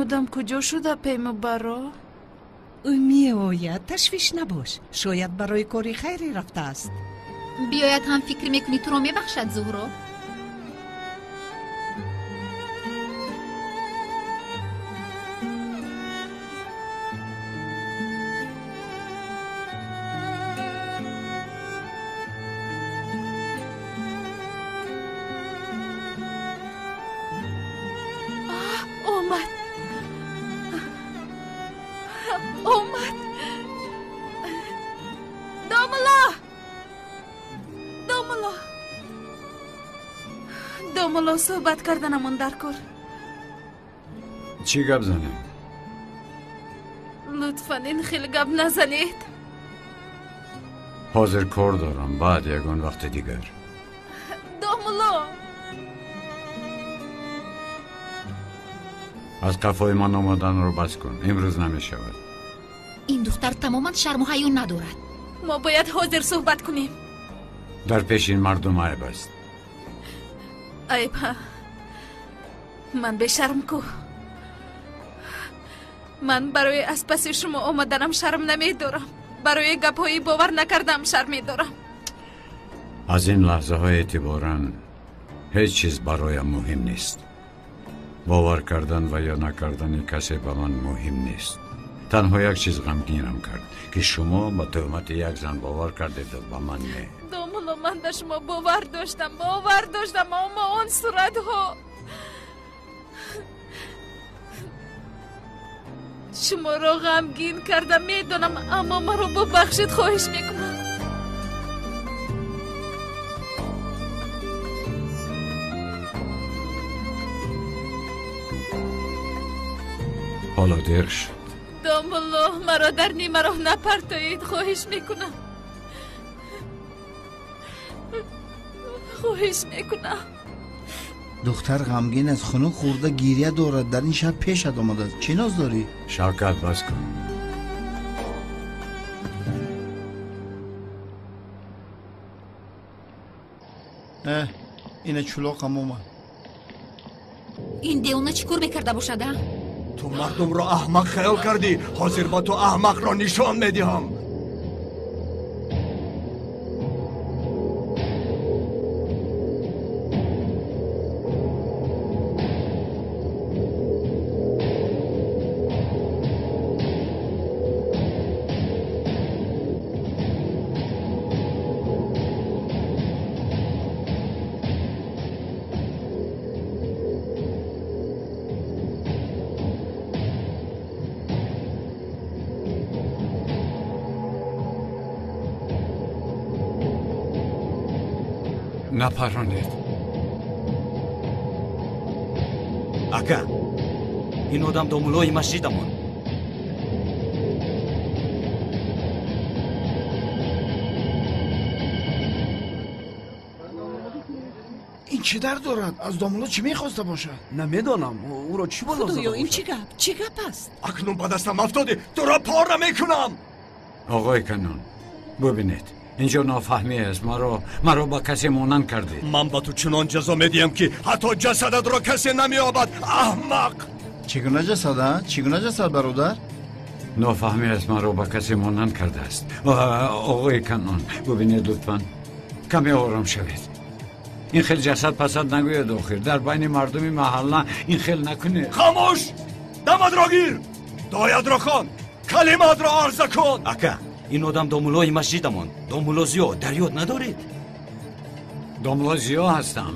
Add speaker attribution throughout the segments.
Speaker 1: آدم کجا شده پیمو برا؟
Speaker 2: او می آید، تشویش نباش. شاید برای کاری خیری رفته است.
Speaker 3: بیاید هم فکر میکنی تو رو میبخشد زهرا؟
Speaker 1: اومد داملا صحبت کردنمون در کار.
Speaker 4: چی گپ زنیم؟
Speaker 1: لطفاً این خیلی گپ نزنید.
Speaker 4: حاضر کار دارم، بعد یگان وقت دیگر.
Speaker 1: داملا
Speaker 4: از قفای من آمدن رو بس کن، امروز نمی شود.
Speaker 3: این دختر تماما شرم و حیا ندارد.
Speaker 1: ما باید حاضر صحبت کنیم.
Speaker 4: در پیش این مردم عیب است.
Speaker 1: عیب ها؟ من به شرم کو. من برای از پس شما آمدنم شرم نمی دارم. برای گپایی باور نکردم شرم می دارم.
Speaker 4: از این لحظه های اعتباراً هیچ چیز برایم مهم نیست. باور کردن و یا نکردن کسی به من مهم نیست. تنها یک چیز غمگینم کرد که شما با تهمت یک زن باور کردید و به من نه.
Speaker 1: داملا من به شما باور داشتم اما آن صورت ها. شما را غمگین کردم میدونم، اما مرا ببخشید خواهش میکنم.
Speaker 4: حالا دیر شد.
Speaker 1: داملا مرا در نیمه راه نپرتایید خواهش میکنم. خواهش میکنم.
Speaker 5: دختر غمگین از خنک خورده گریه دارد. در این شب پیشت آمده است. چی ناز داری؟
Speaker 4: شوکت بس کن.
Speaker 5: اینه چلاقم اومد.
Speaker 3: این دیوانه چی کار میکرده باشد؟
Speaker 6: تو مردم را احمق خیال کردی، حاضر با تو احمق را نشان میدهم.
Speaker 4: نپرانید.
Speaker 7: اکا این آدم دامولای مسجدمان.
Speaker 5: این چه در دارد؟ از دامولا چی میخواسته باشد؟
Speaker 6: نمیدانم او را چی بالا زده
Speaker 2: خدایا این
Speaker 6: باشد.
Speaker 2: چی گپ است؟
Speaker 6: اکنون با دستم افتاده، تو را پاره میکنم.
Speaker 4: آقای کنون ببینید، اینجا نافهمی است. مرا با کسی مانند کردید.
Speaker 6: من با تو چنان جزا میدیم که حتی جسدت را کسی نمیابد. احمق.
Speaker 5: چگونه جسد برادر؟
Speaker 4: نافهمی است، مرا با کسی مانند کرده است. آقای کنون ببینید لطفاً کمی آرام شوید. این خیلی جسد پسند نگوید آخر. در بین مردمی محله این خیلی نکنید.
Speaker 6: خاموش. دمت را گیر. داید را خوان. کلمات را عرضه کن.
Speaker 7: اکا این آدم دامولای مسجدمان. دامولا زیا در یاد ندارید؟
Speaker 4: داملا زیا هستم،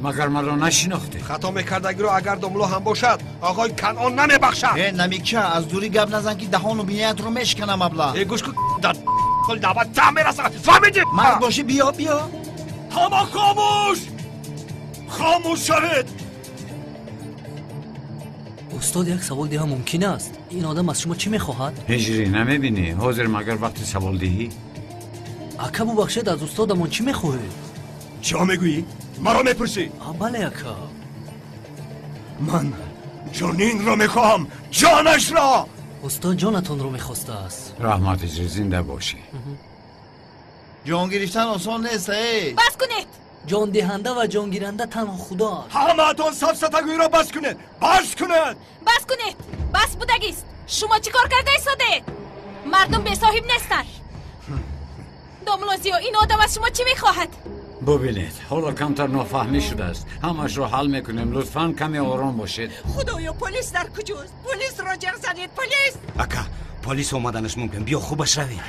Speaker 4: مگر مرا نشناختی؟
Speaker 6: خطا میکردگی رو اگر داملا هم باشد آقای کنعان نمیبخشد.
Speaker 5: نمیکه از دوری گپ نزن که دهان و بینیت رو میشکنم. ابله
Speaker 6: گوش کن در خل دعوت تا میرسد. فهمیدی؟
Speaker 5: مرد باشی بیا.
Speaker 6: همه خاموش شوید.
Speaker 8: استاد یک سوال دیگه ممکن است. این آدم از شما چی میخواهد؟
Speaker 4: هجری نمیبینی؟ حاضر مگر وقتی سوال دهی؟
Speaker 8: اکا ببخشید از استادمان چی میخواهی؟
Speaker 6: چه میگویی؟ مرا میپرسی؟
Speaker 8: بله اکا.
Speaker 6: من جنین را میخواهم، جانش را.
Speaker 8: استاد جانتون رو میخواسته است.
Speaker 4: رحمت زنده باشی.
Speaker 5: جان گرفتن آسان نیست.
Speaker 3: بس کنید.
Speaker 8: جان دهنده و جان گیرنده تنها خدا.
Speaker 6: همه‌تون سفسطگویی را بس کنید. بس کنید.
Speaker 1: بس کنید. بس بودگیست. شما چی کار کرده ایستاده؟ مردم به صاحب نیستن. داملوزیو این آدم از شما چی میخواهد؟
Speaker 4: ببینید حالا کمتر نافهمی شده است. همش رو حل میکنیم. لطفاً کمی آرام باشید.
Speaker 2: خدایا پلیس در کجاست؟ پلیس را جر زنید. پلیس.
Speaker 7: اکا پلیس اومدنش ممکن. بیا خوبش روی.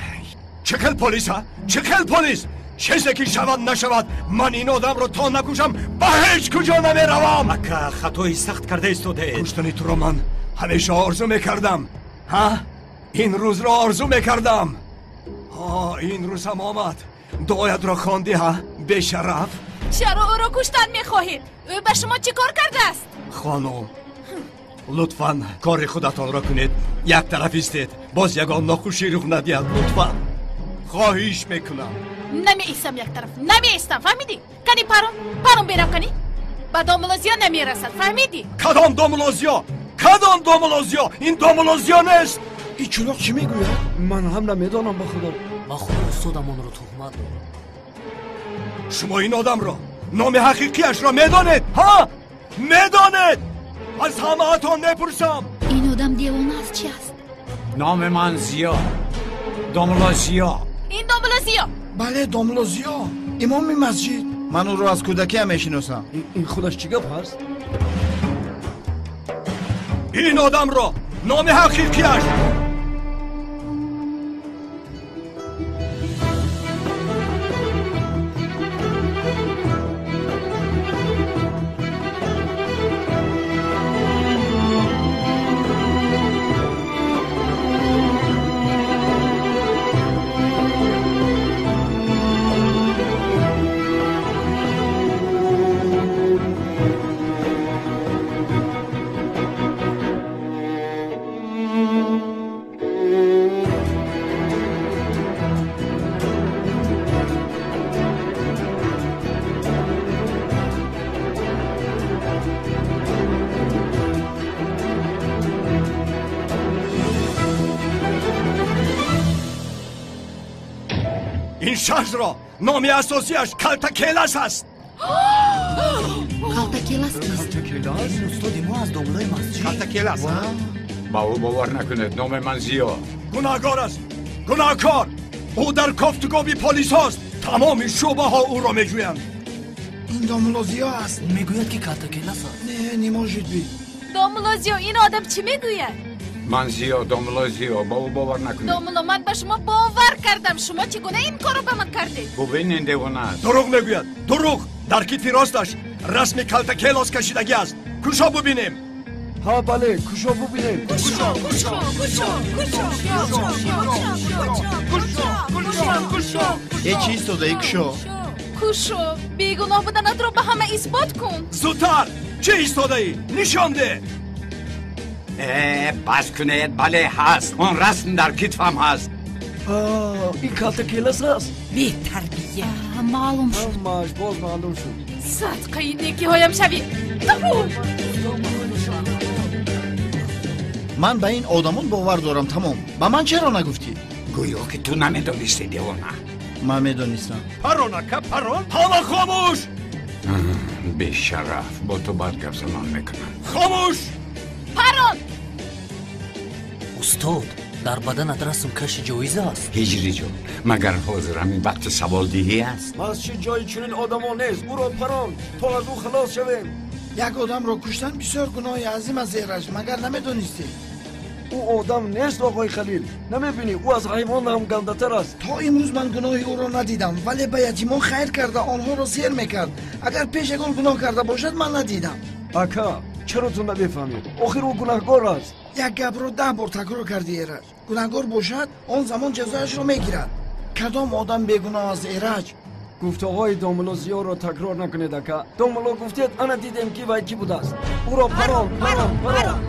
Speaker 6: چکل پلیس ها؟ چکل پلیس؟ چیزی که شود نشود من این آدم رو تا نکشم به هیچ کجا نمیروم.
Speaker 7: اکا خطایی سخت کرده ایستاده.
Speaker 6: کشتن تو رو من همیشه آرزو میکردم. ها؟ این روز را آرزو میکردم. این روز هم آمد. دعایت را خواندی ها؟ به شرف.
Speaker 1: چرا او را کشتن میخواهید؟ او به شما چی کار کرده است؟
Speaker 6: خانم لطفاً کار خودتان را کنید. یک طرف ایستید باز یگان ناخوشی رخ ندید. لطفاً خواهش میکنم.
Speaker 1: نمی ایستم یک طرف. نمی ایستم. فهمیدی؟ کنی پرون بیرم کنی؟ با داملوزیا نمیرسد. فهمیدی؟
Speaker 6: کدام داملوزیا؟ کدام داملوزیا؟ این داملوزیا نیست.
Speaker 9: این چلاق چی میگوید؟ من هم نمیدانم به خدا.
Speaker 8: با خدا استادمان رو تهمت دارم.
Speaker 6: شما این آدم را نام حقیقیش را میدانید؟ ها؟ میدانید؟ از همه‌تان میپرسم.
Speaker 3: این آدم دیوانه است چی است؟
Speaker 4: نام من زیا. داملوزیا.
Speaker 1: این داملوزیا.
Speaker 5: بله داملوزیا امام مسجد. من او رو از کودکی هم میشناسم.
Speaker 9: این خودش چی گپ هست؟
Speaker 6: این آدم را نام حقیقیش. این شهر را نام اساسیش کلتکیلس است.
Speaker 3: کلتکیلس کیست؟
Speaker 8: این استاد ما از داملای مسجد.
Speaker 5: کلتکیلس ها؟
Speaker 4: با او باور نکنید. نام من زیا.
Speaker 6: گناهکار است. گناهکار. او در گفتگوی پلیس هاست. تمام شعبه ها او را میجویند.
Speaker 5: این داملوزیا است.
Speaker 8: اون میگوید که کلتکیلس است.
Speaker 5: نه نماجد بی.
Speaker 1: داملوزیا این آدم چی میگوید؟
Speaker 4: من زیا. داملوزیا. با او باور نکنید.
Speaker 1: داملو من به شما باور کردم. شما چگونه این کارو به من کردید؟
Speaker 4: ببینید دیوانه است.
Speaker 6: دروغ میگوید. دروغ. در کیف راستش رسم کلتکیلس کشیدگی است. کجا ببینیم؟
Speaker 9: ها بله کجا ببینیم؟
Speaker 5: یه چیز تو دایی کشو.
Speaker 1: کوشو بیگناه بودنت رو به همه اثبات کن.
Speaker 6: زودتر. چه ایستاده ای؟ نشان ده.
Speaker 4: بس کنید. بله هست. اون رسم در کتفم هست.
Speaker 9: این کلتکیلس هست.
Speaker 2: بی تربیه.
Speaker 3: معلوم شد.
Speaker 9: ماش باز معلوم شد.
Speaker 1: صدقه نیکی هایم شوی.
Speaker 5: من به این آدمان باور دارم. تمام. با من چرا نگفتی؟
Speaker 4: گویا که تو نمیدونستی دیوانه.
Speaker 5: من میدونستم.
Speaker 6: پرونکه پرون. حالا خاموش.
Speaker 4: به شرف. با تو باید گپ زنان میکنم.
Speaker 6: خاموش.
Speaker 1: پرون.
Speaker 8: استاد در بدنت رسم کش جایزه است.
Speaker 4: هجری جان مگر حاضر همین وقت سوال دهی است؟
Speaker 9: مسجد جای چنین آدما نیست. او را پران تا از او خلاص شویم.
Speaker 5: یک آدم را کشتن بسیار گناه عظیم از زیرش. مگر نمیدونستی؟
Speaker 9: او آدم نیست آقای خلیل. نمیبینی او از حیوان هم گنده تر است.
Speaker 5: تا امروز من گناه او را ندیدم ولی به یتیمان خیر کرده آنها را سیر میکرد. اگر پیش یگان گناه کرده باشد من ندیدم.
Speaker 9: اکا چرا تو نمیفهمید؟ آخر او گناهکار است.
Speaker 5: یک گپ رو 10 بار تکرار کردی ایرج. گناهکار باشد آن زمان جزایش را میگیرد. کدام آدم بیگناه از ایرج؟
Speaker 9: گفته های داملوزیا را تکرار نکنید اکا. داملو گفتید انا دیدم کی و کی بوده است. او را پران پران پران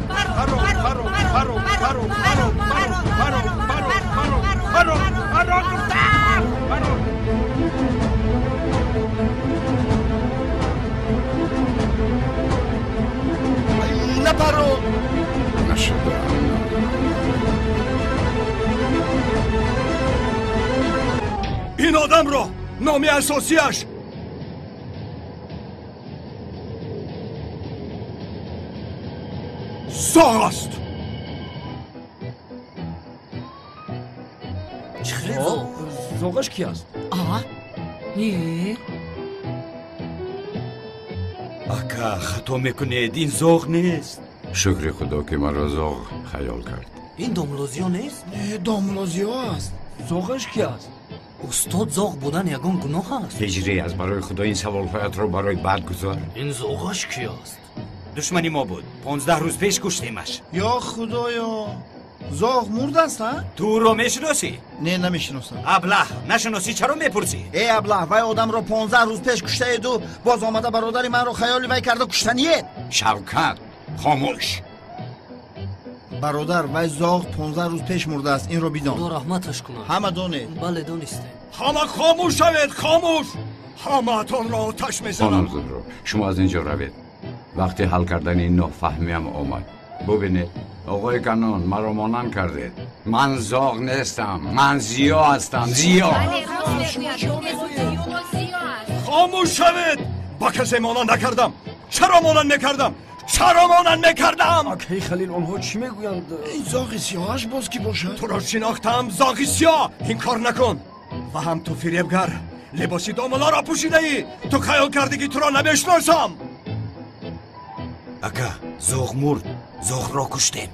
Speaker 5: نپرو.
Speaker 6: این آدم را نام اساسیش زاغ است.
Speaker 8: چخری
Speaker 9: زوغش کی است؟
Speaker 2: ای
Speaker 7: اکا خطا میکنید این زاغ نیست.
Speaker 4: شکر خدا که مرا زاغ خیال کرد.
Speaker 8: این دوملوزیو نیست؟
Speaker 5: داملوزیو است.
Speaker 9: زوغش کی است؟
Speaker 8: استاد زاغ بودن یگان گناه است.
Speaker 4: هجری از برای خدا این سوالهایت رو برای بعد گذار.
Speaker 8: این زاغش کی است؟
Speaker 7: دشمنی ما بود. 15 روز پیش کشتیمش.
Speaker 5: یا خدایا زاغ مرد است ها؟
Speaker 7: تو رو میشناسی؟
Speaker 5: نه نمیشناسم.
Speaker 7: ابله نشناسی چرا میپرسی؟
Speaker 5: ای ابله وای آدم رو 15 روز پیش کشته اید و باز آمده برادری من رو خیالی وای کرده کشتنیه.
Speaker 4: شوکت خاموش.
Speaker 5: برادر وای زاغ 15 روز پیش مرده است. این رو
Speaker 8: خدا
Speaker 5: بدان.
Speaker 8: رحمتش کنه.
Speaker 5: همه دونه.
Speaker 8: بله دونسته.
Speaker 6: همه خاموش شوید. خاموش. همه اتون را آتش
Speaker 4: خانم
Speaker 6: میزنم.
Speaker 4: زهرا شما از اینجا روید. وقتی حل کردن این نافهمی هم آمد. ببینید آقای کنون مرا مانند کردید. من زاغ نیستم. من زیا هستم. زیا.
Speaker 6: خاموش شوید. با کسی مانند نکردم. چرا مانند میکردم؟ چرا مانند میکردم؟
Speaker 9: اکی خلیل آنها چی میگویند؟
Speaker 5: این زاغ سیاهش باز کی باشد؟
Speaker 6: تو را شناختم زاغی سیاه. این کار نکن. و هم تو فریبگر لباسی داملا را پوشیده ای. تو خیال کردی که تو را نمیشناسم.
Speaker 7: اکا زاغ مرد. زاغ را کشتیم.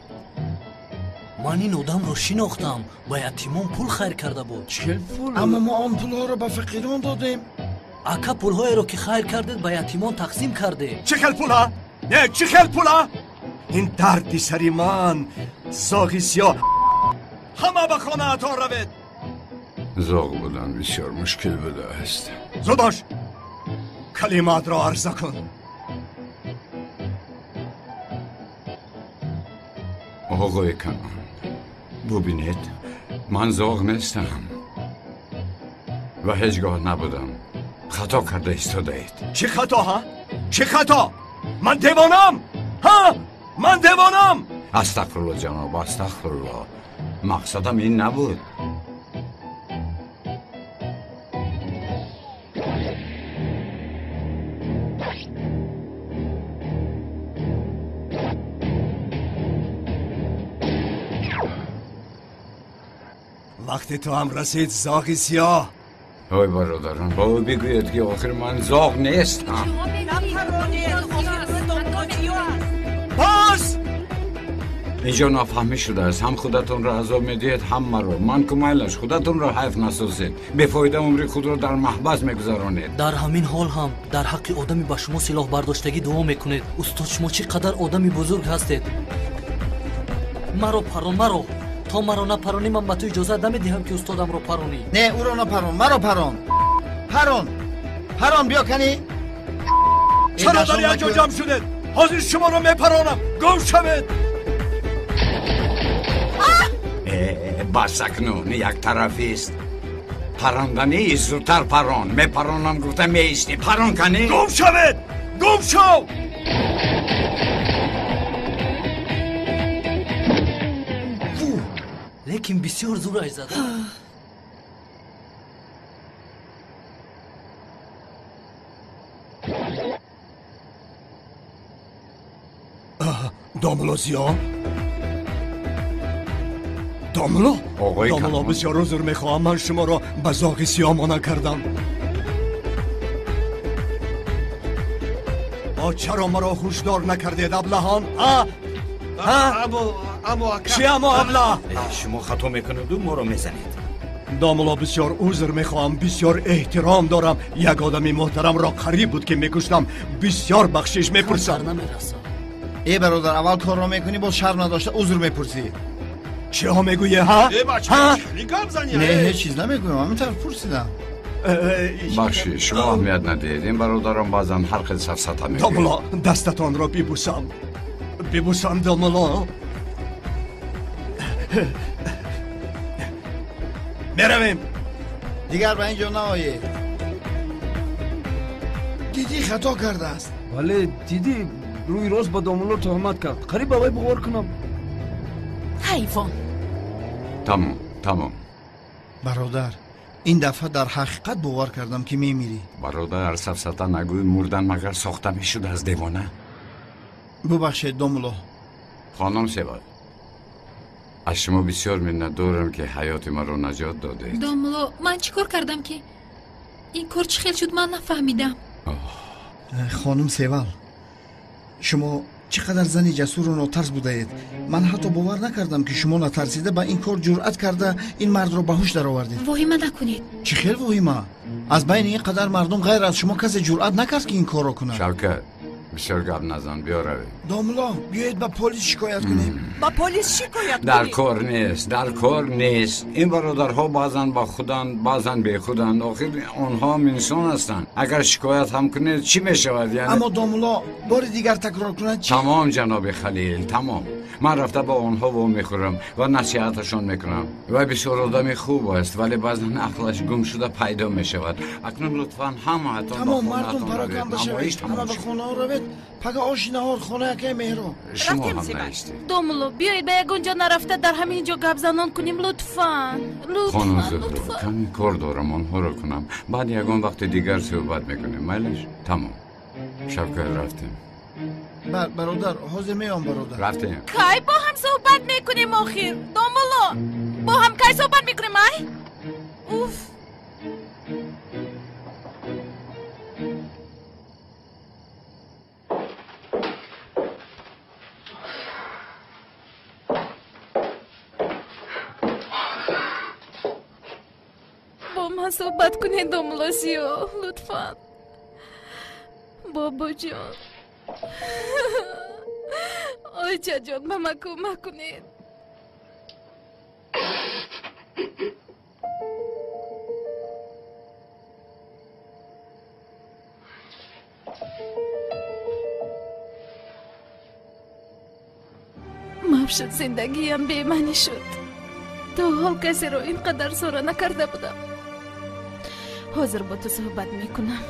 Speaker 8: من این آدم رو شناختم. با یتیمان پول خیر کرده بود.
Speaker 9: چل پول؟
Speaker 5: اما ما آن پول ها رو به فقیران دادیم.
Speaker 8: اکا پولهای رو که خیر کردید با یتیمان تقسیم کرده.
Speaker 6: چه خل پولا؟ نه چه خل پولا؟ این دردی سری من زاغی سیاه. همه به خانه اتان روید.
Speaker 4: زاغ بودن بسیار مشکل بوده است.
Speaker 6: زوداش کلمات را عرضه کن.
Speaker 4: آقای کنون ببینید من زاغ نیستم و هیچگاه نبودم. خطا کرده ایستاده اید.
Speaker 6: چه خطا ها؟ چه خطا؟ من دیوانم؟ ها؟ من دیوانم؟
Speaker 4: استغفرالله جناب استغفرالله. مقصدم این نبود.
Speaker 6: وقتی تو هم رسید زاغی سیاه.
Speaker 4: آی برادران با او بگوید که آخر من زاغ نیستم.
Speaker 6: باز
Speaker 4: اینجا نافهمی شده است. هم خودتون را عذاب میدید هم مرا. من کمایلش خودتون را حیف نسازید. بفایده عمری خود را در محبس میگذرانید.
Speaker 8: در همین حال هم در حق آدمی با شما سلاح برداشتگی دعا میکنید. استاد شما چقدر آدمی بزرگ هستید. مرا پران مرا. تا مرا نپرانی من به تو اجازه نمیدهم که استادم رو پرانی.
Speaker 5: نه او رو نپران مرا پران. پران بیا کنی.
Speaker 6: چرا در اینجا جمع شدید؟ حاضر شما رو میپرانم. گم شوید.
Speaker 4: بس اکنون یک طرفی است. پراندنی زودتر پران. میپرانم گفتم میستی. پران کنی.
Speaker 6: گم شوید. گم شو.
Speaker 8: لیکن بسیار زورش زده.
Speaker 6: داملوزیا؟ داملو؟
Speaker 4: آقای
Speaker 6: داملو
Speaker 4: کنون
Speaker 6: بسیار عذر میخواهم. من شما را به زاغی سیاه مانع کردم. چرا مرا هوشدار نکردید ابلهان؟ چی اما ابله؟
Speaker 7: شما خطا میکنید و ما رو میزنید.
Speaker 6: داملا بسیار عذر میخواهم. بسیار احترام دارم. یک آدمی محترم را قریب بود که میکشتم. بسیار بخشش میپرسم.
Speaker 8: نمیرسم.
Speaker 5: ای برادر اول کار را میکنی باز شرم نداشته عذر میپرسی.
Speaker 6: چه ها میگویی ها؟
Speaker 5: نه هیچ چیز نمیگویم. همینطور پرسیدم.
Speaker 4: بخشی شما اهمیت ندید. این برادرم بازم هر خیلی سفسطه میگه.
Speaker 6: داملا دستتان را ببوسم. ببوسم داملا. میرویم.
Speaker 5: دیگر به اینجا نآیی. دیدی خطا کرده است.
Speaker 9: ولی دیدی روی راست با دامولو تهمت کرد. قریب باید بغور کنم.
Speaker 1: حیوان.
Speaker 4: تمام.
Speaker 5: برادر این دفعه در حقیقت باور کردم که میمیری.
Speaker 4: برادر سفسطه نگوی. مردن مگر ساخته میشد از دیوانه.
Speaker 5: ببخشید دامولو.
Speaker 4: خانم سوال، از شما بسیار منت دارم که حیات ما رو نجات دادید.
Speaker 3: دوملو من چیکار کردم که این کار چی خیلی شد من نفهمیدم.
Speaker 5: خانم سیوال، شما چقدر زنی جسور و ناترس بودید. من حتی باور نکردم که شما نترسیده با این کار جرأت کرده این مرد رو به هوش در آوردید.
Speaker 3: واهمه نکنید.
Speaker 5: چی خیلی واهمه؟ از بین این قدر مردم غیر از شما کسی جرأت نکرد که این کار رو کنه.
Speaker 4: شوکت بسیار گپ نزن، بیا روید.
Speaker 5: داملا بیایید به پلیس شکایت کنیم.
Speaker 2: با پلیس شکایت
Speaker 4: در
Speaker 2: کنیم.
Speaker 4: کار نیست، در کار نیست. این برادرها بعضن با خودن بعضن بی خودن. آخر آنها هم انسان هستند. اگر شکایت هم کنید چی میشود یعنی؟
Speaker 5: اما داملا بار دیگر تکرار کنند چی؟
Speaker 4: تمام جناب خلیل، تمام. من رفته با آنها و میخورم و نصیحتشان میکنم و بسیار آدم خوب است، ولی بعضن عقلش گم شده پیدا میشود. اکنون لطفا همه
Speaker 5: تمام مردم پراکنده شوید، همه به خانه ها روید. پگه آش نهار خانه که مهرو.
Speaker 4: شما هم نیستید.
Speaker 1: دوملو بیایید به یک اونجا نرفته در همین جا گپ زنان کنیم لطفاً.
Speaker 4: خانم زهرا کمی کار دارم آنها رو کنم، بعد یکان وقت دیگر صحبت میکنیم. میلش؟ تمام. شب رفتیم.
Speaker 5: برادر حاضر میام برادر.
Speaker 4: رفتیم.
Speaker 1: کی با هم صحبت میکنیم آخر؟ دوملو با هم کی صحبت میکنیم ای؟ اوف. با من صحبت کنید دوملوزیو لطفاً. بابا جان آیچه جان به من کمک کنید. مبشد زندگیم بی معنی شد. تا حال کسی رو اینقدر زور نکرده بودم. حاضر با تو صحبت میکنم،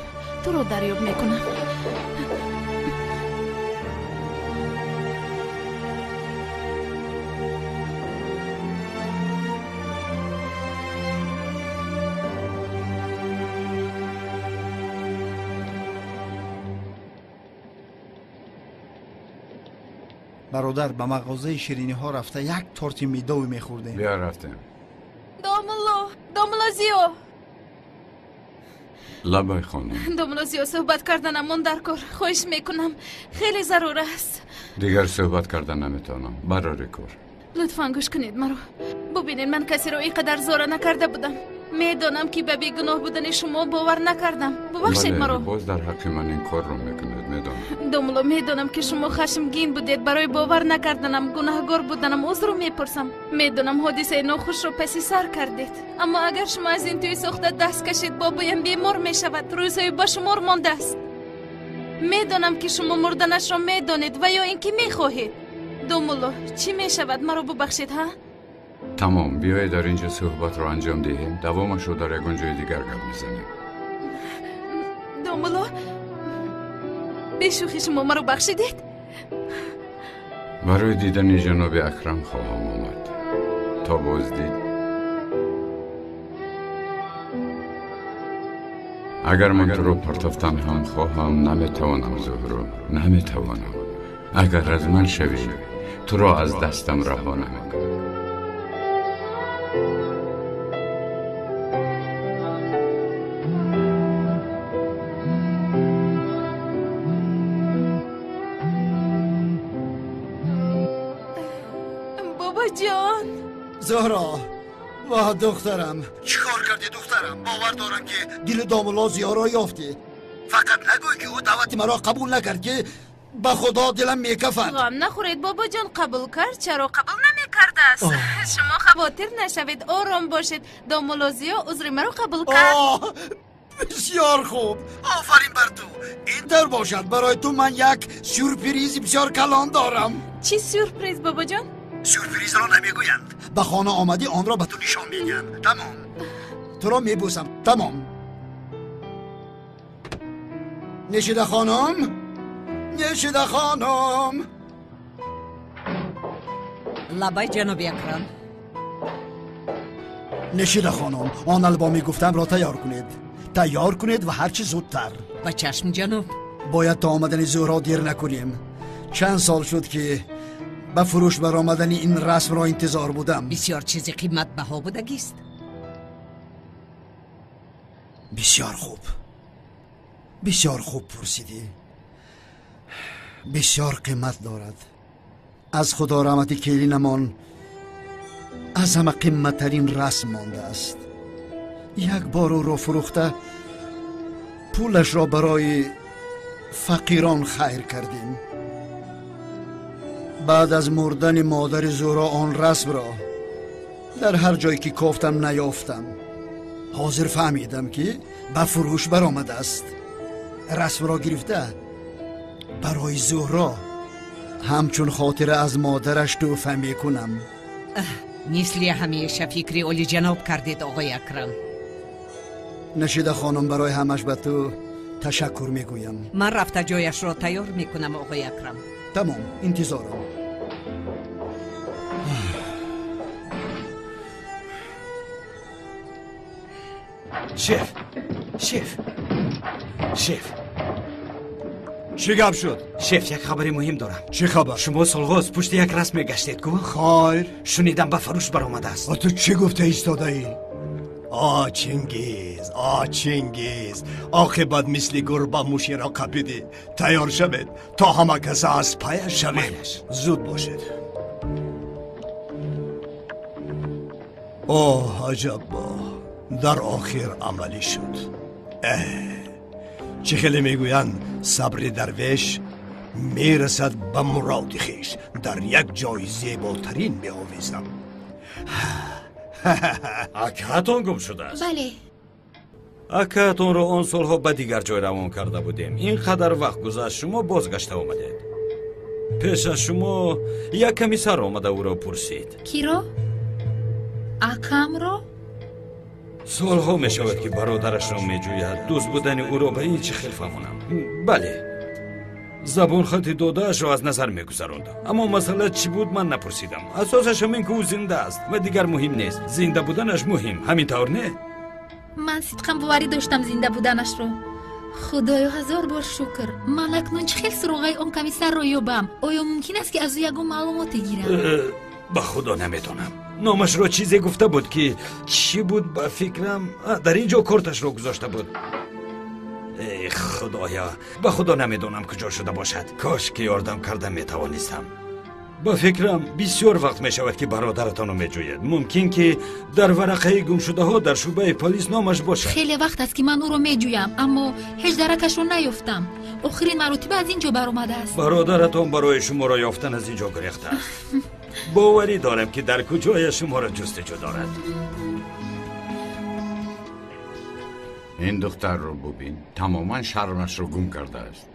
Speaker 1: تو رو دریاب میکنم.
Speaker 5: برادر به مغازه شیرینی ها رفته یک تورت میدوی میخورده.
Speaker 4: بیا رفتیم.
Speaker 1: دوملوزیو
Speaker 4: لبای خانم.
Speaker 1: دوملوزیو صحبت کردنم من در کار. خواهش میکنم خیلی ضرور است.
Speaker 4: دیگر صحبت کردن نمیتونم. برای کار.
Speaker 1: لطفاً گوش کنید مرا. ببینید من کسی رو اینقدر زور نکرده بودم. میدونم که به بیگناه بودن شما باور نکردم. ببخشید مرا.
Speaker 4: باز در حق من این کار رو میکنید. میدونم.
Speaker 1: دوملو میدونم که شما خشمگین بودید. برای باور نکردنم گناهگار بودنم عذر میپرسم. میدونم حادثه ناخوش رو پس سر کردید، اما اگر شما از این توی ساخته دست کشید بابایم بیمار میشود. روزهای با شمار مانده است. میدونم که شما مردنش را میدونید و یا اینکه میخواهید. دوملو چی میشود؟ مرا ببخشید ها.
Speaker 4: تمام. بیایید در اینجا صحبت رو انجام دهیم. دوامش رو در یکون جای دیگر گپ میزنیم.
Speaker 1: دوملو به شوخی شما مرا بخشیدید.
Speaker 4: برای دیدن جناب اکرم خواهم آمد. تا بازدید. اگر من تو رو پرتفتن هم خواهم نمیتوانم زهرا، نمیتوانم. اگر از من شوی تو رو از دستم رها نمیکنم.
Speaker 1: جان
Speaker 5: زهرا و دخترم چیکار کردی دخترم؟ باور دارم که دل داملا زیارا یافتی. فقط نگوی که او دعوت مرا قبول نکرد که به خدا دلم میکفند.
Speaker 1: غم نخورید بابا جان، قبول کرد. چرا قبول نمیکرده است؟ شما خاطر نشوید، آرام باشید. داملازیو عذر مرا قبول کرد.
Speaker 5: بسیار خوب، آفرین بر تو. اینطور باشد برای تو من یک سورپریز بسیار کلان دارم.
Speaker 1: چی سورپریز بابا جان؟
Speaker 5: سورپریز را نمیگویند، به خانه آمدی آن را به تو نشان میدن. تمام. تو را میبوسم. تمام. نشیده خانم، نشیده خانم.
Speaker 2: لبای جناب اکرم.
Speaker 5: نشیده خانم، آن البامی گفتم را تیار کنید. تیار کنید و هرچی زودتر.
Speaker 2: با چشم جناب.
Speaker 5: باید تا آمدن زهرا دیر نکنیم. چند سال شد که به فروش برآمدن این رسم را انتظار بودم.
Speaker 2: بسیار چیزی قیمت بها بودگیست.
Speaker 5: بسیار خوب پرسیدی. بسیار قیمت دارد. از خدا رحمت کلینمان از همه قیمتترین رسم مانده است. یک بار او را فروخته پولش را برای فقیران خیر کردیم. بعد از مردن مادر زورا آن رسم را در هر جایی که کافتم نیافتم. حاضر فهمیدم که به فروش برآمده است. رسم را گرفته برای زهرا همچون خاطره از مادرش توفه میکنم.
Speaker 2: مثل همیشه فکری اولی جناب کردید آقای اکرم.
Speaker 5: نشیده خانم برای همش به تو تشکر میگویم.
Speaker 2: من رفته جایش را تیار میکنم آقای اکرم.
Speaker 5: تمام، انتظارم.
Speaker 7: شف
Speaker 6: چی گپ شد؟
Speaker 7: شف، یک خبری مهم دارم.
Speaker 6: چی خبر؟
Speaker 7: شما سالهاست پشت یک رسم گشتید کو؟
Speaker 6: خیر.
Speaker 7: شنیدم به فروش برآمده است.
Speaker 6: تو چی گفته ایستاده ای؟ چنگیز عاقبت مثل گربه موشی را قبیده. تیار شوید تا همه کس از پایش شوید. زود باشید. عجب، در آخر عملی شد. چه خیلی میگویند صبر درویش میرسد به مراد خویش. در یک جای زیباترین میآویزم.
Speaker 4: اکهتان گم شده است.
Speaker 3: بله.
Speaker 4: اکهتان را آن سالها به دیگر جای روان کرده بودیم. اینقدر وقت گذشت شما بازگشته آمدید. پیش از شما یک کمی سر آمده او را پرسید.
Speaker 3: کی را؟ اکم را؟
Speaker 4: سالها می شود که برادرش را می جوید. دوست بودن او را به این چه خیل فهمونم. بله، زبان خط دادهش را از نظر می گذراند. اما مسئله چی بود من نپرسیدم. اساسش همین که او زنده است و دیگر مهم نیست. زنده بودنش مهم، همین طور نه؟
Speaker 3: من صدقم باوری داشتم زنده بودنش رو. خدایا هزار بار شکر. من اکنون چه خیلی سراغای اون کمیسر رو یابم. آیا ممکن است که از او یگو معلومات گیرم؟
Speaker 4: به خدا نمیتونم. نامش رو چیزی گفته بود که چی بود به فکرم. در اینجا کارتش رو گذاشته بود. ای خدایا، به خدا نمیدونم کجا شده باشد. کاش که یاردم کردم میتوانستم. به فکرم بسیار وقت می شود که برادرتان رو می جوید. ممکن که در ورقه گم شده ها در شعبه پلیس نامش باشد.
Speaker 3: خیلی وقت است که من او رو می جویم اما هیچ درکش رو نیافتم. آخرین مرتبه از اینجا برآمده است.
Speaker 4: برادرتان برای شما را یافتن از اینجا گریخته است. باوری دارم که در کجای شما را جستجو دارد. این دختر رو ببین، تماما شرمش رو گم کرده است.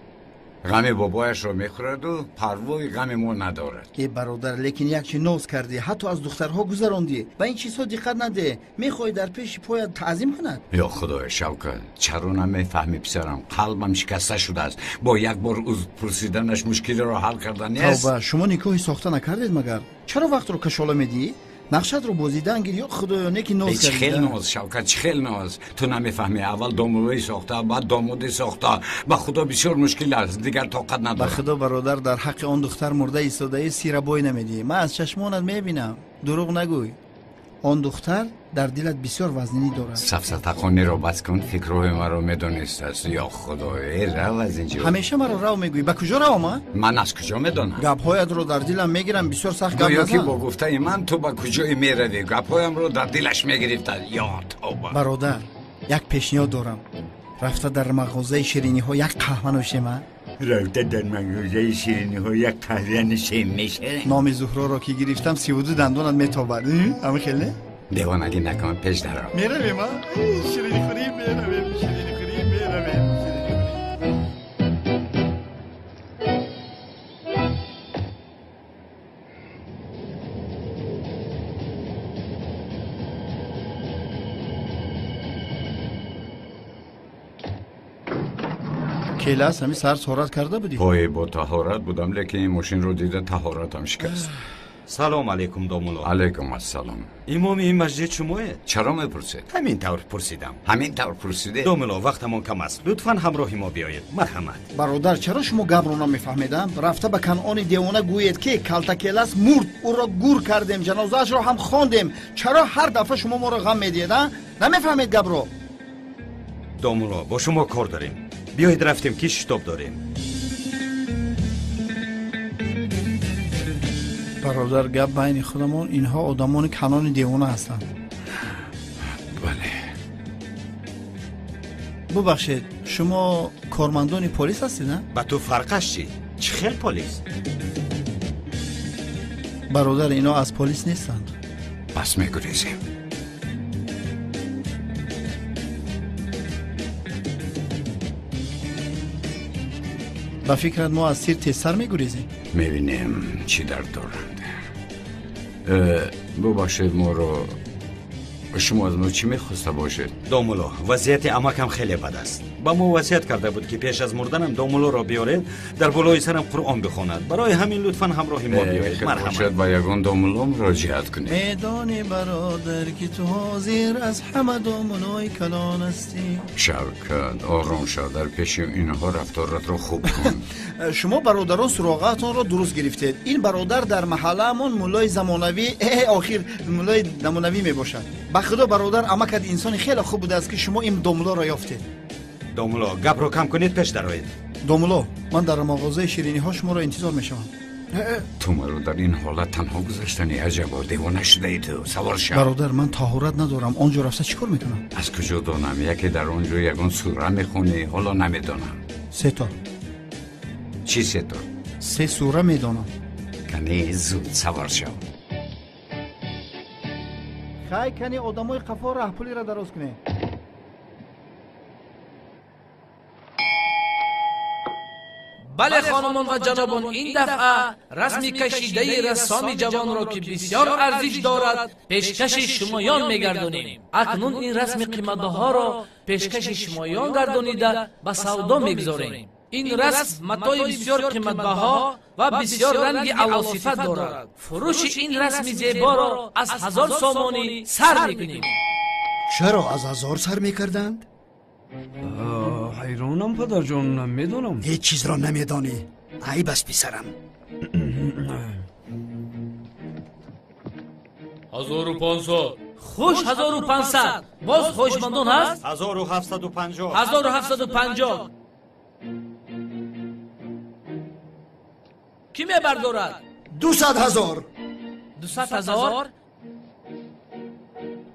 Speaker 4: غم بابایش رو میخورد و پروای غم ما ندارد.
Speaker 5: ای برادر، لیکن یک چی نوز کردی، حتی از دخترها گذراندی و این چیزها دقت نده. میخوای در پیش پایت تعظیم کند؟
Speaker 4: یا خدای شوکت، چرا نمیفهمی پسرم؟ قلبم شکسته شده است. با یک بار عذر پرسیدنش مشکلی را حل کردن نیست.
Speaker 5: توبه، شما نکاحی ساخته نکردید مگر؟ چرا وقت رو کشاله میدی؟ نقشت رو بازیدن گیر یا خدایا نکی ناز
Speaker 4: کردی؟ خیلی ناز شوکت، خیلی ناز. تو نمیفهمی. اول دامولوی ساخته، بعد دامودی ساخته. به خدا بسیار مشکل است، دیگر طاقت ندارم.
Speaker 5: به خدا برادر، در حق آن دختر مرده ایستاده سیره بوی نمیدی. من از چشمانت میبینم. دروغ نگوی. آن دختر در دلت بسیار وزنی دارد.
Speaker 4: سفسطه‌خانه را بس کن، فکرهای مرا میدانست است. یا خدای، رو از اینجا.
Speaker 5: همیشه مرا رو میگویی. به کجا رو
Speaker 4: من از کجا میدانم؟
Speaker 5: گپ‌هایت رو در دلم میگیرم. بسیار سخت گپ
Speaker 4: گویا که با گفته من تو به کجای میروی. گپ‌هایم رو در دلش میگرفت. یا توبه.
Speaker 5: برادر، یک پیشنهاد دارم. رفته در مغازه شیرینی ها یک قهوه نوشیم.
Speaker 4: رفته در مغازه شیرینی ها یک قهوه نوشیم میشه.
Speaker 5: نام زهرا را که گرفتم 32 دندانت میتابد. همه خیلی
Speaker 4: دیوانگی نکن، پیش درم
Speaker 5: میرویم. شیرینی خوری میرویم. شیرینی خوری میرویم. کلاس همی سر طهارت کرده بودی؟
Speaker 4: پای با طهارت بودم، لیکن این ماشین رو دیده طهارتم شکست.
Speaker 7: سلام علیکم دومولو.
Speaker 4: علیکم السلام.
Speaker 7: امام این مسجد شماه؟
Speaker 4: چرا میپرسید؟
Speaker 7: همین طور پرسیدم.
Speaker 4: همین طور پرسیده؟
Speaker 7: دومولو وقتمون کم است. لطفاً همراه ما بیایید. مرحمت.
Speaker 5: برادر چرا شما گپ رو نمیفهمیدم؟ رفته به کنعان دیوانه گوید که کلتکیلس مرد، او را گور کردیم، جنازه‌اش را هم خواندیم. چرا هر دفعه شما ما را غم میدید؟ نمیفهمید گپ رو؟
Speaker 7: دومولو با شما کار داریم. بیایید رفتیم که شتاب داریم.
Speaker 10: برادر گپ بین خودمون، اینها آدمان کنعان دیوانه هستند.
Speaker 4: بله.
Speaker 10: ببخشید شما کارمندان پلیس هستید نه؟
Speaker 7: با تو فرقش چی؟ چه خیل پلیس؟
Speaker 10: برادر اینا از پلیس نیستند.
Speaker 4: پس میگریزیم.
Speaker 10: با فکرت ما از تیر تیزتر میگریزیم.
Speaker 4: میبینیم چی در دارند. ببخشید ما رو، شما از ما چی میخواسته باشید؟
Speaker 7: دومولو وضعیت امکم خیلی بد است. با ما وصیت کرده بود که پیش از مردنم دومولو را بیارید در بالای سرم قرآن بخواند. برای همین لطفاً همراه ما بیایید. مرحمت.
Speaker 4: با یگان دومولو مراجعت کنید.
Speaker 10: میدانی برادر که تو حاضر از همه دومولوی کلان هستی.
Speaker 4: شوکت آرام شو، در پیش اینها رفتارت رو خوب کن.
Speaker 10: شما برادران سراغتون را درست گرفتید. این برادر در محله‌مون مولای زمانوی آخر مولای زمانوی میباشد. به خدا برادر امکت انسان خیلی خوب بوده است که شما این دومولو را یافتید.
Speaker 7: دومولو گپ رو کم کنید، پیش درآیید.
Speaker 10: دومولو من در مغازه شیرینی ها شما را انتظار میشوم.
Speaker 4: تو مرا در این حالت تنها گذاشتنی عجبا، دیوانه شده ای تو. سوار شو.
Speaker 10: برادر من طهارت ندارم، آنجا رفته چیکار میکنم؟
Speaker 4: از کجا دانم؟ یکی در آنجا یگان سوره میخونی، حالا نمیدانم.
Speaker 10: 3 تا.
Speaker 4: چی 3 تا؟
Speaker 10: 3 سوره میدانم.
Speaker 4: کنی زود سوار شو.
Speaker 10: خیلی کنی آدمای قفا رهپولی را دراز کنی.
Speaker 11: بله خانمان و جنابان، این دفعه رسمی کشیده رسام جوان را که بسیار ارزش دارد پیشکش شمایان میگردانیم. اکنون این رسم قیمت‌ها را پیشکش شمایان گردانیده به سودا میگذاریم. این رسم متاع بسیار قیمت‌بها و بسیار رنگ عواصفت دارد. فروش این رسم زیبا را از 1000 سامانی سر میکنیم.
Speaker 5: چرا از 1000 سر میکردند؟
Speaker 9: حیرانم پدر جان، نمیدونم.
Speaker 5: هیچ چیز را نمیدانی. عیب است پسرم.
Speaker 11: 1500. خوش 1500. باز خوشمندان هست؟
Speaker 7: 1750.
Speaker 11: 1750. کی میبردارد؟
Speaker 5: 200,000.
Speaker 11: 200,000.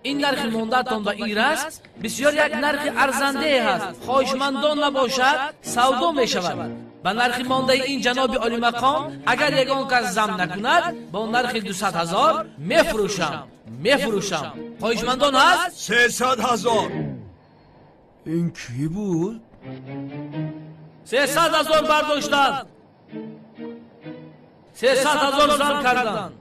Speaker 11: این نرخ مونده‌تان و این رسم بسیار یک نرخ ارزنده است. خواهشمندان نباشد سودا می شود. به نرخ مانده این جناب عالی مقام اگر یگان کس زم نکند با نرخ 200,000 میفروشم. خواهشمندان هست؟
Speaker 6: 300,000.
Speaker 9: این کی بود؟
Speaker 11: 300,000 برداشتند. 300,000 زم کردند.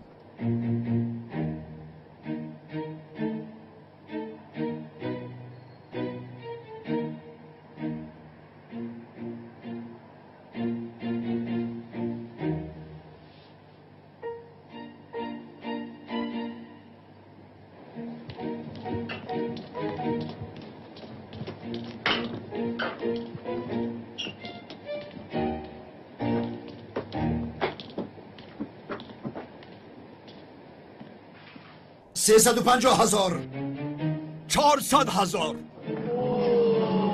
Speaker 5: $350,000.
Speaker 6: 400,000.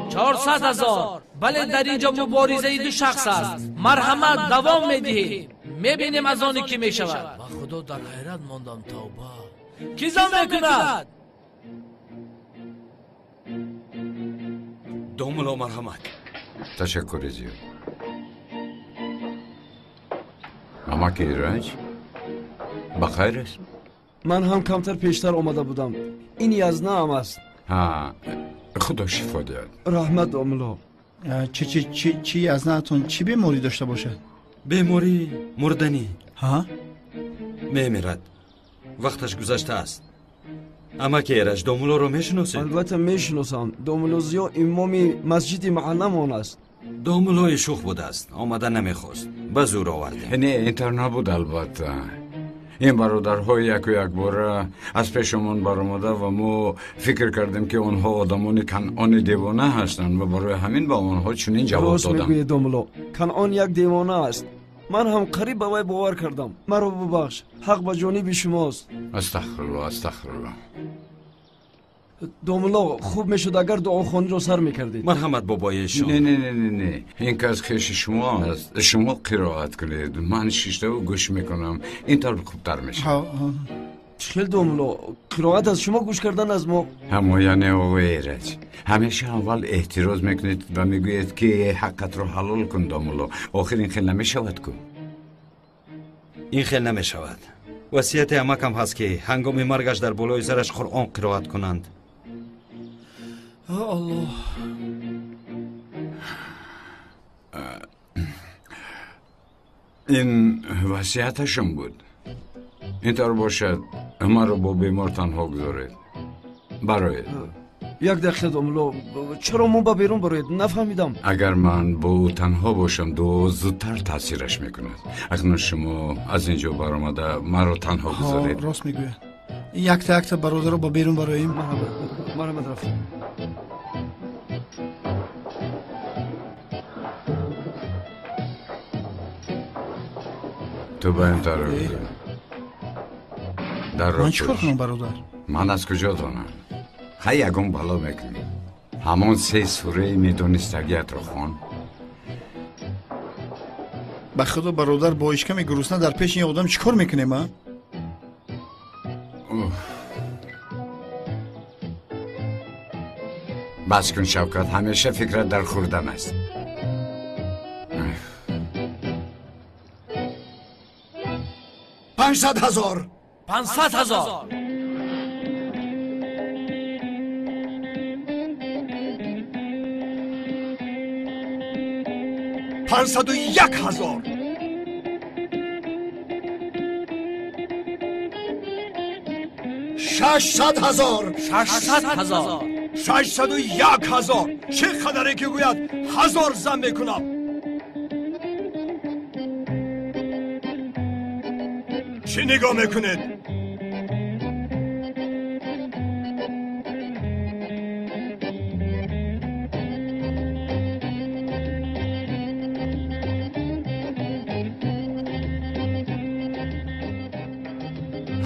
Speaker 11: 400,000. بله در اینجا مبارزه دو شخص است. مرحمت دوام میدهیم. میبینیم از آنی که میشود. با خدا در حیرت ماندم. توبه. کی زم میکند؟
Speaker 7: دومولو مرحمت.
Speaker 4: تشکر زیاد. اما که ایرج بخیر است؟
Speaker 9: من هم کمتر پیشتر آمده بودم. این یزنه هم است.
Speaker 4: ها، خدا شفا دهد.
Speaker 9: رحمت دومولو.
Speaker 10: چی یزنه‌تون چی بیماری داشته باشد؟
Speaker 7: بیماری مردنی.
Speaker 10: ها؟
Speaker 7: میمیرد. وقتش گذشته است. اما که ایرج دومولو رو میشناسید؟
Speaker 9: البته میشناسم. دومولو زیا امامی مسجد محلمون است.
Speaker 7: دومولوی شوخ بوده است. آمده نمیخواست. به زور آوردیم.
Speaker 4: نه اینطور نبود البته. این برادرها یک و یک باره از پیشمون برآمده و ما فکر کردیم که آنها آدمان کنعان دیوانه هستند و برای همین با آنها چنین جواب
Speaker 9: راست
Speaker 4: دادم.
Speaker 9: میگویی دوملو، کنعان یک دیوانه است. من هم قریب به وی باور کردم. مرا ببخش، حق به جانب شماست.
Speaker 4: استغفرالله استغفرالله.
Speaker 9: دوملو، خوب میشد اگر دعاخوانی را سر میکردید.
Speaker 7: مرحمت بابایشان.
Speaker 4: نه این که از خیش شما است. شما قرائت کنید، من شیشته و گوش میکنم، این طور خوبتر میشه.
Speaker 9: چخیل دوملو، قرائت از شما گوش کردن از ما.
Speaker 4: همه یعنی آقای ایرج، همیشه اول احتراز میکنید و میگوید که حقت رو حلال کن دوملو. آخر این خیل نمیشود کن.
Speaker 7: این خیل نمیشود. وصیت امکم هست که هنگام مرگش در بالای سرش قرآن قرائت کنند.
Speaker 9: الله.
Speaker 4: این وصیتشون بود. اینطور باشد ما رو با بیمار تنها گذارید. برای
Speaker 9: یک دقیقه دوملو، چرا ما با بیرون برید؟ نفهمیدم.
Speaker 4: اگر من با او تنها باشم دو زودتر تاثیرش میکند. اکنون شما از اینجا برآمده ما رو تنها گذارید.
Speaker 5: راست میگوید. یک تا برادر رو با بیرون برایم.
Speaker 9: مرحمت رفتم.
Speaker 4: تو با این طرف در را
Speaker 5: من چیکار کنم برادر؟
Speaker 4: من از کجا دانم؟ خیلی یکم بالا میکنی. همون 3 سوره میدونستگیت رو خوان.
Speaker 5: به خدا برادر با اشکم گرسنه در پیش این آدم چیکار میکنه ما؟
Speaker 4: بس کن شوکت، همیشه فکرت در خوردن است.
Speaker 5: 500,000.
Speaker 11: 500,000.
Speaker 6: 501,000.
Speaker 5: 600,000.
Speaker 11: 600,000.
Speaker 6: 601,000. چه قدره که گوید 1000 زن میکنم. چی نگاه میکنید؟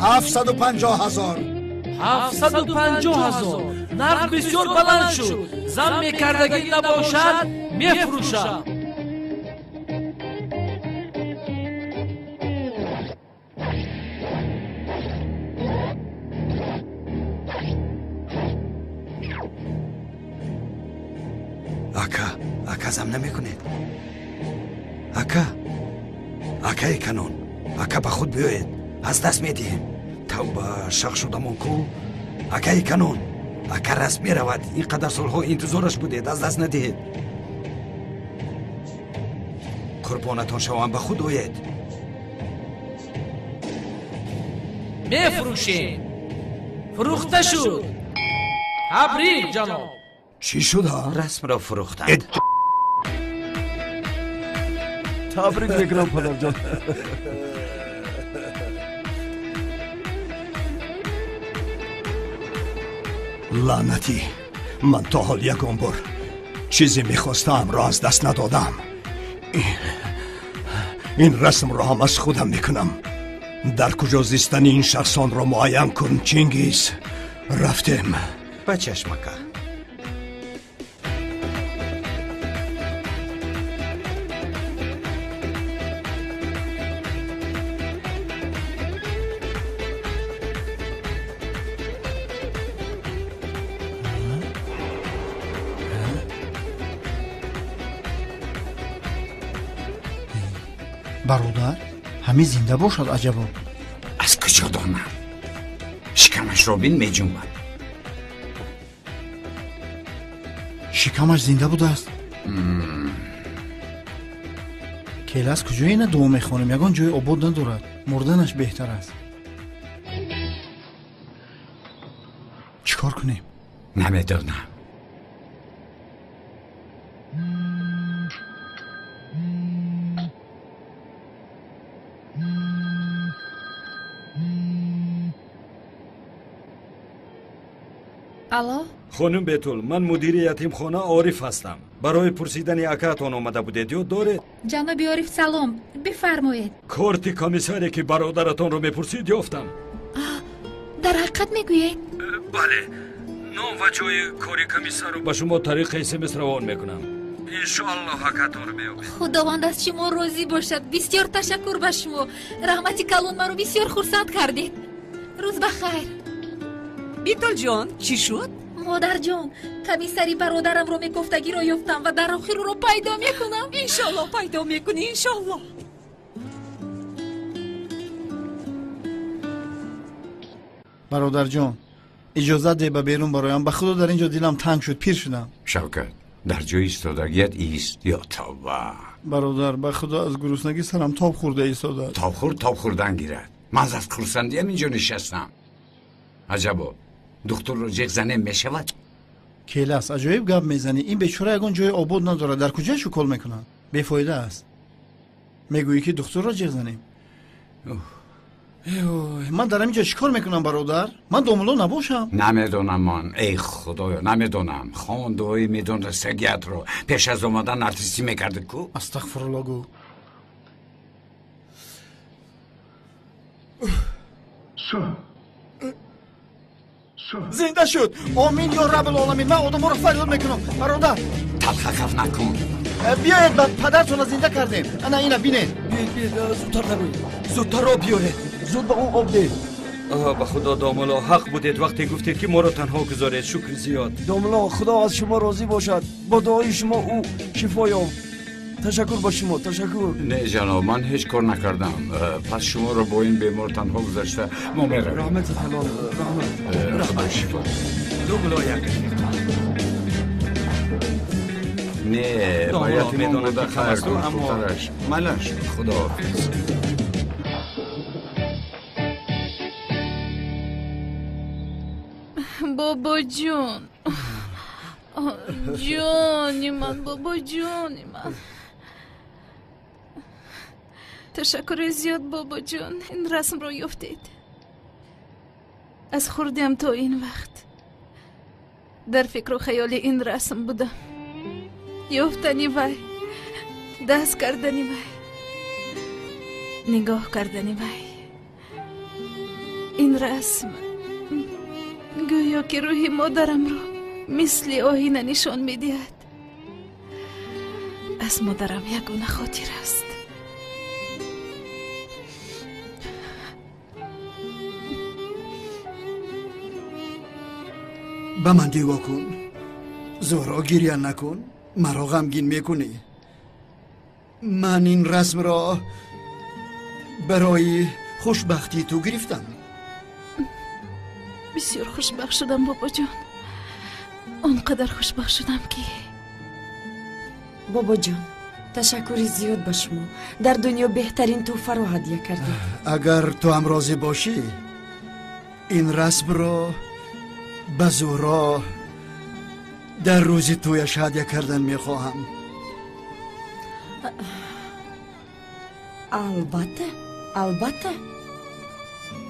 Speaker 5: هفتصد و 50,000.
Speaker 11: 750,000. نرخ بسیار بلند شد. زن میکردگی نباشد میفروشم.
Speaker 7: اکا زم نمیکنید. اکای کنون، اکا به خود بیایید، از دست میدیم. توبه شخ شدمون کو. اکای کنون، اکا رسم میرود. اینقدر سالها انتظارش بودید، از دست ندهید. قربانتان شوم، به خود آیید.
Speaker 11: میفروشیم. فروخته شد. تبریک جناب.
Speaker 6: چی شده؟
Speaker 7: رسم را فروختند.
Speaker 9: تبریک میکنم پدر جان.
Speaker 6: لعنتی، من تا حال یکم بار چیزی میخواستم را از دست ندادم. این رسم را هم از خودم میکنم. در کجا زیستن این شخصان را معین کن چنگیز. رفتیم.
Speaker 7: به چشمکه.
Speaker 5: برادر همه زنده باشد عجبا.
Speaker 4: از کجا دانم؟ شکمش را بین میجنبد.
Speaker 5: شکمش زنده بوده است. کیل از کجا اینه دعا میخوانیم؟ یگان جای آباد ندارد. مردنش بهتر است. چیکار کنیم؟
Speaker 4: نمیدانم.
Speaker 7: خانم بتول، من مدیر یتیم خانه عارف هستم. برای پرسیدن اکاتون آمده بودید یاد دارید؟
Speaker 3: جناب عارف سلام، بفرمایید.
Speaker 7: کارت کمیساری که برادرتون رو میپرسید یافتم.
Speaker 3: در حقیقت میگویید؟
Speaker 7: بله، نام و جای کاری کمیسار رو به شما طریق اسمس روان میکنم. انشاءالله اکاتون رو میابید.
Speaker 3: خداوند از شما راضی باشد. بسیار تشکر به شما. رحمتی کلان مرا بسیار خرسند کردید. روز بخیر.
Speaker 2: بیتل جان چی شد؟
Speaker 3: مادر جان، کمیسری برادرم رو میگفتگی رو یافتم و در آخر رو پیدا میکنم.
Speaker 2: انشالله پیدا میکنی انشالله.
Speaker 10: برادر جان اجازه ده به بیرون برایم. به خدا در اینجا دیلم تنگ شد، پیر شدم.
Speaker 4: شوکت در جای ایستادگیت ایست یا توبه.
Speaker 10: برادر به خدا از گرسنگی سرم تاب خورده ایستاده.
Speaker 4: تاب خوردن گیرد. من از خرسندی هم اینجا نشستم. عجبا دکتر رو جیغ زنه میشود؟
Speaker 10: کیلاس عجایب گپ میزنی. این بیچاره یگان جای آباد نداره، در کجاشو کل میکنن؟ بیفایده است. میگویی که دکتر را جیغ زنیم. من در اینجا چیکار میکنم برادر؟ من دوملو نباشم؟
Speaker 4: نمیدونم من، ای خدایا نمیدونم. خوانده‌های میدونستگیت رو پیش از اومدن ارتیستی میکرده کو؟
Speaker 10: استغفرالله گو. زنده شد. آمین یا رب العالمین. من آدم رو فریاد میکنم برادر.
Speaker 4: تلخ خف نکن.
Speaker 10: بیاید پدرتون رو زنده کردیم. انا اینا بینید.
Speaker 9: بیاید زودتر نگوید. زودتر را بیاید. زود به اون آب ده.
Speaker 7: به خدا داملا حق بودید وقتی گفتید که ما رو تنها گذارید. شکر زیاد.
Speaker 9: داملا خدا از شما راضی باشد. با دعای شما او شفا یافت. تشکر با شما. تشکر.
Speaker 4: نه جناب من هیچ کار نکردم. پس شما رو با این بیمار تنها گذاشته ما میرویم.
Speaker 9: رحمت حلال. رحمت.
Speaker 4: خدا شفا.
Speaker 7: دوملا یک.
Speaker 4: نه باید میدونم که خبر کنم خودترش ملش. خدا حافظ.
Speaker 1: بابا جون جونی من، بابا جونی من. تشکر زیاد بابا جون، این رسم رو یافتید. از خوردیم تا این وقت در فکر و خیال این رسم بودم. یافتنی وای، دست کردنی وای، نگاه کردنی وای. این رسم گویا که روحی مادرم رو مثل آینه نشان میدهد. از مادرم یگانه خاطر است.
Speaker 5: به من دیوا کن. زورا گریه نکن. مرا غمگین میکنی. من این رسم را برای خوشبختی تو گرفتم.
Speaker 1: بسیار خوشبخت شدم بابا جان. اونقدر خوشبخت شدم که
Speaker 12: بابا جان تشکر زیاد به شما. در دنیا بهترین تحفه رو هدیه کردید.
Speaker 5: اگر تو هم راضی باشی این رسم را به زورا در روز تویش هدیه کردن میخواهم.
Speaker 12: البته البته.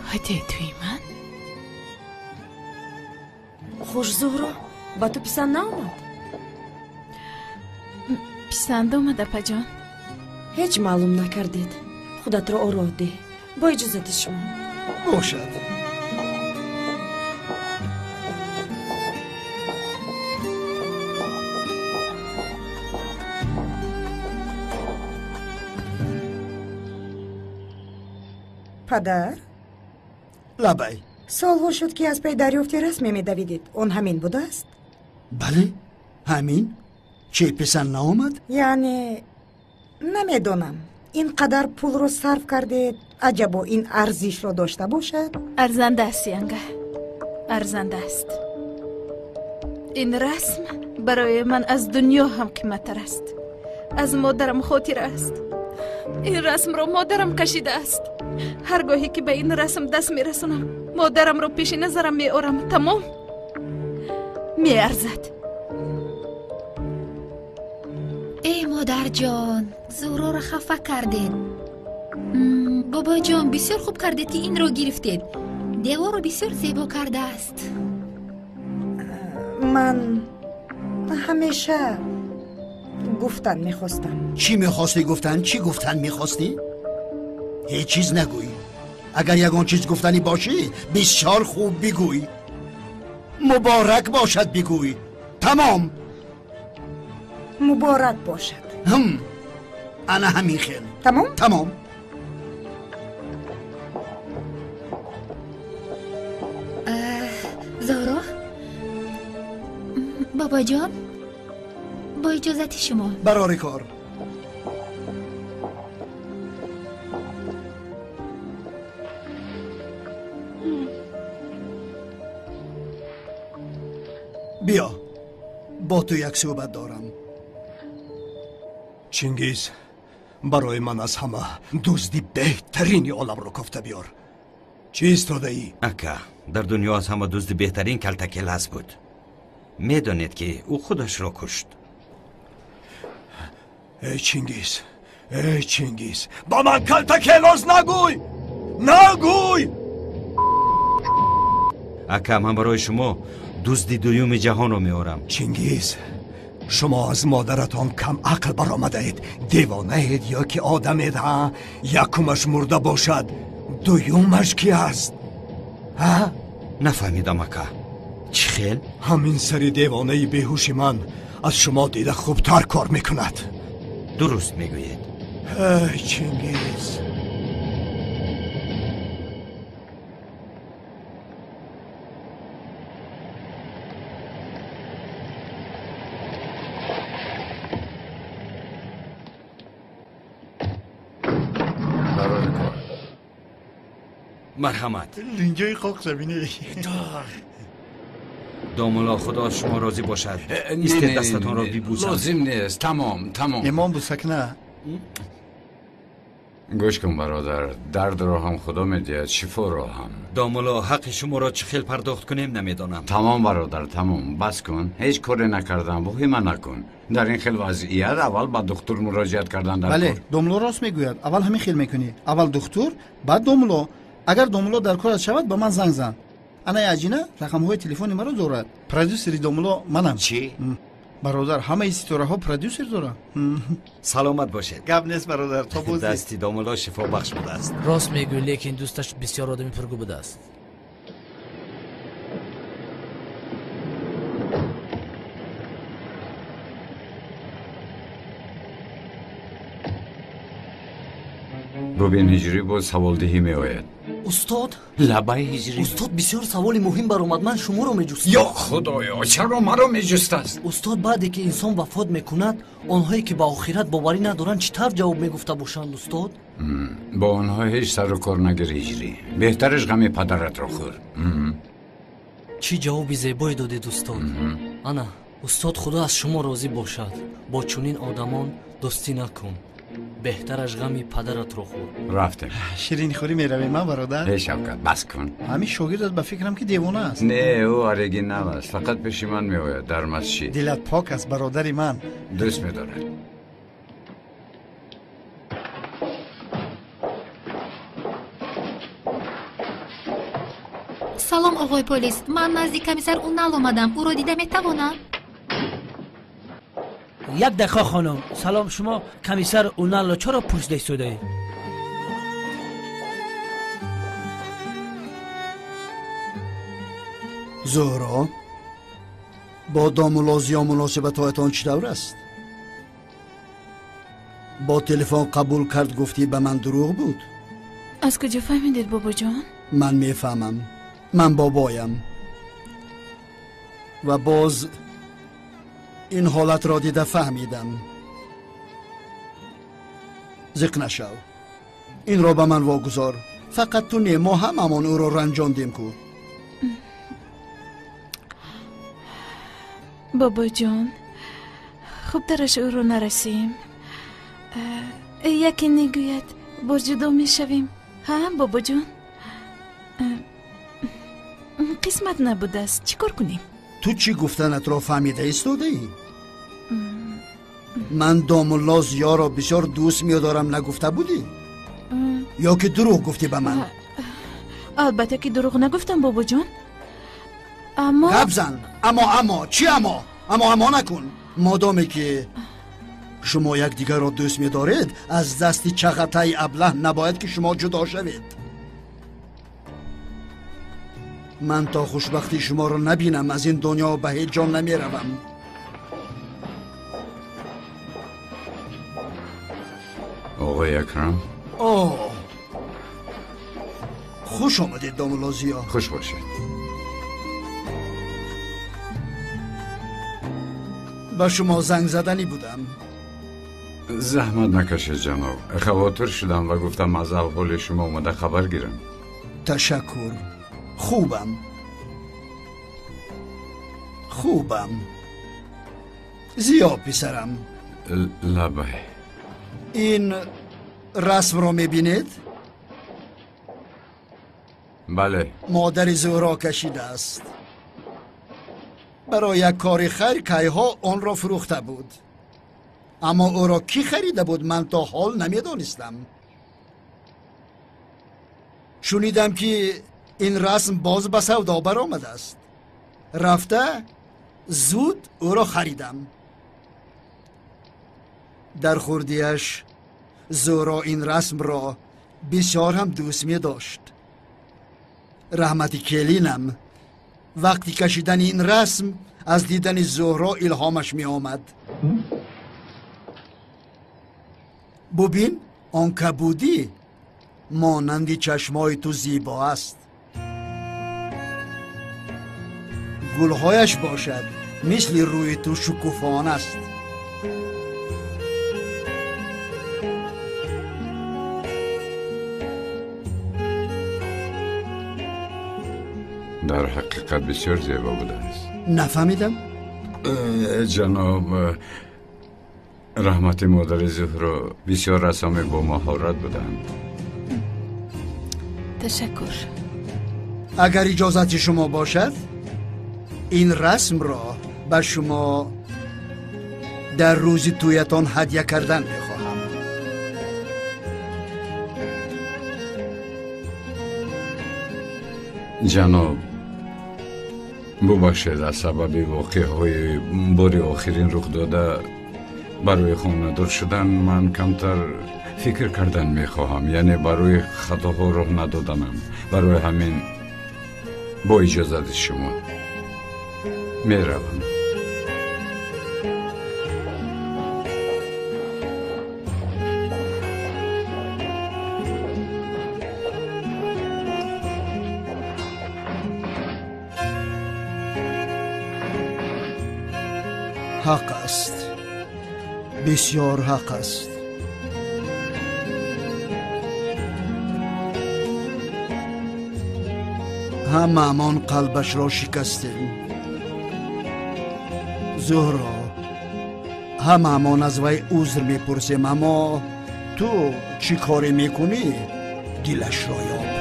Speaker 1: هدیه توی من؟
Speaker 12: خوش زهرا با تو پسند نامد؟
Speaker 1: پسند آمده پجان.
Speaker 12: هیچ معلوم نکردید. خودت را آراه ده. با اجازت شما.
Speaker 5: باشد.
Speaker 13: پدر؟
Speaker 5: لبای
Speaker 13: سالها شد که از پی دریافت رسمی می‌دویدید. اون همین بوده است؟
Speaker 5: بله همین. چه پسند نامد؟
Speaker 13: یعنی نمیدونم اینقدر پول رو صرف کردید عجبا این ارزش رو داشته باشد؟
Speaker 1: ارزنده است ینگه، ارزنده است. این رسم برای من از دنیا هم قیمت‌تر است. از مادرم خاطر است. این رسم رو مادرم کشیده است. هرگاهی که به این رسم دست میرسونم مادرم رو پیش نظرم میارم. تمام میارزد.
Speaker 3: ای مادر جان زورا رو خفه کردید. بابا جان بسیار خوب کردید که این رو گرفتید. دیوار رو بسیار زیبا کرده است.
Speaker 13: من همیشه گفتن میخواستم.
Speaker 5: چی میخواستی گفتن؟ چی گفتن میخواستی؟ هیچ چیز نگوی. اگر یگان چیز گفتنی باشی بسیار خوب بگوی. مبارک باشد بگوی. تمام.
Speaker 13: مبارک باشد.
Speaker 5: انا همین خیل.
Speaker 13: تمام؟
Speaker 5: تمام.
Speaker 3: زهرا بابا جان با اجازت شما
Speaker 5: برای کار. بیا با تو یک صحبت دارم.
Speaker 6: چنگیز برای من از همه دزدی بهترین عالم رو گفته بیار. چیز داده ای؟
Speaker 7: اکا در دنیا از همه دزد بهترین کلتکلس بود. میدانید که او خودش را کشت.
Speaker 6: ای چنگیز با من کلتکلس نگوی. نگوی.
Speaker 7: اکا من برای شما دزدی دوم جهان رو میارم.
Speaker 6: چنگیز شما از مادرتان کم عقل برآمده اید. دیوانه اید یا که آدم اید ها؟ یکمش مرده باشد دویومش کی است؟ ها؟
Speaker 7: نفهمیدم اکا. چی خیل؟
Speaker 6: همین سری دیوانه بیهوش من از شما دیده خوبتر کار میکند.
Speaker 7: درست میگویید.
Speaker 6: ای چنگیز
Speaker 7: مرحمت.
Speaker 10: لینجای خاک زمینه.
Speaker 7: داملا خدا شما راضی باشد. ایستید دستتان را بیبوسم.
Speaker 4: لازم نیست. تمام.
Speaker 10: امام بوسکنه.
Speaker 4: گوش کن برادر، درد را هم خدا میدهد، شفا را هم.
Speaker 7: داملا حق شما را چه خیل پرداخت کنیم نمیدانم.
Speaker 4: تمام برادر تمام. بس کن. هیچ کاری نکردم. وهم نکن. در این خیل وضعیت اول با دکتر مراجعت کردن در
Speaker 10: بله
Speaker 4: کار.
Speaker 10: داملا راست میگوید. اول همین خیل میکنی. اول دکتر بعد داملا. اگر داملا در کارت شود با من زنگ زن. انا عجینه رقم های تلفنی مرا دارد. پرودوسری داملا منم.
Speaker 7: چی؟
Speaker 10: برادر همه استوره ها پرودوسر داره.
Speaker 7: سلامت باشید.
Speaker 10: گپ نیست برادر. تا بازی.
Speaker 7: دستی داملا شفا بخش بوده است.
Speaker 11: راست میگوی، لیکن دوستش بسیار آدمی پرگو بوده است.
Speaker 4: روبین هجری با سوالدهی می آید.
Speaker 8: استاد
Speaker 4: لبای هجری.
Speaker 8: استاد بسیار سوال مهم برآمد. من شما را میجستم.
Speaker 4: یا خدایا چرا مرا میجست است؟
Speaker 8: استاد بعدی که انسان وفات میکند آنهایی که به آخرت باوری ندارند چطور جواب میگفته باشند استاد؟
Speaker 4: با آنها هیچ سر و کار نگر هجری. بهترش غم پدرت را خور.
Speaker 8: چی جوابی زیبایی دادید استاد. انا استاد خدا از شما راضی باشد. با چنین آدمان دوستی نکن. بهترش غمی پدرت رو خور.
Speaker 4: رفتم.
Speaker 10: شیرین خوری میروی من برادر.
Speaker 4: ای شوکت بس کن.
Speaker 10: همین شاگردت به فکرم که دیوانه است.
Speaker 4: نه او آرگی نمست. فقط پیش من می آید در مسجد.
Speaker 10: دلت پاک است برادری من.
Speaker 4: دوست می دارد.
Speaker 3: سلام آقای پلیس، من نزدیک کمیسر اونال اومدم. او رو دیده میتوانم؟
Speaker 11: یک دقیقه خانم. سلام، شما کمیسر اونال چرا پشت ایستاده؟
Speaker 5: زهرا با دامولازی ها مناسبت هایتان چی دور است؟ با تلفن قبول کرد گفتی به من دروغ بود.
Speaker 1: از کجا فهمیدید بابا جان؟
Speaker 5: من میفهمم. من بابایم و باز این حالت را دیده فهمیدم. زق نشو. این را به من واگذار. فقط تو ما هممان او را رنجاندیم کو.
Speaker 1: بابا جان خوب درش او رو نرسیم. یکی نگوید با جدا می شویم. ها بابا جان قسمت نبوده است. چی کار کنیم؟
Speaker 5: تو چی گفتنت را فهمیده ایستاده ای؟ من دامالله زیا را بسیار دوست می‌دارم نگفته بودی؟ یا که دروغ گفتی به من؟
Speaker 1: البته که دروغ نگفتم بابا جان. اما
Speaker 5: گپ زن. اما چی اما نکن. مادامی که شما یک دیگر را دوست می‌دارید از دست چغتای ابله نباید که شما جدا شوید. من تا خوشبختی شما را نبینم از این دنیا به هیچ جا نمیروم.
Speaker 4: آقای اکرم
Speaker 5: خوش آمدید دامولازیا.
Speaker 4: خوش باشید.
Speaker 5: به شما زنگ زدنی بودم.
Speaker 4: زحمت نکشید جناب. خواطر شدم و گفتم از احوال شما اومده خبر گیرم.
Speaker 5: تشکر. خوبم. زیا پسرم.
Speaker 4: لبه.
Speaker 5: این رسم را میبینید؟
Speaker 4: بله.
Speaker 5: مادر زهرا کشیده است. برای یک کار خیر کیها آن را فروخته بود. اما او را کی خریده بود من تا حال نمیدانستم. شنیدم که این رسم باز به سودا برآمده است. رفته زود او را خریدم. در خردیش زهرا این رسم را بسیار هم دوست می داشت. رحمتی کلینم وقتی کشیدن این رسم از دیدن زهرا الهامش می آمد. ببین آن کبودی مانندی چشمای تو زیبا است. گلهایش باشد مثل روی تو شکوفان است.
Speaker 4: در حقیقت بسیار زیبا بوده است.
Speaker 5: نفهمیدم؟
Speaker 4: جناب رحمت مادر زهرا بسیار رسام با مهارت بودند.
Speaker 1: تشکر.
Speaker 5: اگر اجازت شما باشد این رسم را به شما در روز تویتان هدیه کردن میخواهم.
Speaker 4: جناب ببخشید از سبب واقعه های بار آخرین رخ داده برای خانه‌دار شدن من کمتر فکر کردن میخواهم. یعنی برای خطاها راه ندادنم. برای همین با اجازت شما میروم.
Speaker 5: حق است. بسیار حق است. همه‌مان قلبش را شکستیم. زهرا همه‌مان از وی عذر میپرسیم اما تو چی کاری میکنی؟ دلش را یاب.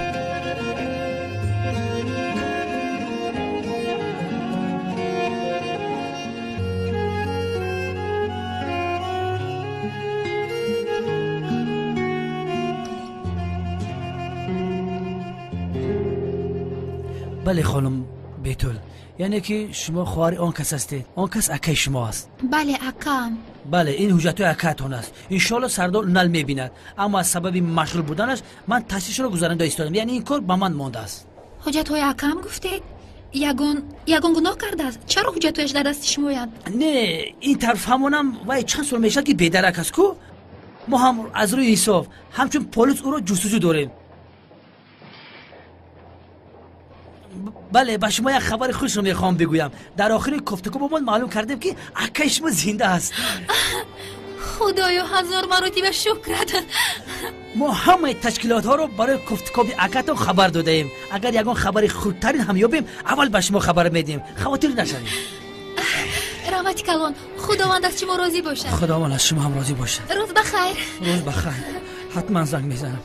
Speaker 11: بله خانم بیتول، یعنی که شما خواهر آن کس هستید. آن کس اکای شما است.
Speaker 3: بله اکام.
Speaker 11: بله این حجت های اکاتون است. انشالله سردار نل میبیند، اما از سبب مشغول بودنش من تصیحش را گذرانده ایستادم. یعنی این کار به من مانده است.
Speaker 3: حجت های اکام گفتید؟ یگان گناه کرده است. چرا حجتش در دست شما یاد؟
Speaker 11: نه این طرف همونم وای چند سال میشد که بیدرک است کو. ما هم از روی حساب همچون پلیس او را جستجو داریم. بله به شما یک خبر خوش رو میخوام بگویم. در آخر گفتگو با من معلوم کردیم که اکای شما زنده است.
Speaker 3: خدایا هزار مرتبه شکرت.
Speaker 11: ما همه تشکیلات ها رو برای گفتگو به اکاتون خبر داده ایم. اگر یگان خبر خوبترین هم یابیم اول به شما خبر میدیم. خاطر نشوید.
Speaker 3: رحمت کلان، خداوند از شما راضی باشه.
Speaker 11: خداوند از شما هم راضی باشه.
Speaker 3: روز بخیر.
Speaker 11: روز بخیر. حتما زنگ میزنم.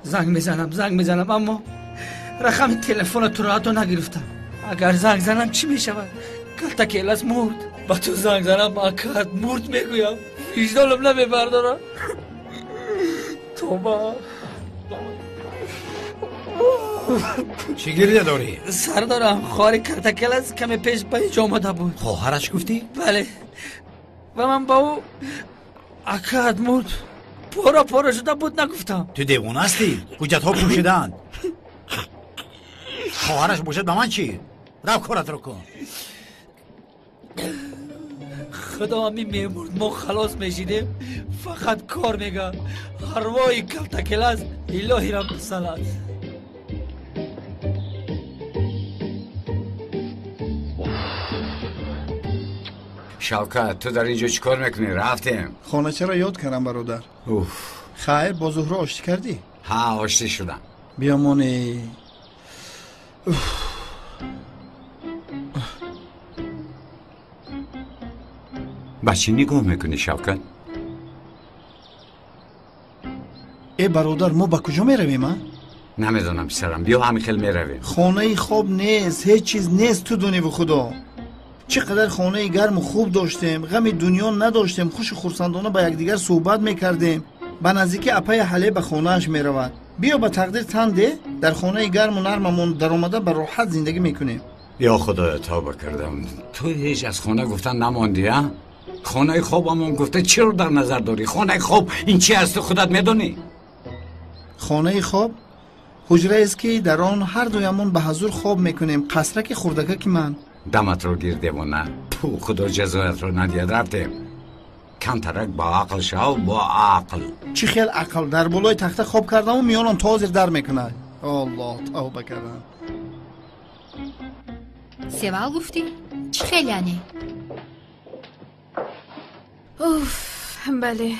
Speaker 11: زنگ میزنم اما رقم تلفن تو را نگرفتم. اگر زنگ زنم چی میشود؟ کلتا کیلاس مرد. با تو زنگ زنم اکات مرد میگویم. وجدانم نمیبردارم. توبه.
Speaker 7: چی گریه داری؟
Speaker 8: سر دارم. خواهر کرتکل از کمی پیش به اینجا آمده بود.
Speaker 7: خواهرش گفتی؟
Speaker 8: بله. و من با او اکاد مرد. پورا شده بود نگفتم.
Speaker 7: تو دیوانه هستی؟ حجت ها پوشیدند. خواهرش باشد به من چی؟ رو کارت رو کن.
Speaker 8: خدا همی میمورد ما خلاص میشیدیم. فقط کار میگه هروای کرتکل است. الهی را بسلات.
Speaker 4: شوکت تو در اینجا چیکار میکنی؟ رفتیم.
Speaker 10: خانه چرا یاد کردم برادر؟ خیر با زهره آشتی کردی؟
Speaker 4: ها آشتی شدم.
Speaker 10: بیا مونی.
Speaker 4: با چی نگاه میکنی شوکت؟
Speaker 10: ای برادر ما با کجا میرویم؟
Speaker 4: نمیدونم سرم. بیا همین خیل میرویم.
Speaker 10: خانه خواب نیست، هیچ چیز نیست تو دنیا. خدا چقدر خانه گرم و خوب داشتیم، غم دنیا نداشتیم، خوش خورسندانه با یکدیگر صحبت میکردیم. به نزدیکی اپای حله به خانهاش میرود. بیا با تقدیر تنده در خانه گرم و نرممون در آمده به راحت زندگی میکنیم.
Speaker 4: یا خدایا توبه کردم. تو هیچ از خانه گفتن نماندی ها؟ خانه خوابمون گفته چی رو در نظر داری؟ خانه خواب این چی هست خودت میدونی؟
Speaker 10: خانه خواب حجره است که در آن هر دویمون به حضور خواب میکنیم. قصرک خردکه که من
Speaker 4: دمت رو گیر دیوانه. تو خدا جزایت رو ندید. رفتیم. کم ترک با عقل شو. با عقل
Speaker 10: چی خیل عقل در بالای تخته خواب کردم و میانم تازر در میکنه. الله توبه کردم.
Speaker 3: سوال گفتی؟ چی خیل یعنی؟
Speaker 1: بله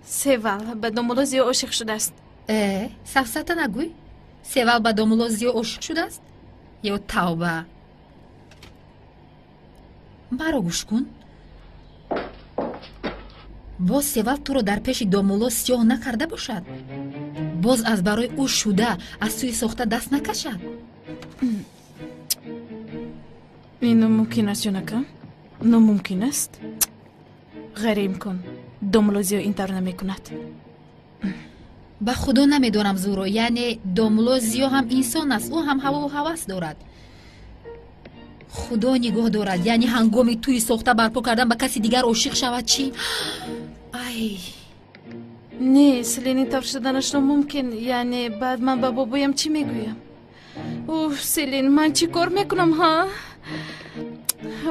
Speaker 1: سوال به دامولوزی عاشق شده است.
Speaker 3: سفسطه نگوی؟ سوال به دامولوزی عاشق شده است؟ یا توبه؟ مرا گوش کن. باز سوال تو رو در پیش دامولو سیاه نکرده باشد. باز از برای او شده از سوی ساخته دست نکشد.
Speaker 1: اینو ممکن است یا نکن؟ ممکن است. غریم کن. دامولوزیو اینطور نمیکند.
Speaker 3: به خدا نمیدونم زورو. یعنی دامولوزیو هم انسان است. او هم هوا و هوس دارد. خدا نگاه دارد. یعنی هنگامی توی ساخته برپا کردن به کسی دیگر عاشق شود چی؟ ای
Speaker 1: نه سلین اینطور شدنش رو ممکن. یعنی بعد من با بابایم چی میگویم؟ سلین من چی کار میکنم ها؟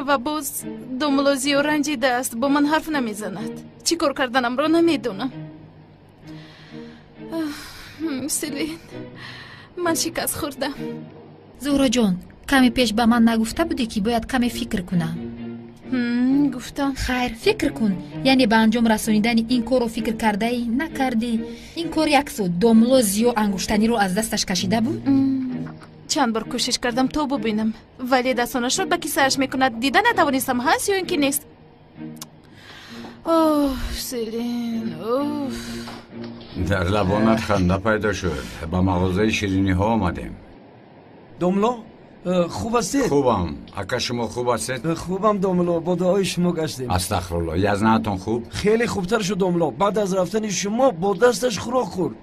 Speaker 1: و باز دامولوزیو رنجیده است. با من حرف نمیزند. چی کار کردنم رو نمیدونم. سلین من شکست خوردم.
Speaker 3: زهرا جان کمی پیش به من نگفته بودی که باید کمی فکر کنم؟
Speaker 1: گفتم.
Speaker 3: خیر فکر کن. یعنی به انجام رسانیدن این کار رو فکر کرده ای؟ نکردی؟ این کار یک سو دامولوزیو انگشتنی رو از دستش کشیده بود؟
Speaker 1: چند بار کوشش کردم تو ببینم ولی دستانش رو به کی سرش میکند. دیده نتوانستم. هست یا اینکه نیست؟ سلین
Speaker 4: در لبانت خنده پیدا شد. با مغازه شیرینی ها آمدیم.
Speaker 9: دوملو خوب هستید؟
Speaker 4: خوبم. اکا شما خوب هستید؟
Speaker 9: خوبم دوملو. با دعای شما گشتیم.
Speaker 4: استغفرالله. یزنه‌تون خوب؟
Speaker 9: خیلی خوبتر شد دوملو. بعد از رفتن شما با دستش خوراک خورد.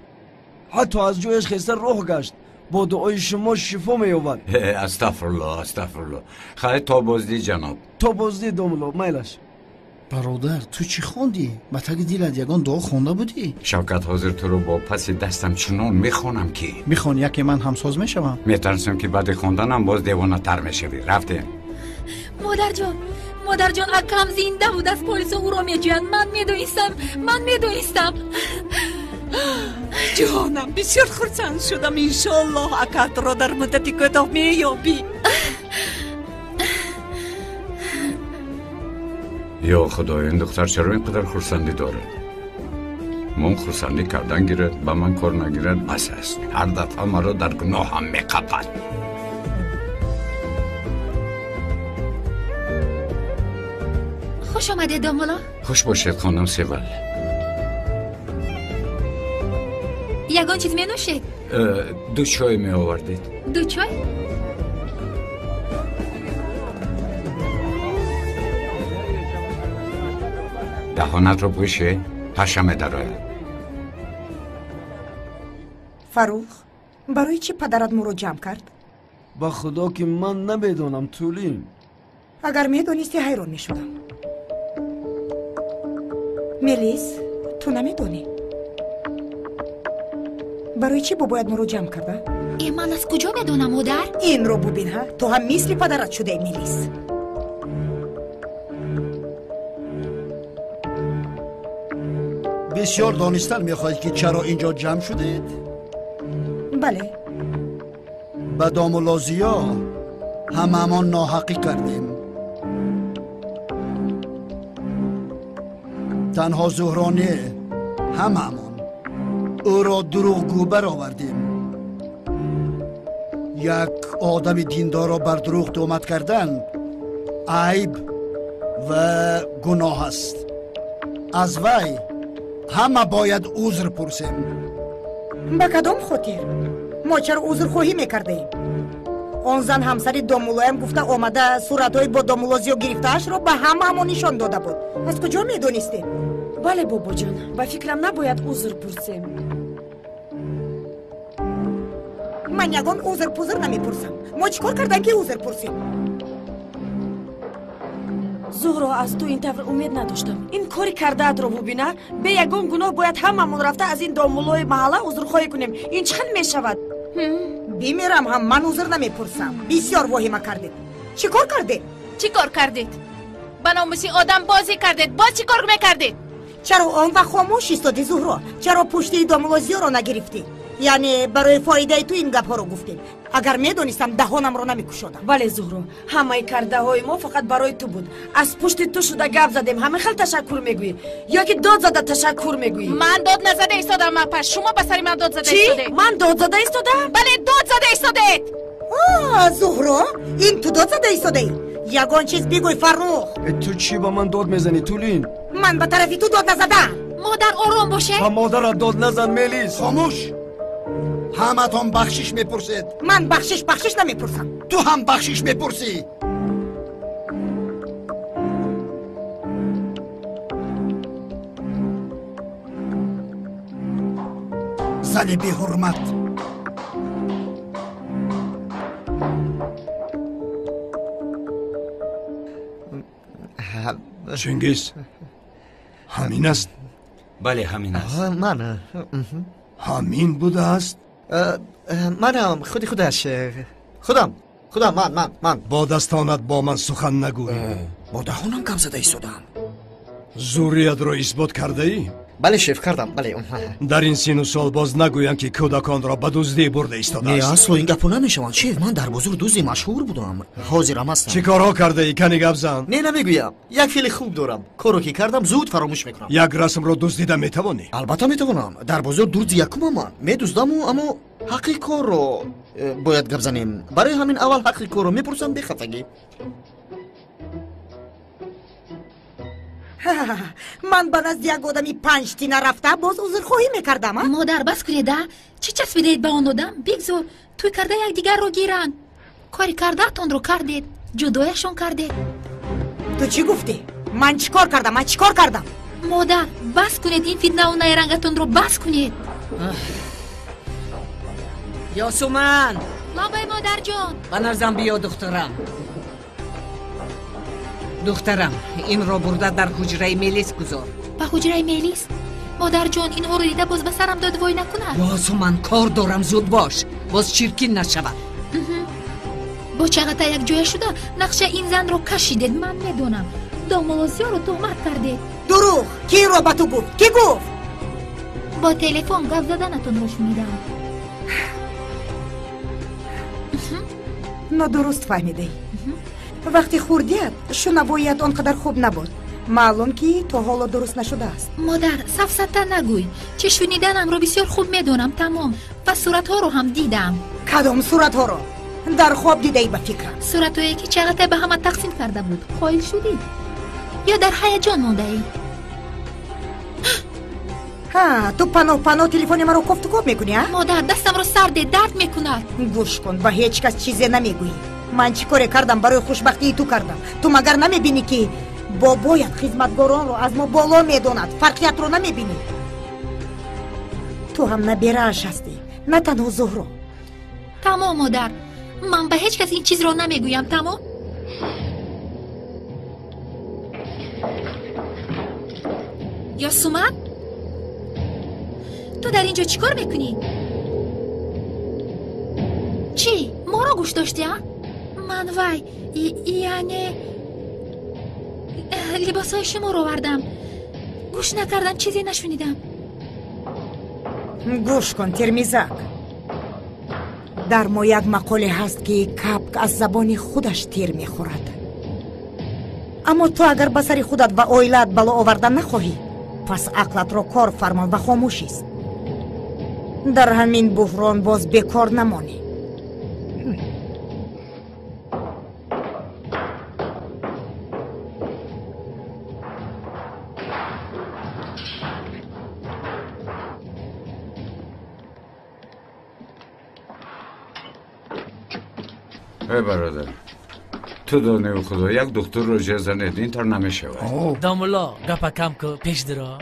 Speaker 9: حتی از جویش خسته روح گشت. با دعای شما شفا می‌یابد.
Speaker 4: استغفرالله. خیلی تا بازدی جناب.
Speaker 9: تا بازدی دوملو. میلش
Speaker 10: برادر تو چی خوندی؟ با تگ دیلت یگان دعا خونده بودی؟
Speaker 4: شوکت حاضر تو رو با پس دستم چنان میخونم که
Speaker 10: میخوان یکی من همساز میشوم.
Speaker 4: میترسم که بعد خوندنم باز دیوانه تر میشوی. رفتیم.
Speaker 3: مادر جان اکم زنده بود. از پلیس او را میجویند. من میدونستم.
Speaker 2: جانم بسیار خرسند شدم. انشالله اکات را در مدتی کوتاه مییابی.
Speaker 4: یا خدای این دختر چرا اینقدر خرسندی داره؟ من خرسندی کردن گیرد به من کار نگیرد بس است. هر دفعه مرا در گناه هم میقپد.
Speaker 3: خوش آمده دامولا.
Speaker 4: خوش باشید خانم سیول.
Speaker 3: یگان چیز می نوشید؟
Speaker 4: 2 چای می آوردید.
Speaker 3: 2 چای؟
Speaker 4: دهانت رو بوشه پشم در آید.
Speaker 13: فروخ برای چی پدرت ما رو جمع کرد؟
Speaker 9: با خدا که من نمیدونم تولین.
Speaker 13: اگر میدونستی حیران میشدم. ملیس تو نمیدونی برای چی بابایت ما رو جمع کرده؟
Speaker 3: من از کجا بدونم مادر؟
Speaker 13: این رو ببین ها، تو هم مثل پدرت شده ای ملیس.
Speaker 5: بسیار دانستن میخواید که چرا اینجا جمع شدید؟
Speaker 13: بله.
Speaker 5: به دامولازیا هممان ناحقی کردیم. تنها زهرانه هممان او را دروغگو برآوردیم. یک آدم دیندار را بر دروغ تهمت کردن عیب و گناه است. از وی همه باید عذر پرسیم.
Speaker 13: به کدام خاطر؟ ما چرا عذر خواهی میکردیم؟ آن زن همسر دامولویم گفته آمده صورتهای با دامولازیو گرفتهاش را به همه نشان داده بود. از کجا میدونستیم؟
Speaker 12: بله بابا جان، به فکرم نباید عذر پرسیم.
Speaker 13: من یگان عذر پذر نمیپرسم. ما چیکار کردن که عذر پرسیم؟
Speaker 12: زهرا، از تو این طور امید نداشتم. این کاری کرده‌ات رو ببینه، به یگان گناه باید هممون رفته از این دامولای محله عذرخواهی کنیم. این چه میشود؟
Speaker 13: بیمیرم هم من عذر نمیپرسم. بسیار واهمه کردید. چیکار کردید؟
Speaker 1: چیکار کردید؟ به ناموسی آدم بازی کردید. باز چیکار میکردید؟
Speaker 13: چرا آن و خاموش ایستادی زهرا؟ چرا پشتی دامولازی رو نگرفتی؟ یعنی برای فایده تو این گپ ها رو گفتیم. اگر میدونستم دهانم رو نمیکشودم.
Speaker 12: بله زهرا، همه کرده های ما فقط برای تو بود. از پشت تو شده گپ زدیم، همه خیلی تشکر میگویی یا که داد زده تشکر میگویی.
Speaker 1: من داد نزده ایستادم. من پس شما به سر من داد زده ایستاده.
Speaker 12: من داد زده ایستادم؟
Speaker 1: بله داد زده ایستادید.
Speaker 13: زهرا، این تو داد زده ایستاده. یگان چیز بگوی فرخ.
Speaker 9: تو چی با من داد میزنی تولین؟
Speaker 13: من به طرفی تو داد نزدم.
Speaker 3: مادر آرام باشه.
Speaker 9: با مادرت داد نزن ملیس.
Speaker 5: خاموش. همه تان بخشش میپرسید.
Speaker 13: من بخشش نمیپرسم.
Speaker 5: تو هم بخشش میپرسی. زن بی حرمت.
Speaker 6: چنگیز همین است؟
Speaker 14: بله همین است.
Speaker 15: من
Speaker 6: همین بوده است؟
Speaker 15: منم خودش خودم من
Speaker 6: با دستانت با من سخن نگوی.
Speaker 15: با دهانم کم زده ایستادم.
Speaker 6: زوریت رو اثبات کرده ای؟
Speaker 15: بله شف کردم. بله
Speaker 6: در این سین و سال باز نگویم که کودکان را به دزدی برده ایستاده است.
Speaker 15: نه اصلا این گپو نمیشوند شف. من در بازار دزدی مشهور بودم. حاضرم هستم.
Speaker 6: چه کارها کرده ای؟ کنی گپ زن.
Speaker 15: نه نمیگویم. یک فعل خوب دارم. کارو که کردم زود فراموش میکنم.
Speaker 6: یک رسم را دزدیده میتوانی؟
Speaker 15: البته میتوانم. در بازار دزد یکم من میدزدم اما حقی کار رو باید گپ زنیم. برای همین اول حقی کار رو میپرسم بخفتگی.
Speaker 13: من بعد از یک آدمی 5 تینه رفته باز عذرخواهی میکردم.
Speaker 3: مادر بس کنید. چی چسبیدید به آن آدم؟ بگذار توی کرده یک دیگر رو گیرن. کاری کرده تون رو کردید، جدایشون کردید.
Speaker 13: تو چی گفتی؟ من چیکار کردم؟
Speaker 3: مادر بس کنید این فتنه و نیرنگتون رو بس کنید.
Speaker 2: یاسومن
Speaker 3: لابای مادر جان.
Speaker 2: بنرزم بیا دخترم این را برده در حجره ملیس گذار.
Speaker 3: به حجره ملیس؟ مادر جان این ها رو دیده باز به سرم داد وای نکنه.
Speaker 2: یاسومن کار دارم زود باش باز چیرکین نشود.
Speaker 3: با چقدر یک جای شده نقشه این زن رو کشیدید. من میدونم دامولازی رو تهمت کردید.
Speaker 13: دروغ. کی رو به تو گفت؟ کی گفت؟
Speaker 3: با تلفن گپ زدنتون روش میدم.
Speaker 13: نادرست فهمیده. وقتی خوردیت شنواییت آنقدر خوب نبود. معلوم که تو حالا درست نشده است.
Speaker 3: مادر سفسطه نگوی. چه شنیدنم رو بسیار خوب میدونم تمام. و صورتها رو هم دیدم.
Speaker 13: کدام صورتها رو؟ در خواب دیده ای به فکرم.
Speaker 3: صورتهایی که چقدر به همه تقسیم کرده بود. قایل شدی؟ یا در هیجان مانده ای؟
Speaker 13: تو پناه تلفن من رو کفت و کب میکنی ها؟
Speaker 3: مادر دستم رو سرده درد میکند.
Speaker 13: گوش کن به هیچ کس چیزی نمیگویی. من چی کاری کردم برای خوشبختی تو کردم؟ تو مگر نمیبینی که بابایت خدمتگاران رو از ما بالا میداند؟ فرقیت رو نمیبینی؟ تو هم نه بیره‌اش هستی نه تنها زهرا.
Speaker 3: تمام مادر، من به هیچ کس این چیز را نمیگویم. تمام. یاسومن، تو در اینجا چیکار میکنی؟ چی؟ ما را گوش داشتی؟ من وای یعنی لباسای شما رو آوردم، گوش نکردم، چیزی نشنیدم.
Speaker 13: گوش کن ترمیزک، در ما یک مقاله هست که کپک از زبان خودش تیر میخورد. اما تو اگر به سر خودت و اویلت بالا آوردن نخواهی، پس عقلت را کار فرما و خاموش است. در همین بحران باز بیکار نمانی.
Speaker 4: ای برادر، تو دانه خدا یک دکتر رو جزنید اینطور نمیشه.
Speaker 8: دامولا گپا کم که پیش درا.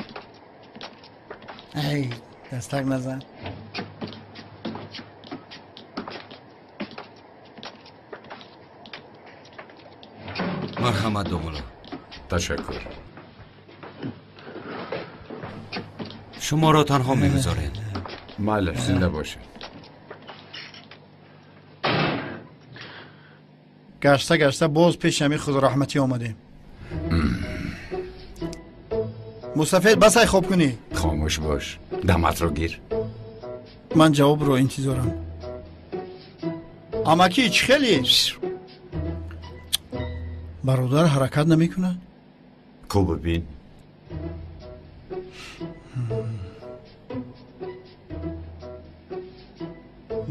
Speaker 10: ای دستک نزن.
Speaker 7: مرحمت دامولا.
Speaker 4: تشکر.
Speaker 7: شما را تنها میگذارید.
Speaker 4: بله، زنده باشید.
Speaker 10: گشته باز پیش همی خود رحمتی آمدیم. مصطفی بسای خواب کنی.
Speaker 4: خاموش باش، دمت رو گیر.
Speaker 10: من جواب رو انتظارم. اماکی چی خیلی؟ برادر حرکت نمی کنه؟
Speaker 4: کو ببین.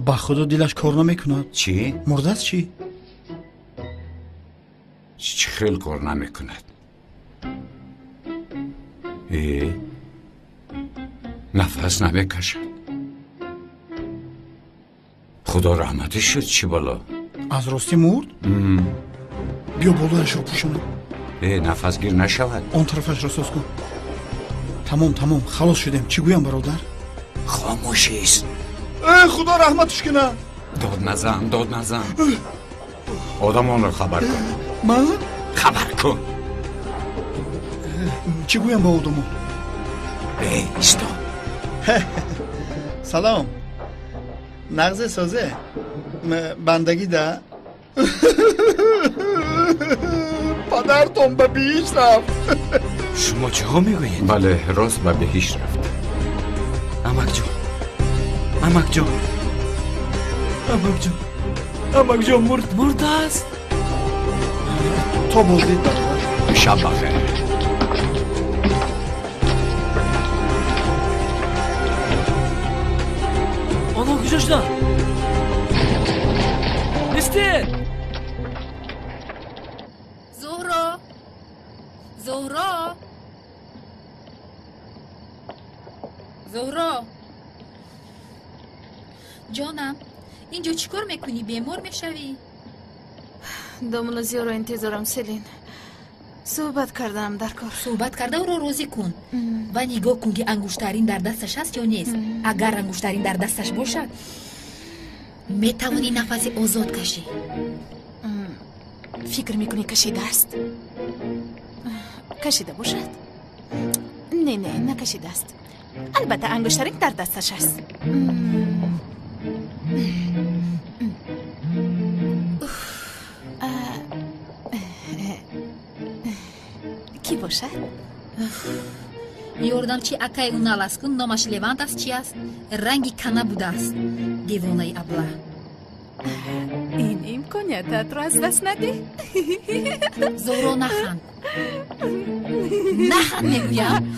Speaker 10: با خدا دلش کار نمی کنه.
Speaker 4: چی؟
Speaker 10: مرده است چی؟
Speaker 4: چی خیلی کار نمی کند. نفس نمی کشد. خدا رحمتش شد. چی بالا؟
Speaker 10: از راستی مرد؟ بیا بالایش رو پوشنم.
Speaker 4: نفس گیر نشود.
Speaker 10: آن طرفش را ساز کن. تمام خلاص شدیم. چی گویم برادر؟
Speaker 4: خاموشی است.
Speaker 10: خدا رحمتش کنه.
Speaker 4: داد نزن. آدمان رو خبر کن.
Speaker 10: من؟
Speaker 4: خبر کن.
Speaker 10: چی گویم با آدمان؟
Speaker 4: ایستا.
Speaker 10: سلام. نغزه سازه بندگی ده. پدرتون به بهیش رفت.
Speaker 7: شما چه ها میگویید؟
Speaker 4: بله راست به بهیش رفت.
Speaker 7: امک جان
Speaker 8: مرد است.
Speaker 10: تو بردید
Speaker 4: شب بخیر.
Speaker 8: آنها کجاش دن؟ نیسته؟
Speaker 3: زهرا جانم، اینجا چیکار میکنی؟ بیمار میشوی؟
Speaker 1: دامولازی رو انتظارم سلین. صحبت کردم در کار.
Speaker 3: صحبت کرده او رو راضی کن و نگاه کن که انگشترین در دستش هست یا نیست. اگر انگشترین در دستش باشد میتوانی نفس آزاد کشی.
Speaker 1: فکر میکنی کشیده است؟ کشیده باشد؟ نه نکشیده است. البته انگشترین در دستش است. کی باشد؟
Speaker 3: یاردمچی اکای اون نالاسکن نامش لیوانت است. چی است؟ رنگی کنه بوده است. دیوانه ابله.
Speaker 1: این امکانیتت رو از دست نده.
Speaker 3: زهرا نخند میگویم.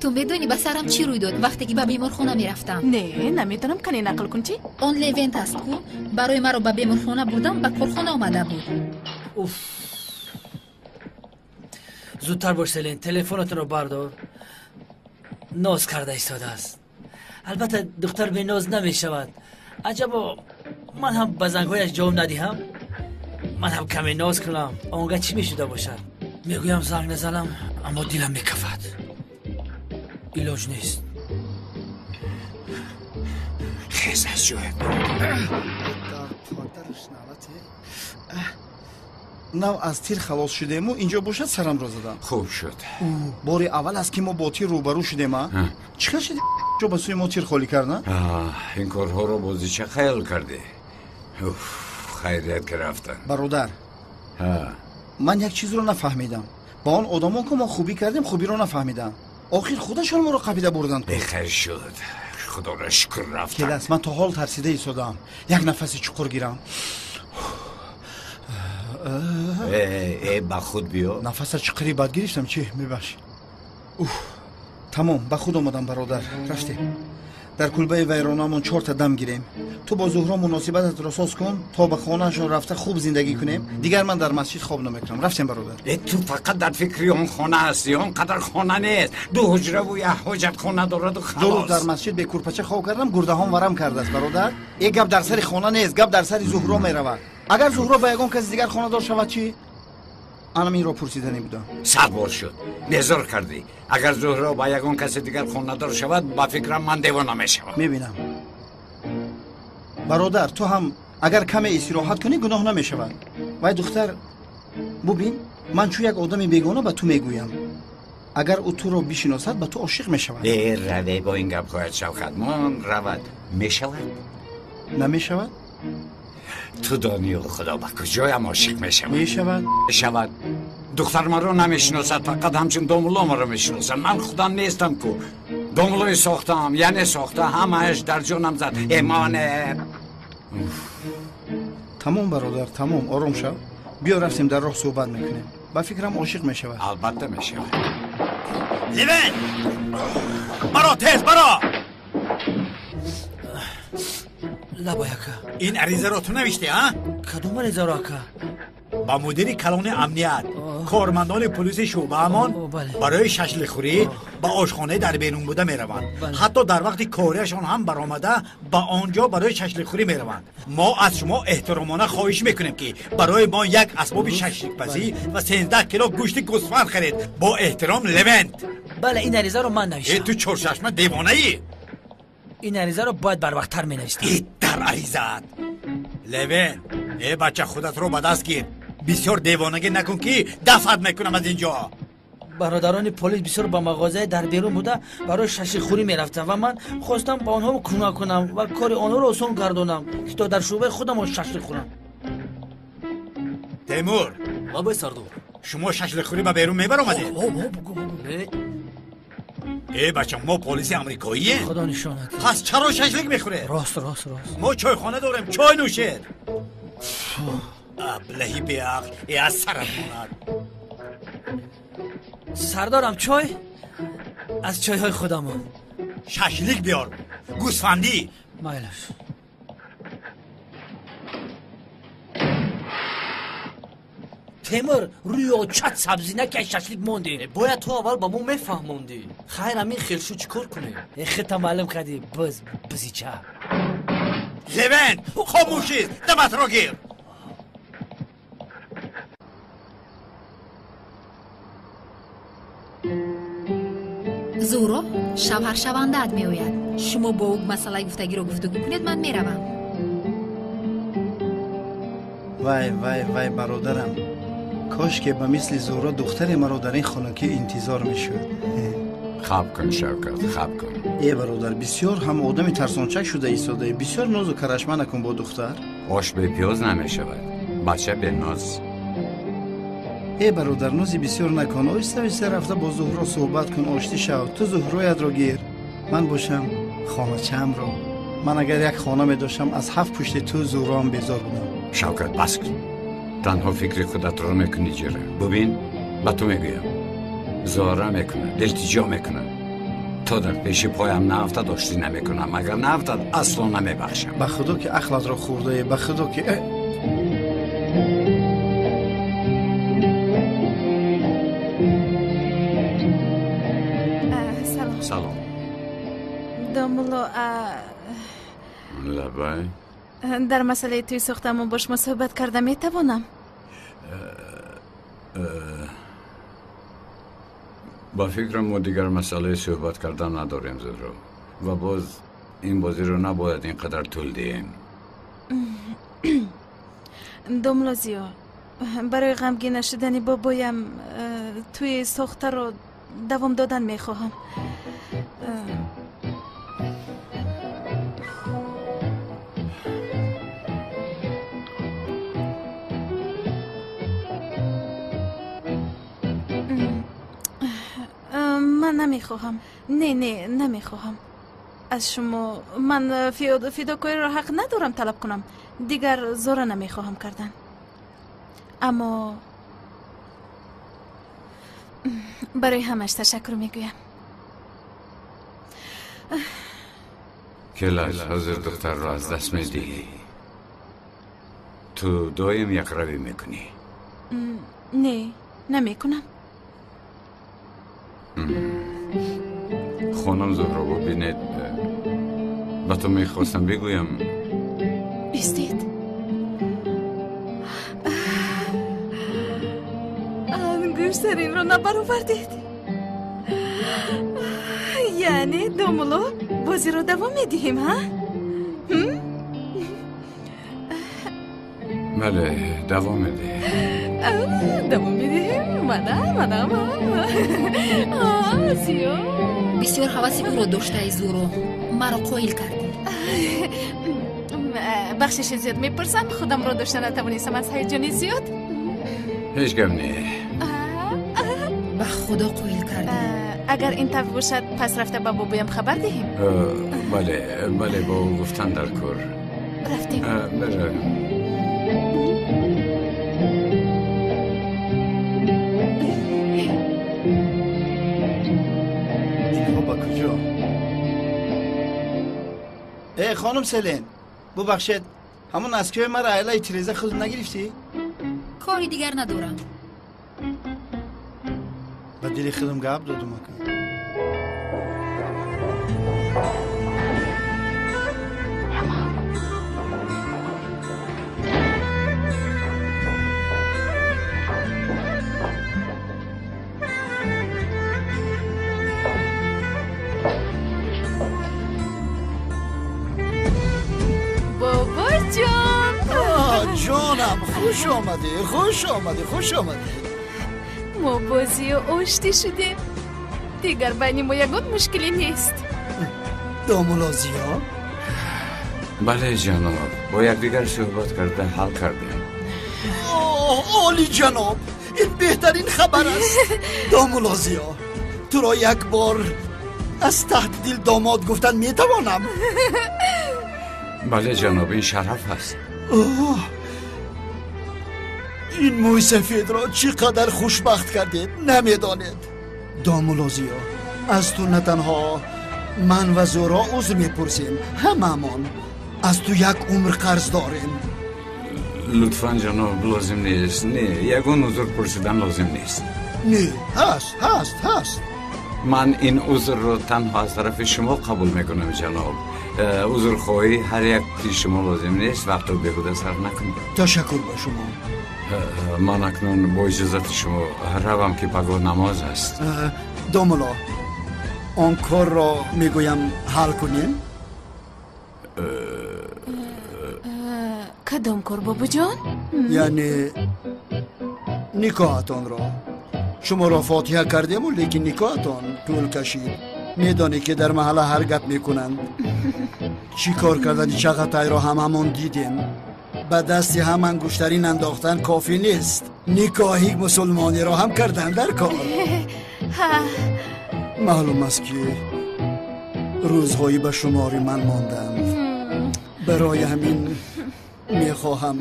Speaker 3: تو میدونی به سرم چی روی داد وقتی که به بیمارخانه میرفتم؟
Speaker 1: نه نمیدونم. کنی نقل کن. چی؟
Speaker 3: آن لیونت است کو برای مرا به بیمارخانه بردم به کارخانه آمده بود.
Speaker 8: زودتر باش سلین، تلفنتون رو بردار. ناز کرده ایستاده است. البته دختر به ناز نمی شود. عجبا من هم به زنگهایش جواب ندیهم. من هم کمی ناز کنم آنگاه چی می شده باشد. میگویم زنگ نزنم اما دیلم میکفد. ایلاج نیست.
Speaker 4: خیز از جوید
Speaker 10: нав аз тир халос шудему инҷо бошад сарамро задам.
Speaker 4: хуб шуд.
Speaker 10: бори аввал аст ки мо бо тир рӯбарӯ шудем чӣ хел шуди ҷо ба сӯи мо тир холӣ кард на
Speaker 4: ин корҳоро бозича хаёл кардӣ. хайрият ки рафтан.
Speaker 10: бародар ман як чизро нафаҳмидам. ба он одамон ки мо хубӣ кардем хубиро нафаҳмидам. охир худашон моро қабида бурданд.
Speaker 4: бехайр шуд. худоро шукр рафтан.
Speaker 10: келас ман то ҳол тарсида истодам. як нафаси чуқур гирам.
Speaker 4: ба худ биё.
Speaker 10: нафаса чуқури бад гирифтам чӣ мебаш. тамом ба худ омадам бародар. рафтем. дар кулбаи вайронамон 4 та дам гирем. ту бо зуҳро муносибататро соз кун то ба хонаашон рафта хуб зиндагӣ кунем. дигар ман дар масҷид хоб намекунам. рафтем бародар.
Speaker 4: ту фақат дар фикри он хона ҳастӣ. он қадар хона нест. ду ҳуҷраву як ҳоҷатхона дораду халос. 2 рӯз дар масҷид бекурпача хоб кардам, гурдаҳон варам кардааст бародар. ин гап дар сари хона нест, гап дар сари зуҳро меравад. агар зуҳро ба ягон каси дигар хонадор шавад чӣ? анам инро пурсидани будам. сарбор шуд. безор кардӣ. агар зуҳро ба ягон каси дигар хонадор шавад, ба фикрам ман девона мешавам. мебинам. бародар, ту ҳам агар каме истироҳат кунӣ, гуноҳ намешавад. вай духтар, бубин, ман чӯ як одами бегона ба ту мегӯям. агар ӯ туро бишиносад, ба ту ошиқ мешавад. раве бо ин гапҳоят Шавқат. ман равад. мешавад? намешавад? ту донию худо ба куҷоям ошиқ мешавад? мешавад? мешавад. духтар маро намешиносад, фақат ҳамчун домуло маро мешиносад. ман худам нестам ку. домулои сохтам, яъне сохта, ҳамааш дар ҷонам зад. эмоне. тамом бародар, тамом, ором шав. биё рафтем дар роҳ суҳбат мекунем. ба фикрам ошиқ мешавад. албатта мешавад.
Speaker 7: ливен! баро тез, баро!
Speaker 8: лабо яка.
Speaker 7: ин аризаро ту навишти, а?
Speaker 8: кадом аризаро ака?
Speaker 7: ба мудири калони амният, кормандони полиси шӯъбаамон барои шашлихӯрӣ ба ошхонаи дар берун буда мераванд. ҳатто дар вақти корияшон ҳам баромада ба онҷо барои шашлихӯрӣ мераванд. мо аз шумо эҳтиромона хоҳиш мекунем ки барои мо як асбоби шашликпазӣ ва 13 кило гӯшти гӯсфанд харед. бо эҳтиром, Левент.
Speaker 8: бале, ин аризаро ман навиштам.
Speaker 7: ту чоршашма девонаӣ?
Speaker 8: ин аризаро бояд барвақттар менавистам.
Speaker 7: дар аризаат. Левен, бача худатро ба даст гир. бисёр девонагӣ накун ки дафат мекунам аз инҷо.
Speaker 8: бародарони полис бисёр ба мағозаи дар берун буда барои шашлихӯрӣ мерафтанд ва ман хостам ба онҳо кӯмак кунам ва кори онҳоро осон гардонам ки то дар шӯъбаи худам шашлик хӯрам.
Speaker 7: Темур,
Speaker 8: бабои сардор,
Speaker 7: шумо шашлихӯрӣ ба берун мебаромадед? бача, мо полиси амрикоием?
Speaker 8: худо нишонад.
Speaker 7: пас чаро шашлик мехӯред?
Speaker 8: рост.
Speaker 7: мо чойхона дорем, чой нӯшед. аблаҳи беақл, аз сарам монад.
Speaker 8: сардорам, чой? аз чойҳои худамон.
Speaker 7: шашлик биёр, гӯсфандӣ.
Speaker 8: майлаш. темур, рӯи очат сабзӣ накаш шашлик монди.
Speaker 16: бояд ту аввал ба мо мефаҳмондӣ. хайр амин хелшу чӣ кор кунем?
Speaker 8: хита маълум кардӣ бизича.
Speaker 7: Левент, хомӯшист, даватро гир.
Speaker 3: зуҳро шавҳаршавандаат меояд. шумо бо ӯ масъалаи гуфтагиро гуфтугӯ кунед, ман меравам.
Speaker 10: вай бародарам, кошке ба мисли зуҳро духтаре маро дар ин хонагӣ интизор мешуд.
Speaker 4: хаб кун Шавкат, хаб кун.
Speaker 10: бародар, бисёр ҳам одами тарсончак шуда истодаӣ. бисёр нозу карашма накун бо духтар.
Speaker 4: ош бепиёз намешавад, бача беноз.
Speaker 10: бародар, нози бисёр накун. оҳиста рафта бо зуҳро суҳбат кун, оштӣ шав. ту зуҳроятро гир, ман бошам хоначаамро. ман агар як хона медоштам, аз 7 пушти ту зуҳроам безор будам.
Speaker 4: Шавкат, бас кун. танҳо фикри худатро мекунӣ ҷира. бубин, ба ту мегӯям. зора мекунад, илтиҷо мекунад. то дар пеши поям нафтад оштӣ намекунам. агар нафтад, асло намебахшам.
Speaker 10: ба худо ки ақлатро хӯрдаӣ, ба худо ки
Speaker 1: салом. домуло,
Speaker 4: лабай.
Speaker 1: дар масъалаи тӯи сохтамон бо шумо суҳбат карда метавонам?
Speaker 4: ба фикрам мо дигар масъалаи суҳбат кардан надорем зуҳро. ва боз این بازی رو نباید اینقدر طول دهیم.
Speaker 1: دوملوزیو، برای غمگین نشدن بابایم توی ساخته رو دوام دادن میخواهم. من نمیخواهم. نه نمیخواهم از شما. من فداکاری را حق ندارم طلب کنم. دیگر زور نمیخواهم کردن. اما برای همش تشکر میگویم.
Speaker 4: کلاس حاضر دختر را از دست میدی. تو دایم یک روی میکنی.
Speaker 1: نه نمیکنم.
Speaker 4: خانم زهرا ببینید، با تو میخواستم بگویم
Speaker 1: بیستید. انگشترین رو نبرآوردید. یعنی دومولو بازی رو دوام میدیم ها؟
Speaker 4: بله دوام میدیم.
Speaker 1: دوام میدیم. منم زیو
Speaker 3: بسیار حواسی او را داشته ای زورو. مرا قایل کردی.
Speaker 1: بخشش زیاد میپرسم. خودم رو داشته نتوانستم از هیجانی زیاد.
Speaker 4: هیچ گم نه.
Speaker 3: به خدا قایل کردی.
Speaker 1: اگر این طور باشد پس رفته با بابایم خبر دهیم.
Speaker 4: بله با او گفتن در کار
Speaker 1: رفتیم.
Speaker 4: بله.
Speaker 10: خانم سلین ببخشید، همون اسکوی مرا علی تریزه خود نگرفتی؟
Speaker 3: کاری دیگر ندارم.
Speaker 10: با دلی خودم گپ دادم اکن.
Speaker 5: جانم خوش آمده.
Speaker 1: ما بازی آشتی شدیم. دیگر بین ما یگان مشکلی نیست.
Speaker 5: دومولوزیا؟
Speaker 4: بله جناب، با یکدیگر صحبت کرده حل کردیم.
Speaker 5: عالی جناب، این بهترین خبر است. دومولوزیا، تو را یک بار از تحت دل داماد گفتن میتوانم؟
Speaker 4: بله جناب، این شرف است.
Speaker 5: این موی سفید را چقدر خوشبخت کردید نمیدانید. دومولوزیا، از تو نه تنها من و زورا عذر میپرسیم، هممون از تو یک عمر قرض داریم.
Speaker 4: لطفاً جناب لازم نیست. نه، یگان عذر پرسیدن لازم نیست.
Speaker 5: نه، هست.
Speaker 4: من این عذر رو تنها از طرف شما قبول میکنم جناب. عذر خواهی هر یک پیش شما لازم نیست. وقت رو بهوده صرف نکنید.
Speaker 5: تشکر با شما.
Speaker 4: من اکنون با اجازت شما روم که پگاه نماز است.
Speaker 5: دومولا، آن کار را میگویم حل کنیم؟
Speaker 1: کدام کار بابا جان؟
Speaker 5: یعنی نکاحتان را. شما را فاتحه کردیم و لیکن نکاحتان طول کشید. میدانی که در محله هر گپ میکنند. چی کار کردن چغتای را هممون دیدیم. به دست هم انگشترین انداختن کافی نیست. نکاحی مسلمانی را هم کردن در کار. معلوم است که روزهایی به شماری من ماندند. برای همین میخواهم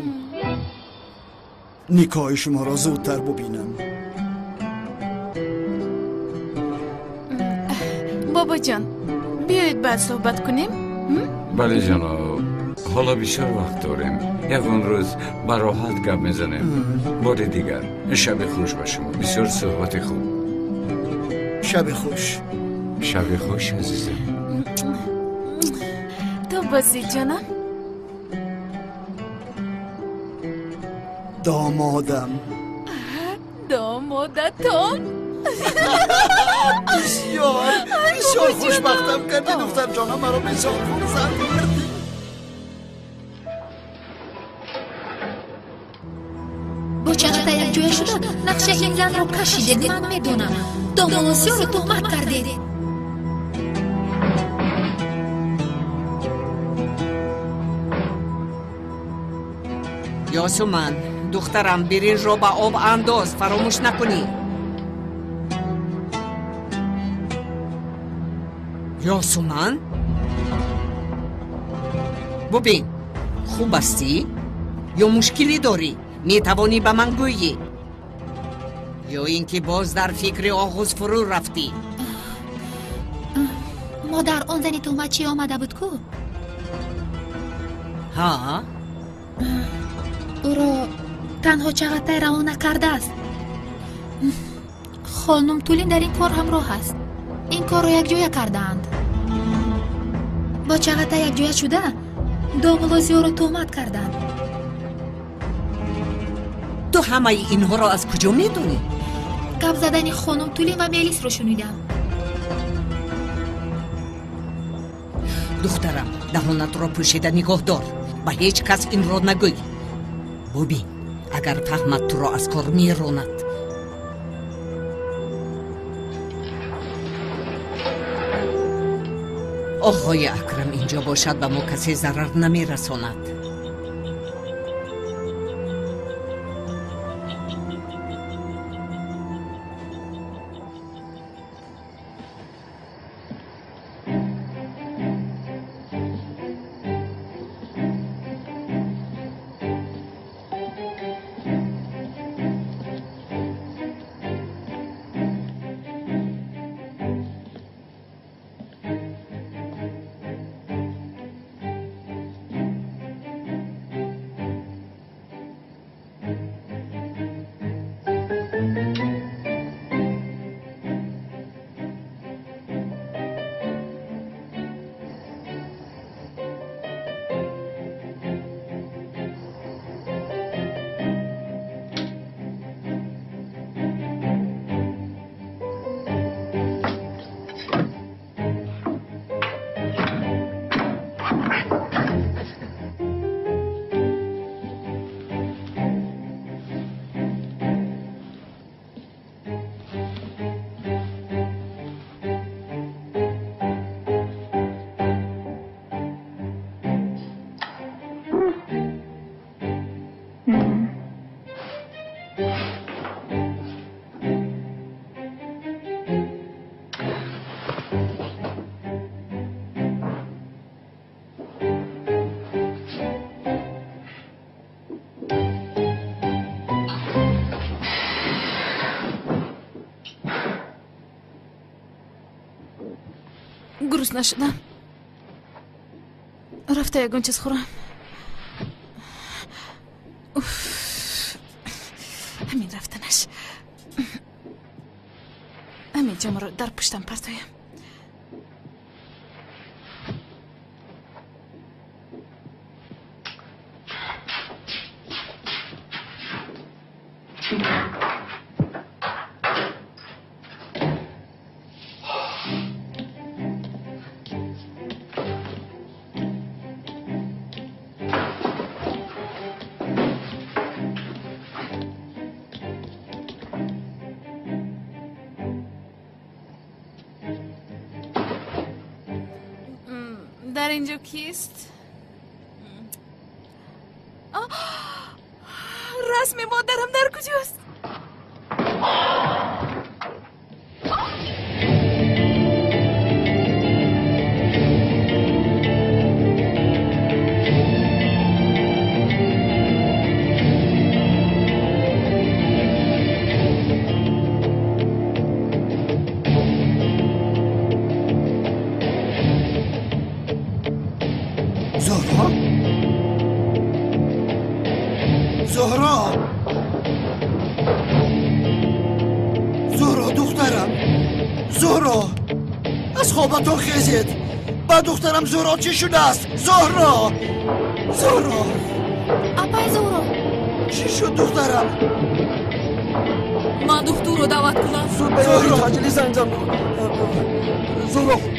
Speaker 5: نکاح شما را زودتر ببینم.
Speaker 1: بابا جان، بیایید بعد صحبت کنیم.
Speaker 4: بله جناب، حالا بیشتر وقت داریم. یکون روز براحت گپ میزنیم. بار دیگر شب خوش با شما. بسیار صحبت خوب.
Speaker 5: شب خوش.
Speaker 4: شب خوش عزیزم.
Speaker 1: تو بازی جانم.
Speaker 5: دامادم.
Speaker 1: دامادتان.
Speaker 5: بسیار بسیار خوشبختم کردی دختر جانم، مرا بسیار خورسند کردی.
Speaker 3: با چقدر یک جوی شده نقشه این زن رو کشیده. من میدونم دامولوزیو رو تهمت کرده.
Speaker 2: یاسومن دخترم برنج رو با آب انداز، فراموش نکنی. یاسومن ببین خوب هستی یا مشکلی داری؟ میتوانی به من گویی یا اینکه باز در فکر آغوز فرو رفتی؟
Speaker 3: مادر آن زنی تهمت چی آمده بود کو؟
Speaker 2: ها؟
Speaker 3: او را تنها چغتای روانه کرده است. خانم تولین در این کار همراه است. این کار رو یک جویه کردند. با چغتای یک جویه شده دامولوزیو رو تهمت کردند.
Speaker 2: تو همه اینها را از کجا میدونی؟
Speaker 3: گپ زدن خانم تولین و میلیس رو شنیدم.
Speaker 2: دخترم دهانت را پوشیده نگاه دار، به هیچ کس این را نگوی. ببین اگر فهمد تو را از کار میراند. آقای اکرم اینجا باشد به ما کسی ضرر نمیرساند.
Speaker 1: گرسنه شدم. رفته یکون چیز خورم. همین رفتنش. همین جمع رو در پشتم پرتایم. در اینجا کیست؟ رسم مادرم در کجاست؟
Speaker 5: زهرا دخترم، زهرا از خوابتون خیزید. با دخترم زهرا چی شده است؟ زهرا
Speaker 3: اپای زهرا
Speaker 5: چی شد دخترم؟
Speaker 3: من دکتر رو دعوت کنم.
Speaker 9: زود بیایید تاجلی زنگ زن.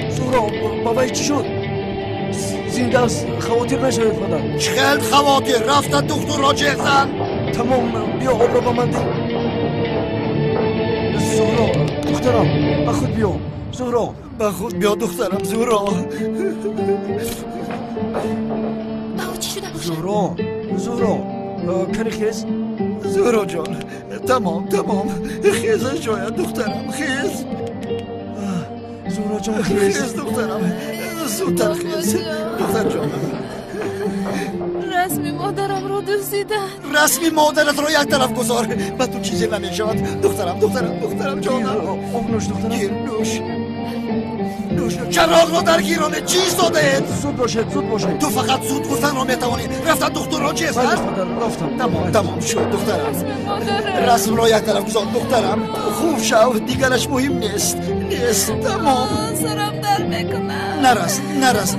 Speaker 9: زهرا بابای چی شد؟ زنده است، خواطر نشوید پدر.
Speaker 5: چقدر خواطر؟ رفتن دکتر را جهزن؟
Speaker 9: تمام، بیا آب را با من ده. زهرا دخترم به خود بیا. زهرا
Speaker 5: به خود بیا دخترم. زهرا
Speaker 3: چی شده باشه؟
Speaker 9: زهرا کاری خیز؟
Speaker 5: زهرا جان تمام خیز شاید دخترم. خیز
Speaker 9: زهرا جان خیز
Speaker 5: دخترم. زودتر خیز دختر جان.
Speaker 1: رسمی مادرم رو دزدیدن.
Speaker 5: رسمی مادرت رو یک طرف گذار. به تو چیزی نمیشود دخترم جانم.
Speaker 9: آب نوش دخترم.
Speaker 5: گیر نوش. چراغ رو در گیرانه چیز داده اید؟
Speaker 9: زود باشه.
Speaker 5: تو فقط زود گفتن رو میتوانی. رفتن دکتر را چیز هست؟
Speaker 9: رفتم.
Speaker 5: تمام شد دخترم. رسم را یک طرف گذار دخترم. خوب شو، دیگرش مهم نیست. تمام.
Speaker 1: سرم در میکنم.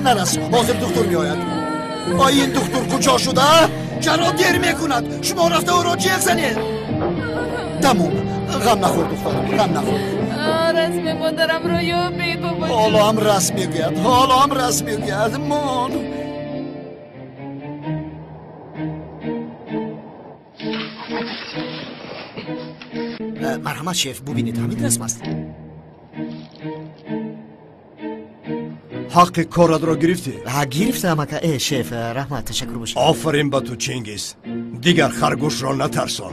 Speaker 5: نرس. حاضر دکتر میآید. این دکتر کجا شده؟ چرا دیر میکند؟ شما رفته او را چیز زنید. تمام. غم نخور دخترم، غم نخور.
Speaker 1: رسم مادرم رو یابید بابا.
Speaker 5: حالا هم رسم میگوید. مان مرحمت شیف ببینید همین رسم است.
Speaker 6: حق کارت را گرفتی؟
Speaker 5: گرفتم اکا. شیف رحمت تشکر باشید.
Speaker 6: آفرین به تو چنگیز. دیگر خرگوش را نترسان.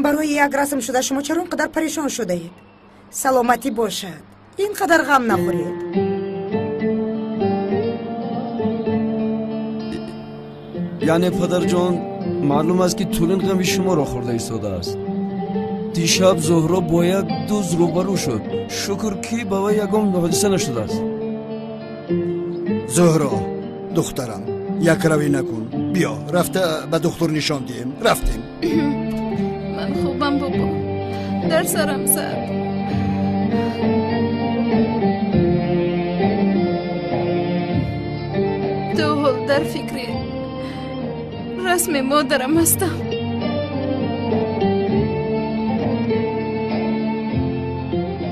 Speaker 13: برای یک رسم شده شما چرا اونقدر پریشان شده اید؟ سلامتی باشد، اینقدر غم نخورید.
Speaker 9: یعنی پدر جان معلوم است که طولین غم شما را خورده ایستاده است. دیشب زهرا با یک دوز روبرو شد. شکر که با وی یگام حادثه نشده است.
Speaker 5: زهرا دخترم یک روی نکن. بیا رفته به دکتر نشان دیم. رفتیم.
Speaker 1: من خوبم بابا. در سرم زد. تو حال در فکری رسم مادرم هستم.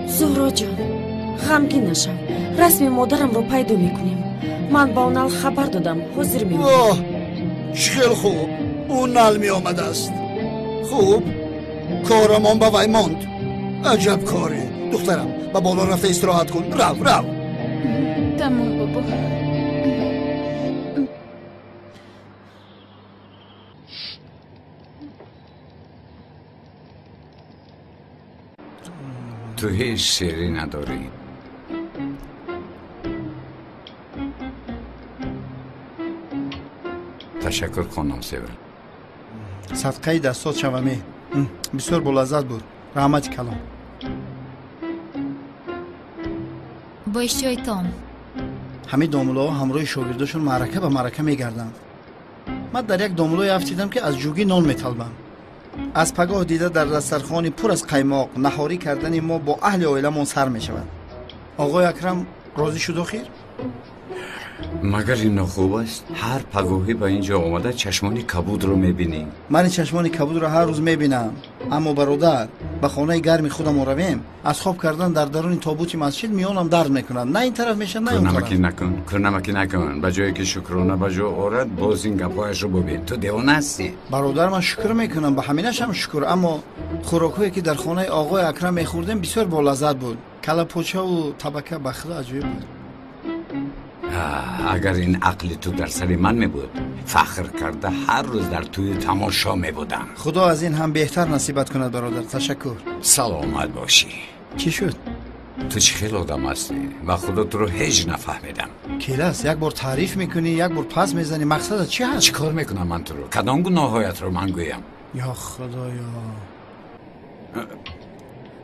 Speaker 12: زهرا جان غمگین نشو. رسم مادرم رو پیدا میکنیم. من با اون خبر دادم. حاضر میمونم.
Speaker 5: خیلی خوب. اون نل می آمده است. خوب کارمان با وی ماند. عجب کاری. دخترم با بالا رفته استراحت کن. رو
Speaker 1: تمام بابا.
Speaker 4: تو هیچ سری نداری. تشکر خانم سیور.
Speaker 10: صدقه دستات شومی. بسیار بلذت بود. رحمت کلام.
Speaker 3: با اشتیای تام
Speaker 10: همه دامولا همراه شاگرداشون معرکه به معرکه میگردن. من در یک دامولای افتیدم که از جوگی نان میطلبم. از پگاه دیده در دسترخوانی پر از قیماق نهاری کردن ما با اهل عائله‌مون سر میشود. آقای اکرم راضی شد آخر؟
Speaker 4: مگر این خوب است؟ هر پگاهی به اینجا آمده چشمانی کبود رو میبینی؟
Speaker 10: من چشمانی کبود رو هر روز میبینم. اما برادر به خانه گرم خودم رویم. از خواب کردن در درون تابوت مسجد میانم درد میکنن. نه این طرف میشن نه اون طرف.
Speaker 4: کرنمکی نکن. به جایی که شکرانه به جا آورد باز این گپایش رو ببین. تو دیوانه هستی.
Speaker 10: برادر من شکر میکنم. به همینش هم شکر. اما خوراکایی که در خانه آقای اکرم میخوردیم بسیار با لذت بود. کله پوچه و تبکه بخدا عجیب بود.
Speaker 4: اگر این عقل تو در سر من می بود فخر کرده هر روز در توی تماشا می بودم.
Speaker 10: خدا از این هم بهتر نصیبت کند برادر. تشکر.
Speaker 4: سلامت باشی.
Speaker 10: چی شد؟
Speaker 4: تو چه خیلی آدم هستی و خدا تو رو هیچ نفهمیدم.
Speaker 10: کلاس یک بار تعریف میکنی یک بار پس میزنی. مقصدت چی هست؟
Speaker 4: چی کار میکنم من تو رو؟ کدام گناهایت رو من گویم؟
Speaker 10: یا خدایا.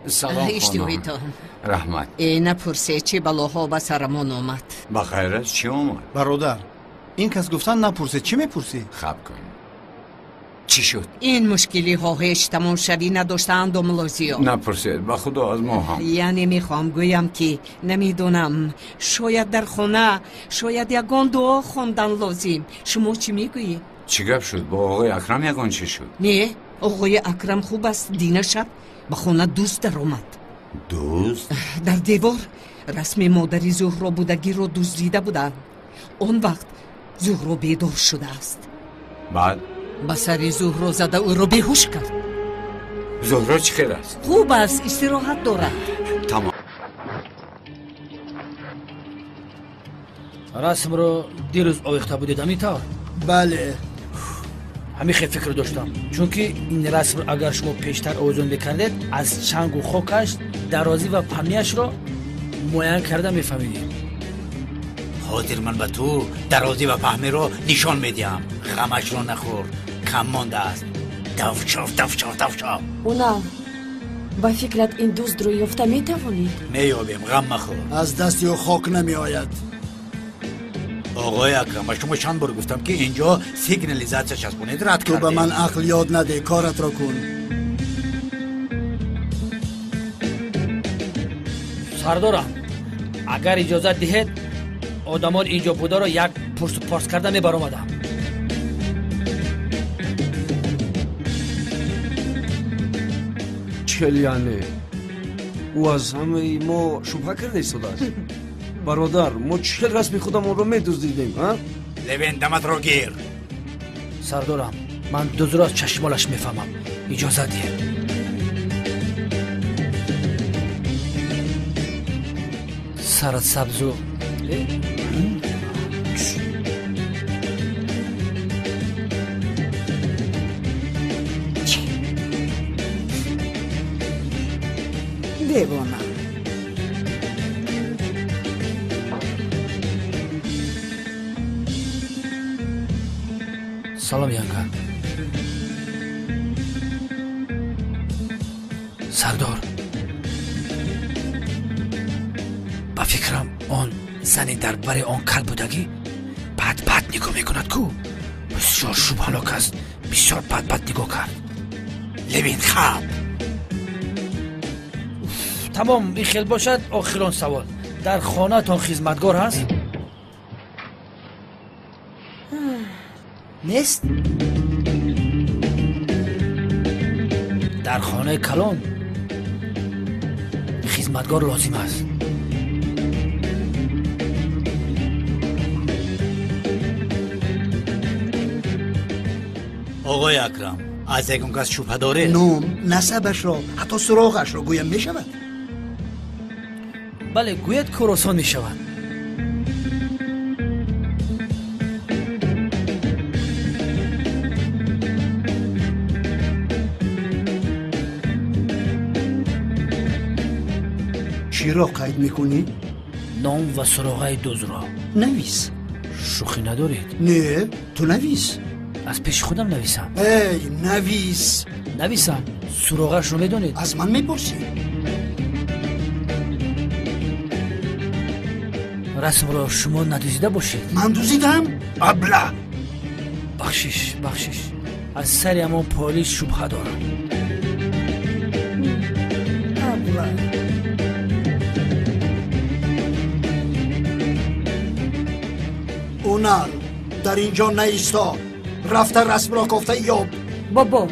Speaker 2: سلام خانم.
Speaker 4: رحمت.
Speaker 2: نپرسه چی بلاها به سرمون آمد؟
Speaker 4: بخیر است چی آمد؟
Speaker 10: برادر این کس گفتن نپرسه چی میپرسی؟
Speaker 4: خب کن. چی شد؟
Speaker 2: این مشکلی ها هیچ تماشوی نداشتند دوملوزیو.
Speaker 4: نپرسید با خدا از ما هم.
Speaker 2: یعنی میخوام گویم که نمیدونم شاید در خونه شاید یگان دعا خوندن لازم. شما چی میگویی؟
Speaker 4: چی گپ شد؟ با آقای اکرم یگان چی شد؟
Speaker 2: نه آقای اکرم خوب است. دینه شب به خونه دوست در اومد.
Speaker 4: دوست؟
Speaker 2: در دیوار رسم مادری زهرا بودگی رو دزدیده بودند. اون وقت زهرا بیدار شده است.
Speaker 4: بعد؟
Speaker 2: با سر زهرا زده او رو بیهوش کرد.
Speaker 4: زهرا چی خیر است؟
Speaker 2: خوب است استراحت دارد.
Speaker 4: تمام.
Speaker 11: رسم رو دیروز آویخته بودید امیتا؟
Speaker 5: بله.
Speaker 11: همین خیلی فکر داشتم چون که این رسم رو اگر شما پیشتر آویزون بکردید از چنگ و خاکش درازی و پهمیش رو معین کرده میفهمیدید.
Speaker 14: حاضر من به تو درازی و پهمی رو نشان میدیم. غمش رو نخور، کم مانده است. دفچاف.
Speaker 12: اونا با فکرت این دوست رو یافته میتوانید؟
Speaker 14: میابیم، غم مخور.
Speaker 5: از دستی و خاک نمی آید.
Speaker 14: آقای اکرم شما چند بار گفتم که اینجا سیگنالیزاسیون چسبونید رد
Speaker 5: تو
Speaker 14: کردید.
Speaker 5: به من عقل یاد نده، کارت را کن.
Speaker 11: سردارم اگر اجازه دهید آدمان اینجا بوده رو یک پرس و پارس کرده میبر آمدم.
Speaker 9: چل یعنی او از همه ما شبه کرده ایستاده است. برادر ما چل رسمی خودمون رو میدزدیدیم ها؟
Speaker 14: لوین دمت رو گیر.
Speaker 11: سردارم من دوزر از چشمالش میفهمم، اجازه دهید. سرت سبزو
Speaker 13: دیوانه.
Speaker 11: سلام یانگا. سردار با فکرم آن زنی در بر آن کل بودگی بد نگاه میکند کو. بسیار شبهناک است. بسیار بد نگاه کرد.
Speaker 14: لوین خواب.
Speaker 11: تمام این خیل باشد. آخران سوال در خانه تان خدمتگار هست؟
Speaker 10: نیست؟
Speaker 11: در خانه کلان خدمتگار لازم است.
Speaker 14: آقای اکرم از یکون کس شبه داره؟
Speaker 5: نام، نسبش را، حتی سراغش را گویم می شود.
Speaker 11: بله گوید کوراسان می شود.
Speaker 5: چی را قید میکنی؟
Speaker 11: نام و سراغه دوزرا.
Speaker 5: نویس.
Speaker 11: شوخی ندارید؟
Speaker 5: نه تو نویس.
Speaker 11: از پیش خودم نویسم.
Speaker 5: ای نویس.
Speaker 11: نویسم. سراغش رو میدونید؟
Speaker 5: از من میپرسی؟
Speaker 11: رسم را شما ندوزیده باشید.
Speaker 5: من دوزیدم؟ ابله.
Speaker 11: بخشش از سر همون پالیش شبه دارم.
Speaker 5: ابله. اونال در اینجا نیستا. رفته رسم را گفته یاب.
Speaker 12: بابا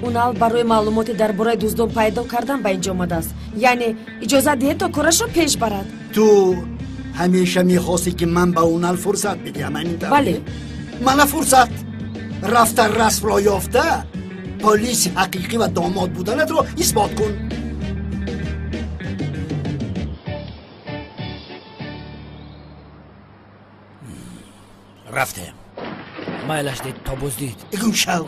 Speaker 12: اونال برای معلومات درباره دزدان پیدا کردن به اینجا آمده است. یعنی اجازه دهید تا کارش رو پیش برد.
Speaker 5: تو همیشه میخواستی که من به اونال فرصت بدیم.
Speaker 12: بله.
Speaker 5: من فرصت رفته رسم را یافته پلیس حقیقی و داماد بودنت رو اثبات کن.
Speaker 14: رفته
Speaker 11: مایلش دید تا بزدید.
Speaker 5: اگون شو.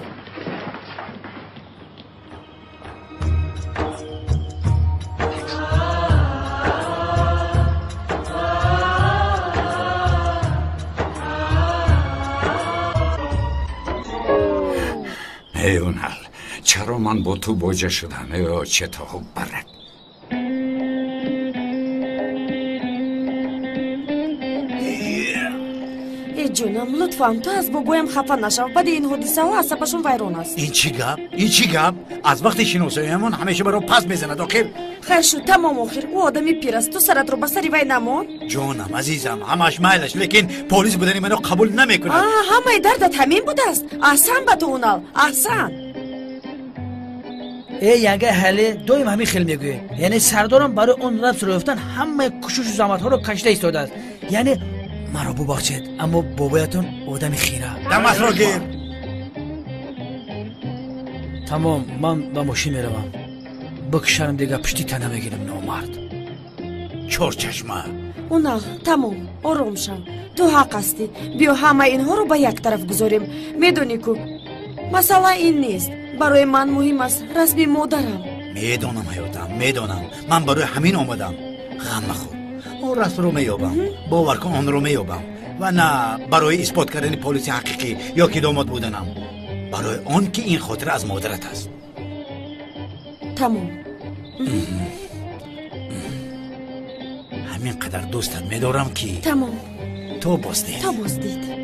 Speaker 4: ای اونال چرا من با تو بوجه شدم؟ ای چه تا خوب برد.
Speaker 12: جونم لطفا تو از بابایم خفه نشو. بعد این حادثه ها عصبشون ویران است.
Speaker 14: این چی گپ از وقتی شناساییمون همیشه برای پس میزنه داخل.
Speaker 12: خیر شد تمام آخر او آدمی پیر است. تو سرت رو به سر وی نمون.
Speaker 14: جونم عزیزم همش میلش لیکن پلیس بودنی منو قبول نمیکنه.
Speaker 12: همه دردت همین بوده است. احسن به تو اونال احسن.
Speaker 17: ای یگه حله دویم همین خیلی میگوی. یعنی سردارم برای اون رفت رو رفتن همه کشش و زحمت ها رو کشته ایستاده است. یعنی مرا ببخشید اما بابایتون آدم خیره.
Speaker 14: دمت رو گیر.
Speaker 17: تمام من به ماشین میروم. بکشم دیگه پشتی تنه بگیرم نامرد.
Speaker 14: چور چشمه.
Speaker 12: اونال تمام آروم شو. تو حق هستی. بیا همه اینها رو به یک طرف گذاریم. میدونی کو مسئله این نیست. برای من مهم است رسمی مادرم.
Speaker 14: میدونم حیاتم میدونم. من برای همین آمدم. غم نخور. اون رسم رو میابم. باور کن آن رو میابم. و نه برای اثبات کردن پلیس حقیقی یا که داماد بودنم. برای آن که این خاطر از مادرت است.
Speaker 12: تمام.
Speaker 14: همین قدر دوستت میدارم که
Speaker 12: تمام.
Speaker 14: تو بازدید.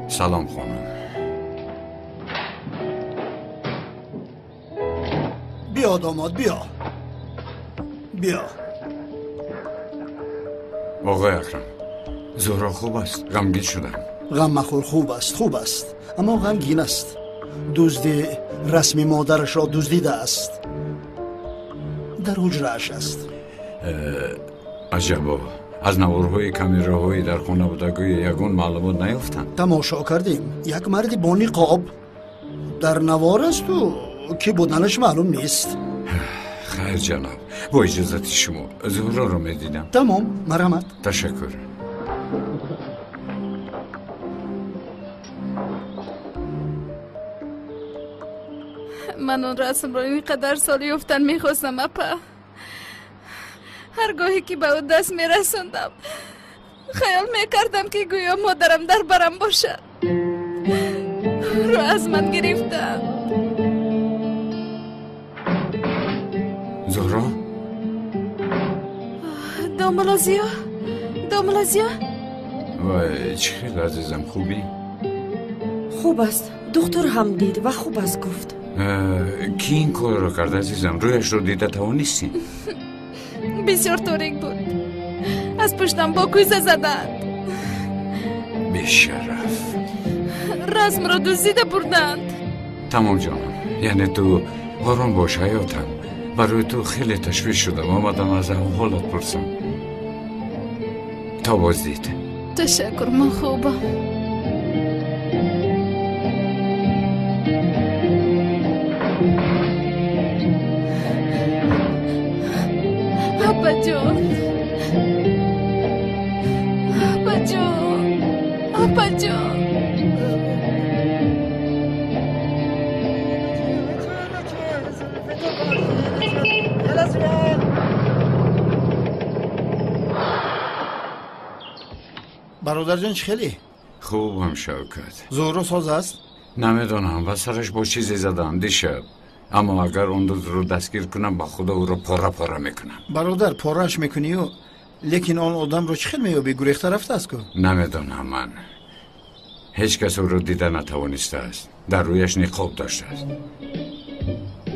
Speaker 4: سلام خانم.
Speaker 5: بیا داماد بیا.
Speaker 4: آقای اکرم زهرا خوب است. غمگین شدم.
Speaker 5: غم مخور. خوب است اما غمگین است. دزدی رسمی مادرش را دزدیده است. در حجره‌اش است.
Speaker 4: عجبا از نوارهای کامیراهایی در خانه بودگوی یگون معلومات نیافتند.
Speaker 5: تماشا کردیم. یک مرد با نقاب در نوار است و کی بودنش معلوم نیست.
Speaker 4: خیر جناب با اجازت شما زهرا رو میدیدم.
Speaker 5: تمام مرحمت.
Speaker 4: تشکر.
Speaker 1: من اون رسم رو اینقدر سال یافتن میخواستم اپا. هرگاهی که به اون دست میرسوندم خیال میکردم که گویا مادرم در برم باشد. رو از من گرفتم.
Speaker 4: زهرا؟
Speaker 1: داملازیا؟
Speaker 4: وای چه خیلی عزیزم. خوبی؟
Speaker 12: خوب است. دکتر هم دید و خوب است گفت.
Speaker 4: کی این کار رو کرد عزیزم؟ رویش رو دیده توانستی؟
Speaker 1: بسیار تاریک بود. از پشتم با کوزه زدند.
Speaker 4: بیشرف.
Speaker 1: رسم را دزدیده بردند.
Speaker 4: تمام جانم. یعنی تو آرام باش حیاتم. برای تو خیلی تشویش شدم. آمدم از حالت پرسم. تا بازدید.
Speaker 1: تشکر من خوبم. آبا جون.
Speaker 10: برادر جان خیلی
Speaker 4: خوبم شوکت.
Speaker 10: زهرا ساز است؟
Speaker 4: نمیدونم و سرش با چیزی زدن دیشب. اما اگر اون دو رو دستگیر کنم با خدا او رو پاره میکنم.
Speaker 10: برادر پارهش میکنی و لیکن آن آدم رو چه خیلی میابی؟ گریخته رفته است که؟
Speaker 4: نمیدونم من. هیچ کس او رو دیده نتوانسته است. در رویش نقاب داشته است.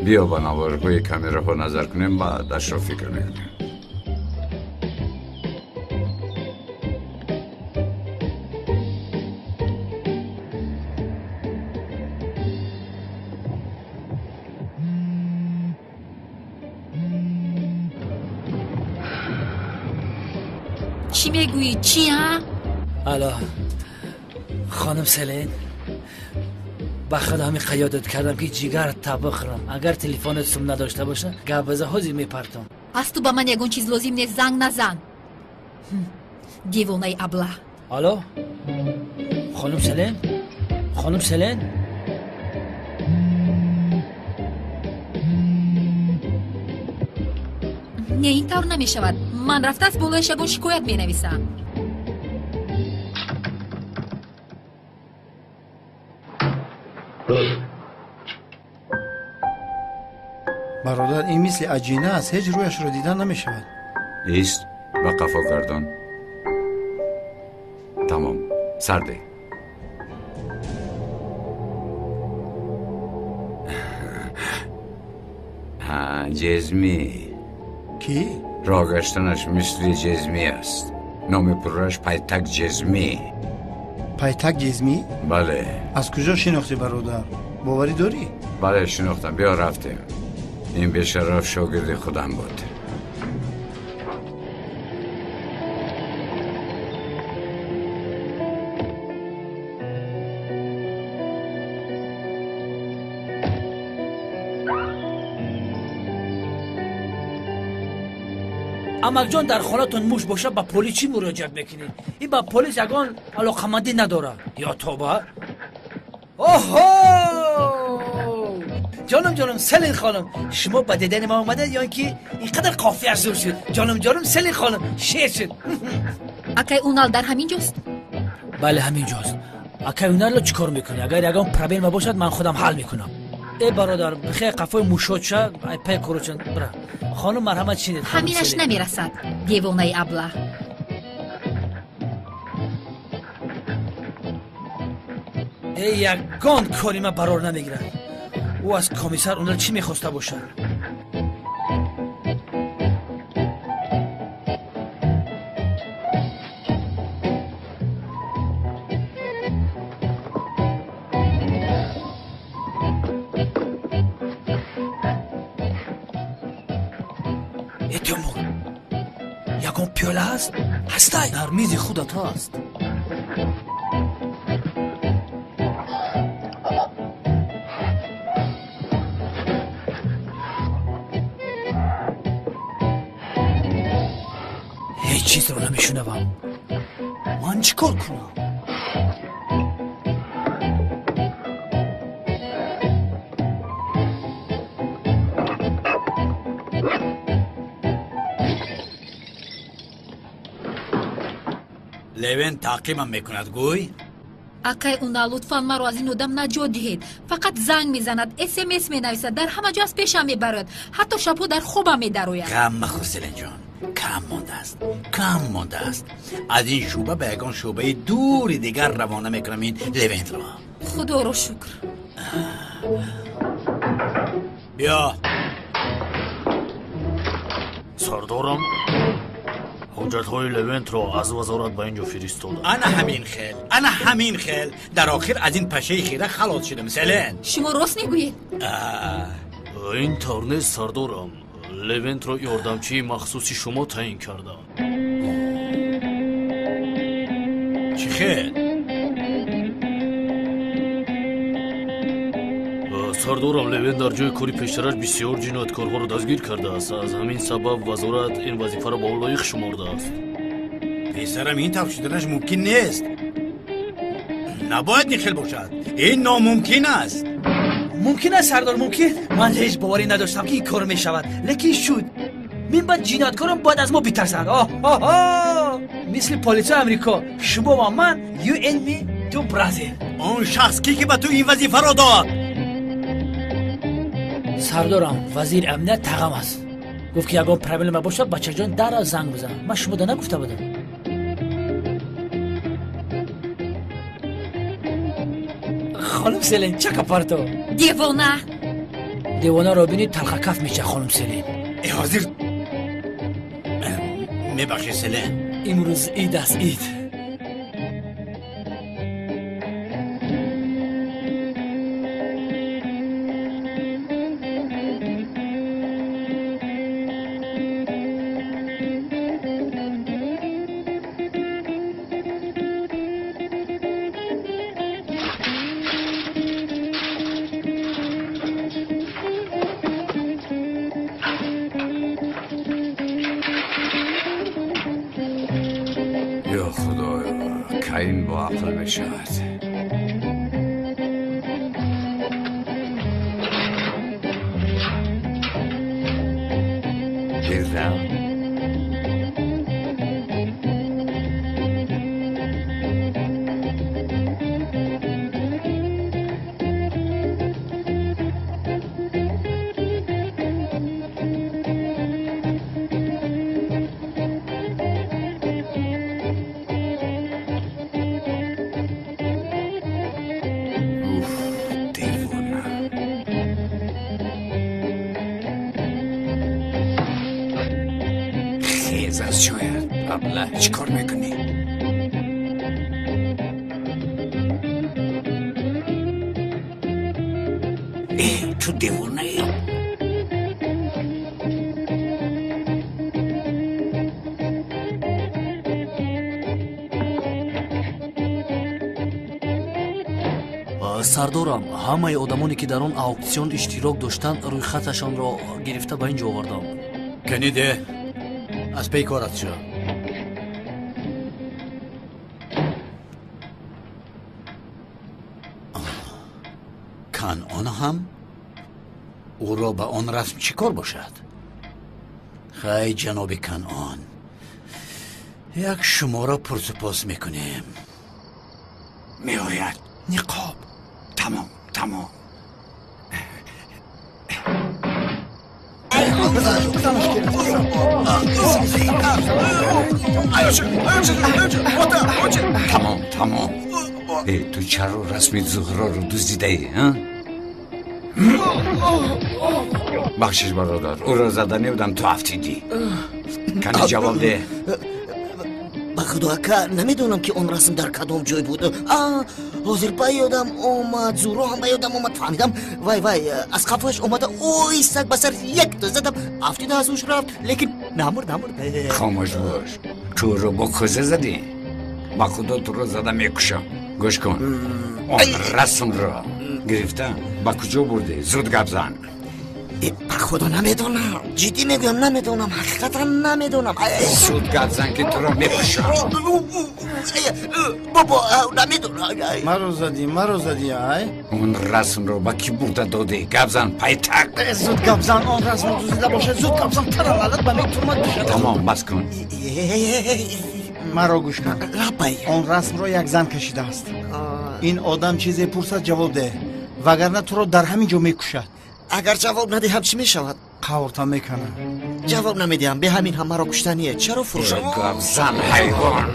Speaker 4: بیا با نوارهای کامیراها نظر کنیم بعدش رو فکر میکنیم.
Speaker 3: چی میگویی؟ چی ها؟
Speaker 17: حالا خانم سلین با خدا همین قیادت کردم که جیگر تا بخورم. اگر تلفنت سم نداشته باشه گبزه هازی میپرتم.
Speaker 3: از تو با من یگون چیز لازم نیست. زنگ نزن. دیوانه ابله.
Speaker 17: الو خانم سلین
Speaker 3: نه اینطور نمی شود. من رفته از بالایش یگون شکایت می نویسم.
Speaker 10: برادر این مثل عجینه است، هیچ رویش رو دیدن نمی شود.
Speaker 4: ایست و قفا گردان. تمام سرده. جزمی
Speaker 10: کی؟
Speaker 4: راگشتنش مثل جزمی است. نام پرش پایتک جزمی.
Speaker 10: پایتک جزمی؟
Speaker 4: بله.
Speaker 10: از کجا شناختی برادر؟ باوری داری؟
Speaker 4: بله شناختم. بیا رفتیم. این به شرف شاگرد خودم بود.
Speaker 17: امک جان در خانه‌تون موش باشه با پلیس چی مراجعه میکنید؟ این با پلیس یگان علاقمندی نداره یا توبه؟ اوهو جانم سلین خانم، شما با دیدن ما اومده یا اینکه اینقدر قافیه زور شد؟ جانم سلین خانم شیر شد.
Speaker 3: اکای اونال در همین جاست؟
Speaker 17: بله همین جاست. اکای اونال رو چیکار میکنی؟ اگر یگان پرابلم باشد من خودم حل میکنم. ای برادر بخیر قفای موشود شد ای پای کروچن برا. خانم مرحمت چینید؟
Speaker 3: همینش نمیرسد دیوانه ابله.
Speaker 17: ای یگان کاری من برار نمیگیرد. او از کمیسر اونال چی میخواسته باشد؟ یگان پیاله هست؟ هسته؟
Speaker 8: در میز خودت هست.
Speaker 17: هیچ چیز رو نمیشونم.
Speaker 8: من چیکار کنم؟
Speaker 14: لیون تعقیبم میکند گوی؟
Speaker 3: اکای اونا لطفا مرا از این آدم نجات دهید. فقط زنگ میزند، SMS مینویسد، در همه جا از پیشم میبرد، حتی شبها در خوابم میدروید.
Speaker 14: کم مخور سلین جان، کم مانده است. از این شعبه به یگان شعبه دور دیگر روانه میکنم این لیون را.
Speaker 3: خدا رو شکر.
Speaker 14: بیا
Speaker 18: سردارم حجت‌های لونت را از وزارت به اینجا فرستادم.
Speaker 14: انا همین خیل در آخر از این پشه خیره خلاص شدم. سلین
Speaker 3: شما راست میگویید؟
Speaker 18: این طور نیست سردارم. لونت را یاردمچی مخصوصی شما تعیین کردم.
Speaker 14: چی خیل؟
Speaker 18: سردارم لون در جای کاری پیشترش بسیار جنایتکارها را دستگیر کرده است. از همین سبب وزارت این وظیفه را با او لایق شمرده است.
Speaker 14: پسرم این طور شدنش ممکن نیست. نباید نخل باشد. این ناممکن است.
Speaker 17: ممکن است سردار، ممکن. من هیچ باوری نداشتم که این کار می شود، لیکن شد. من بعد جنایتکارم باید از ما بترسد. مثل پلیس امریکا شما و من you and me تو برازیل.
Speaker 14: اون شخص که به تو این وظیفه را داد؟
Speaker 17: سردارم وزیر امنیت تغم است. گفت که اگر پرابلم باشد بچه جان در را زنگ بزن. من شما دا نگفته بودم. خانم سلین چه کپارتو؟ دیوانه را بینید تلخ کف میشه خانم سلین.
Speaker 14: ای حاضر میبخشی سلین؟
Speaker 17: امروز عید است عید.
Speaker 4: یا خدایا که این با عقل بشود. birda چی کار میکنی؟ تو دیوانه ای؟
Speaker 8: сардорам ҳамаи одамоне ки дар он ауксион иштирок доштанд рӯйхаташонро гирифта ба ин ҷо овардам.
Speaker 14: кениде аз пей корат шо. канъон ҳам ӯро ба он расм чӣ кор бошад? хай ҷаноби канъон, як шуморо пурсупос мекунем. меояд ниқоб. тамом тамом. тамом тамом. ту чаро расми зуҳроро дуздидаӣ? бахшиш бародар, ӯро зада мебудам ту ҳафтидӣ. кани ҷавоб де.
Speaker 15: ба худо ака, намедонам ки он расм дар кадом ҷой буд. ҳозир ба ёдам омад, зуҳро ҳам ба ёдам омад. фаҳмидам вай аз қафояш омада оҳистак ба сар як дӯ задам. ҳафтида аз ӯш рафт, лекин намурд.
Speaker 4: хомӯш бош. тӯро бо кӯза задӣ? ба худо туро зада мекушам. гӯш кун. он расмро гирифта ба куҷо бурдӣ? зуд гап зан.
Speaker 15: ба худо намедонам, ҷиддӣ мегӯям, намедонам, ҳақиқатан намедонам.
Speaker 4: зуд гап зан ки туро мекушам.
Speaker 15: бобо намедонам.
Speaker 10: маро задӣ ай?
Speaker 4: он расмро ба кӣ бурда додӣ? гап зан пайтак.
Speaker 10: зуд гап зан. он расмро дузида бошад, зуд гап зан. таралалат ба мек турмад бошад.
Speaker 4: тамом, бас кун.
Speaker 10: маро гӯш кун. он расмро як зан кашидааст. ин одам чизе пурсад ҷавоб де, вагарна туро дар ҳамин ҷо мекушад.
Speaker 15: агар ҷавоб надиҳам чӣ мешавад?
Speaker 10: қаврта мекунам.
Speaker 15: ҷавоб намедиҳам, бе ҳамин ҳам маро куштание. чаро фурӯшам?
Speaker 4: гап зан ҳайвон.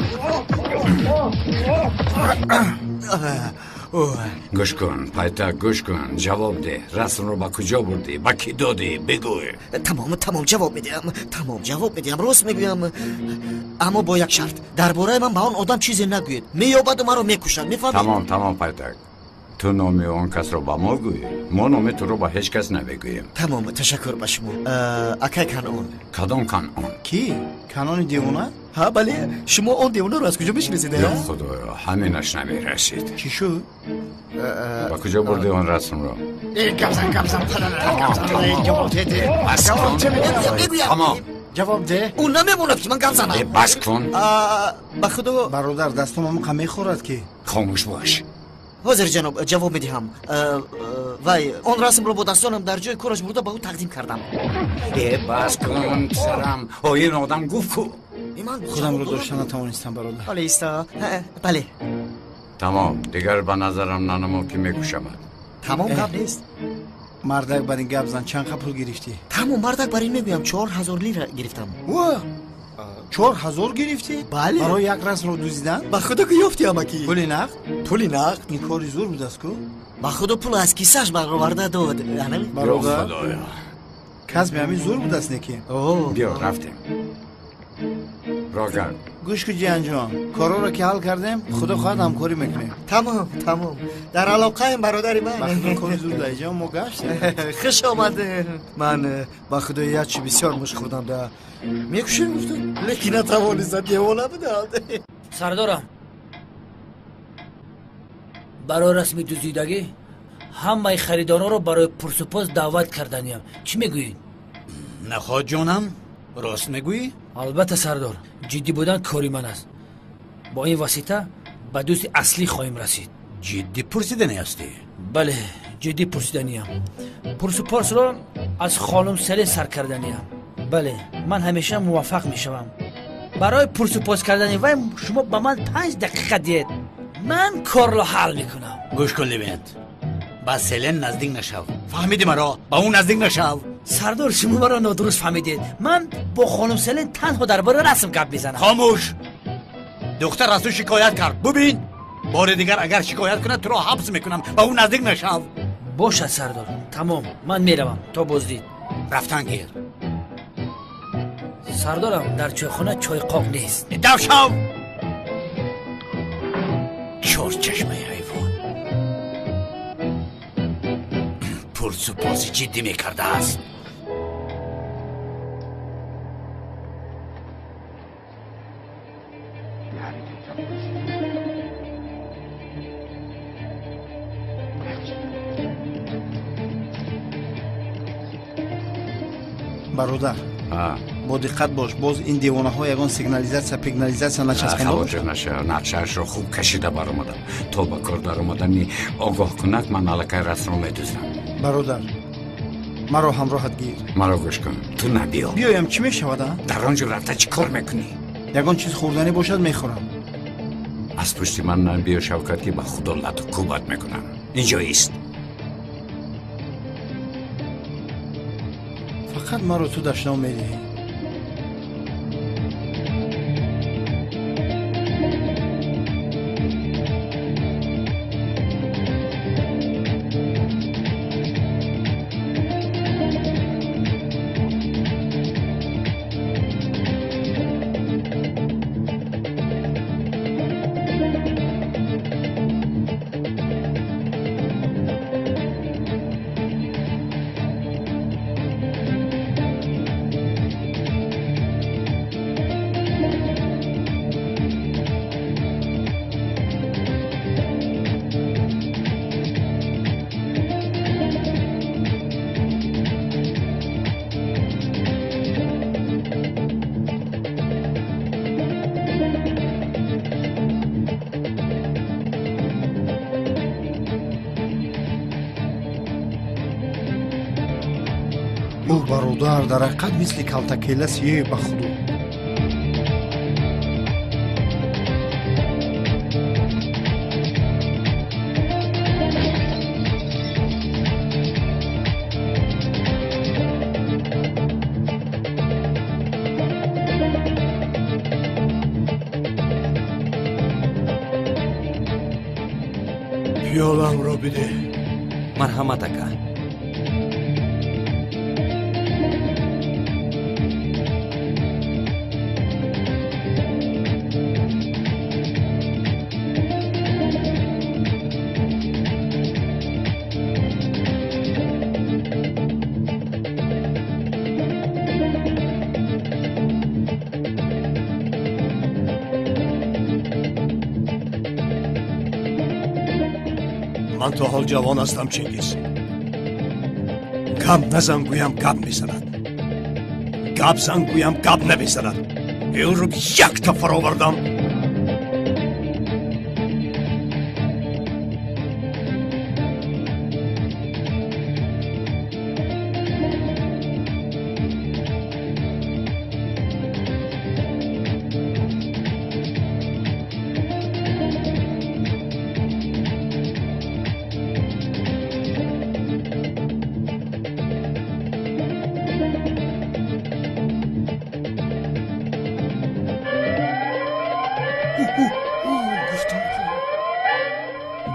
Speaker 4: гӯш кун, пайтак, гӯш кун. ҷавоб де. расмро ба куҷо бурдӣ? ба кӣ додӣ? бигӯй.
Speaker 15: тамом ҷавоб медиҳам. рост мегӯям. аммо бо як шарт. дар бораи ман ба он одам чизе нагӯед. меёбаду маро мекушад. мефаҳмед?
Speaker 4: тамом пайтак. ту номи он касро ба мо гӯй. мо номи туро ба ҳеҷ кас намегӯем.
Speaker 15: тамом, ташаккур ба шумо. акай Канъон.
Speaker 4: кадом Канъон?
Speaker 10: Кӣ? Канъони девона?
Speaker 15: ҳа бале, шумо он девонаро аз куҷо мешиносед?
Speaker 4: ё худоё, ҳаминаш намерасид.
Speaker 10: чӣ шуд?
Speaker 4: ба куҷо бурдӣ он расмро?
Speaker 10: ҷавоб де.
Speaker 15: ӯ намемонад ки ман гап занам.
Speaker 4: бас кун.
Speaker 15: ба худо
Speaker 10: бародар, дастум ҳам қа мехӯрад ки.
Speaker 4: хомӯш бош.
Speaker 15: ҳозир ҷаноб, ҷавоб медиҳам. вай он расмро бо дастонам дар ҷои кораш бурда ба ӯ тақдим кардам.
Speaker 4: бас кун писарам. ин одам гуфт ку.
Speaker 10: худамро дошта натавонистам бародар.
Speaker 15: бале иста. бале.
Speaker 4: тамом, дигар ба назарам нанамо ки мекушамад.
Speaker 15: тамом, гап нест.
Speaker 10: мардак бар ин гап зан, чанд қа пул гирифтӣ?
Speaker 15: тамом, мардак бар ин мегӯям 4000 лира гирифтам.
Speaker 10: 4000 гирифтӣ?
Speaker 15: бале.
Speaker 10: барои як расмро дуздидан?
Speaker 15: ба худо ки ёфти амаки.
Speaker 10: пули нақд?
Speaker 15: пули нақд?
Speaker 10: ин кори зур будааст ку?
Speaker 15: ба худо пул аз кисааш бароварда дод.
Speaker 10: бародар, касби ҳамин зур будааст неки?
Speaker 4: биё рафтем. рогард.
Speaker 10: гӯш кун ҷиянҷон, корҳоро ки ҳал кардем, худо хоҳад ҳамкорӣ мекунем.
Speaker 15: тамом. дар алоқаем бародари ман.
Speaker 10: ба худо кори зур даҷон мо гаштем.
Speaker 15: хуш омадем. ман ба худо як чӣ бисёр муш хӯрдам да. мекушем гуфтам, лекин натавонистам, девона будам.
Speaker 17: сардорам, барои расми дуздидагӣ ҳамаи харидорҳоро барои пурсупос даъват карданиям. чӣ мегӯед?
Speaker 14: наход ҷонам, рост мегӯӣ?
Speaker 17: албатта сардор, ҷиддӣ будан кори ман аст. бо ин васита ба дӯсти аслӣ хоҳем расид.
Speaker 14: ҷиддӣ пурсидани ҳастӣ?
Speaker 17: бале, ҷиддӣ пурсиданиям. пурсупосро аз хонум Сале сар карданиям. بله من همیشه موفق میشوم. برای پرسپوز کردن وی شما به من 5 دقیقه دید، من کار رو حل میکنم.
Speaker 14: گوش کن لیوینت، با سلن نزدیک نشو. فهمیدی مرا؟ با اون نزدیک نشو.
Speaker 17: سردار شما مرا نادرست فهمیدید. من با خانم سلن تنها درباره رسم گپ میزنم.
Speaker 14: خاموش. دختر از تو شکایت کرد. ببین بار دیگر اگر شکایت کنه تو رو حبس میکنم. با اون نزدیک نشو.
Speaker 17: باشه سردار، تمام، من میروم تا بازدید.
Speaker 14: رفتن گیر.
Speaker 17: سردارم در چایخانه چای قاق نیست.
Speaker 14: دو شو. چور چشمه حیوان. پرسپوزی جدی میکرده است.
Speaker 10: برادر با دقت باش، باز این دیوانه ها یگان سیگنالیزاسیا نچسبنده باشه.
Speaker 4: نقشه‌اش رو خوب کشیده بر اومدم. تو با کار در اومدنی آگاه کنک من علکه رسم رو میدوزم.
Speaker 10: برادر مرا همراهت گیر.
Speaker 4: مرا گوش کن، تو نبیا.
Speaker 10: بیایم چی میشود؟
Speaker 4: در آنجا رفته چی کار میکنی؟
Speaker 10: یگان چیز خوردنی باشد میخورم.
Speaker 4: از پشتی من نبیا شوکت که با خدا لط و کوبت میکنم. اینجا ایست.
Speaker 10: فقط مرا تو دشنام میدهی. برادر در حقیقت مثل کلتکیلسیه به خودو.
Speaker 6: پیالم را بده.
Speaker 7: مرحمت اکا.
Speaker 6: من تا حال جوان هستم چنگیز. گپ نزن گویم گپ میزند، گپ زن گویم گپ نمیزند. این رو یک تا فراوردم.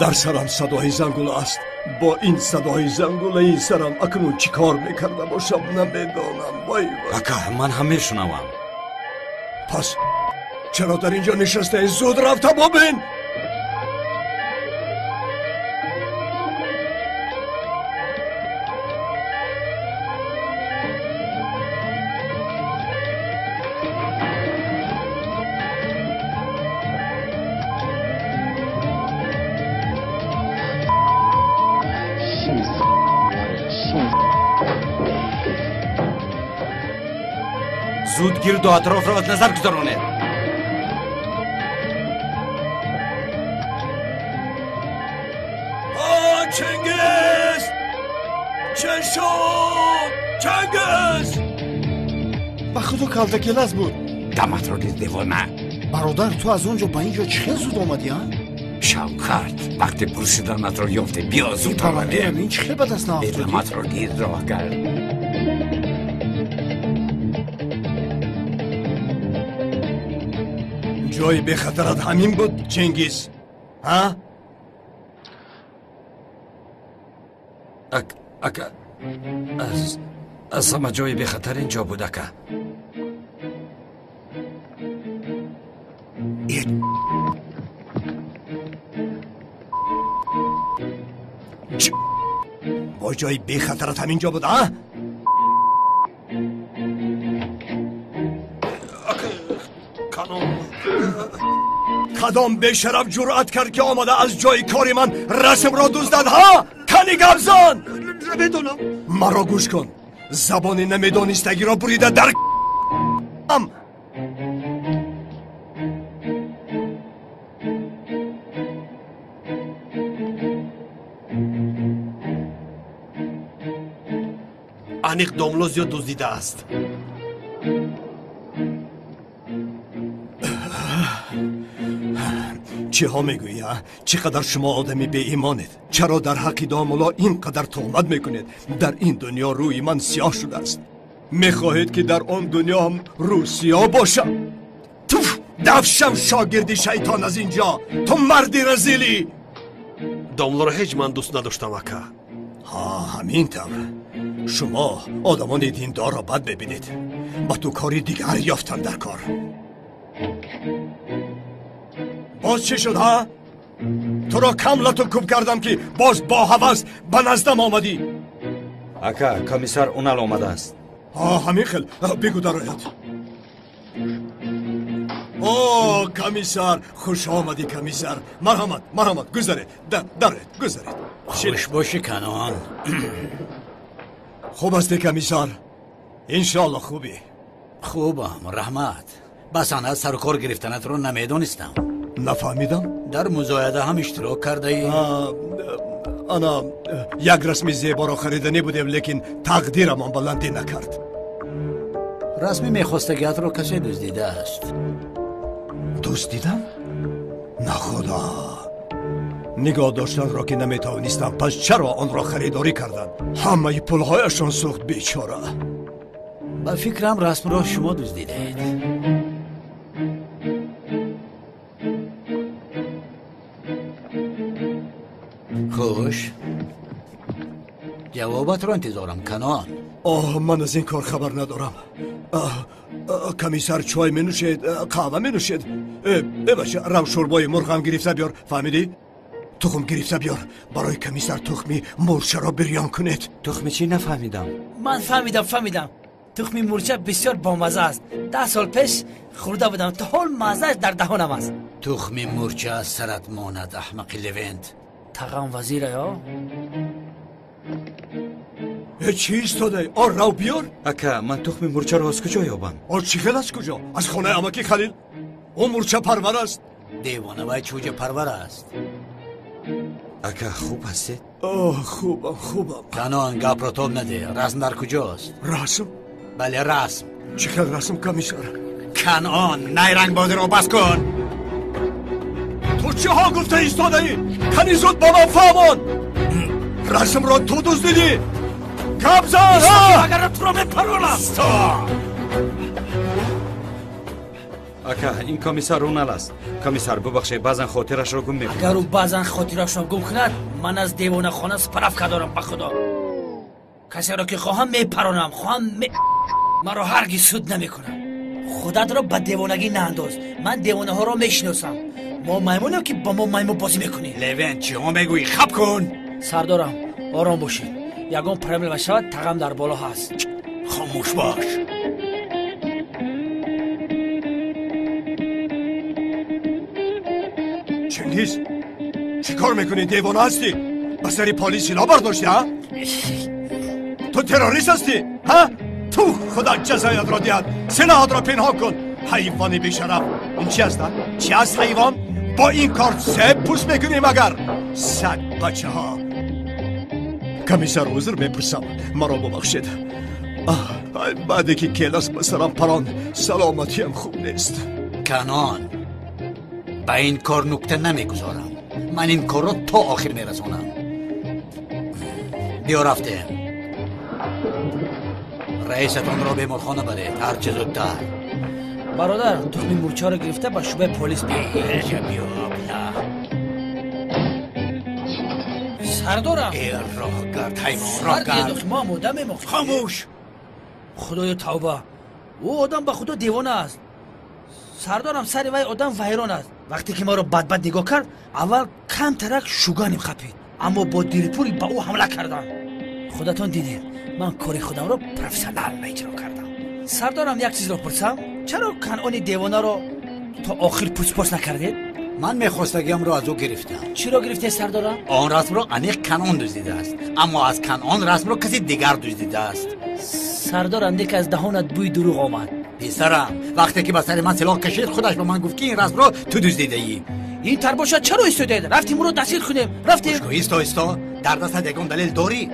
Speaker 6: در سرم صدای زنگوله است. با این صدای زنگوله این سرم اکنون چی کار میکرده باشم نمیدانم. وای وای.
Speaker 7: اکا من هم میشنوم.
Speaker 6: پس چرا در اینجا نشسته؟ زود رفته ببین.
Speaker 14: زود گرد و اطراف را از نظر گذارانید.
Speaker 6: چنگیز! چه شد؟ چنگیز!
Speaker 10: با خودو کالدکلز بود.
Speaker 4: دمت رو گیر دیوانه.
Speaker 10: برادر تو از اونجا با اینجا چه زود آمدی ها؟
Speaker 4: شوکت وقتی پرسیدنت رو یافته بیا زود آمده.
Speaker 10: این چه به دست نافتادی؟
Speaker 4: دمت رو گیر راه کرد.
Speaker 6: جای به خطرت همین بود چنگیز ها؟
Speaker 7: اکا از همه جای به خطر اینجا بود اکا.
Speaker 6: با جای به خطرت همینجا بود ها؟ کدام به شرف جرأت کرد که آمده از جای کاری من رسم را دزدد ها؟ کنی گبزان
Speaker 5: نمیدونم.
Speaker 6: مرا گوش کن، زبان نمیدانستگی را بریده در
Speaker 19: انیق داملو زیاد دزدیده است.
Speaker 6: چه ها میگویی؟ چقدر شما آدمی به ایمانید؟ چرا در حق داملا اینقدر تهمت میکنید؟ در این دنیا روی من سیاه شده است. میخواهید که در آن دنیا هم رو سیاه باشم؟ دفشم شاگردی شیطان از اینجا. تو مردی رزیلی.
Speaker 19: داملو را هیچ من دوست نداشتم اکا.
Speaker 6: ها همین طور. شما آدمان دیندار را بد ببینید. با تو کاری دیگر یافتن در کار. باز چه شد ها؟ تو را کم لطو کوب کردم که باز با هوس به نزدم آمدی.
Speaker 7: اکا کمیسر اونال آمده است.
Speaker 6: همین خیل بگو درایت. اوه کمیسر خوش آمدی کمیسر. مرحمت گذارید درایت گذارید.
Speaker 14: خوش باشی کنان.
Speaker 6: خوب هستی کمیسر؟ انشالله خوبی.
Speaker 14: خوبم رحمت. بس آن از سر کار گرفتنت رو نمیدونستم.
Speaker 6: نفهمیدم؟
Speaker 14: در مزایده هم اشتراک کرده ای؟
Speaker 6: انا یک رسم زیبا را خریدنی بودیم لیکن تقدیرم آن بلندی نکرد.
Speaker 14: رسم میخواستگیت رو کسی دزدیده است.
Speaker 6: دزدیدم؟ نه خدا. نگاه داشتن را که نمیتوانستم، پس چرا آن را خریداری کردن؟ همه پولهایشان سوخت بیچاره.
Speaker 14: با فکرم رسم را شما دزدیده اید. خوش جوابت رو انتظارم کنان.
Speaker 6: من از این کار خبر ندارم. کمیسر چای می نوشید؟ قهوه می نوشید؟ بباشه رو شوربای مرغ هم گرفته بیار. فهمیدی؟ تخم گرفته بیار برای کمیسر. تخمی مرچه را بریان کنید.
Speaker 7: تخمی چی؟ نفهمیدم.
Speaker 17: من فهمیدم. تخمی مرچه بسیار بامزه است. 10 سال پیش خورده بودم تا حال مزهش در دهانم است.
Speaker 14: تخمی مرچه از سرت ماند احمق لوینت.
Speaker 17: تقام وزیره یا؟
Speaker 6: چی ایستاده؟ رو بیار.
Speaker 7: اکا من تخم مرچه را از کجا یابم؟
Speaker 6: چی خیل از کجا؟ از خانه امکی خلیل. اون مرچه پرور است.
Speaker 14: دیوانه وای چوجه پرور است.
Speaker 7: اکا خوب هستید؟
Speaker 6: خوبم.
Speaker 14: کنان گپ را تاب نده. رسم در کجاست؟
Speaker 6: رسم؟
Speaker 14: بله رسم.
Speaker 6: چی خیل رسم کمیسر؟
Speaker 14: کنان نیرنگ بازی رو بس کن.
Speaker 6: تو چه ها گفته ایستاده ای؟ کنی زود با من فهمان. رسم را تو دزدیدی. کبزن
Speaker 17: اگر تو را میپرونم.
Speaker 7: اکا این کمیسر اونال است. کمیسر ببخشید بعضا خاطرش را گم میکنه.
Speaker 17: اگر او بعضا خاطرش را گم کند من از دیوانه خانه سپرفکه دارم. به خدا کسی را که خواهم میپرونم. مرا هرگز سود نمیکنم. خودت را به دیوانگی نانداز. من دیوانه ها را میشناسم. ما میمونیم که با ما میمون بازی میکنی.
Speaker 14: لوین چی ها میگویی؟ خب کن.
Speaker 17: سردارم آرام باشید. یگان پرمل بشود تقم در بالا هست.
Speaker 14: خاموش باش.
Speaker 6: چنگیز چی کار میکنی؟ دیوانه هستی؟ بسری پالیس سلاح برداشتی ها؟ تو تروریست هستی ها؟ تو خدا جزایت را دهد. سلاحت را پنهان کن. حیوانی بیشرف. این چی هست؟ چی هست حیوان؟ با این کار سه پوست میکنیم اگر سگ بچه ها. کمیسر عذر میپرسم مرا ببخشید. بعد که کلاس بسرم پران سلامتیم خوب نیست.
Speaker 14: کنان با این کار نکته نمیگذارم. من این کار رو تا آخر میرسونم. بیا رفتیم. رئیستون رو بیمارخانه برید هر چه زودتر.
Speaker 17: برادر تخم مورچه رو گرفته با شعبه پلیس
Speaker 14: بیا.
Speaker 17: سردارم
Speaker 14: راه گرد حیوان راه گرد.
Speaker 17: ما مودم میمخت.
Speaker 14: خاموش.
Speaker 17: خدای توبه، او آدم به خدا دیوانه است. سردارم سر وی آدم ویران است. وقتی که ما رو بد نگاه کرد اول کم ترک شوگانیم خپید، اما با دیرپوری به او حمله کردن. خودتون دیدید من کاری خودم رو پروفسیونال اجرا کردم. سردارم یک چیز رو پرسم، چرا کنعان دیوانه رو تا آخر پوچ نکردید؟
Speaker 14: من میخواستگیم رو از او گرفتم.
Speaker 17: چی رو گرفته سردارم؟
Speaker 14: آن رسم رو انیق کنعان دزدیده است، اما از کنعان رسم رو کسی دیگر دزدیده است.
Speaker 17: سردارم دیگه از دهانت بوی دروغ آمد.
Speaker 14: پسرم وقتی که به سر من سلاح کشید خودش به من گفت که این رسم رو تو دزدیده ای.
Speaker 17: این ترباشا چرا ایستادید؟ رفتیم او رو دستگیر کنیم. رفتیم.
Speaker 14: ایستا در دست یگان دلیل داری؟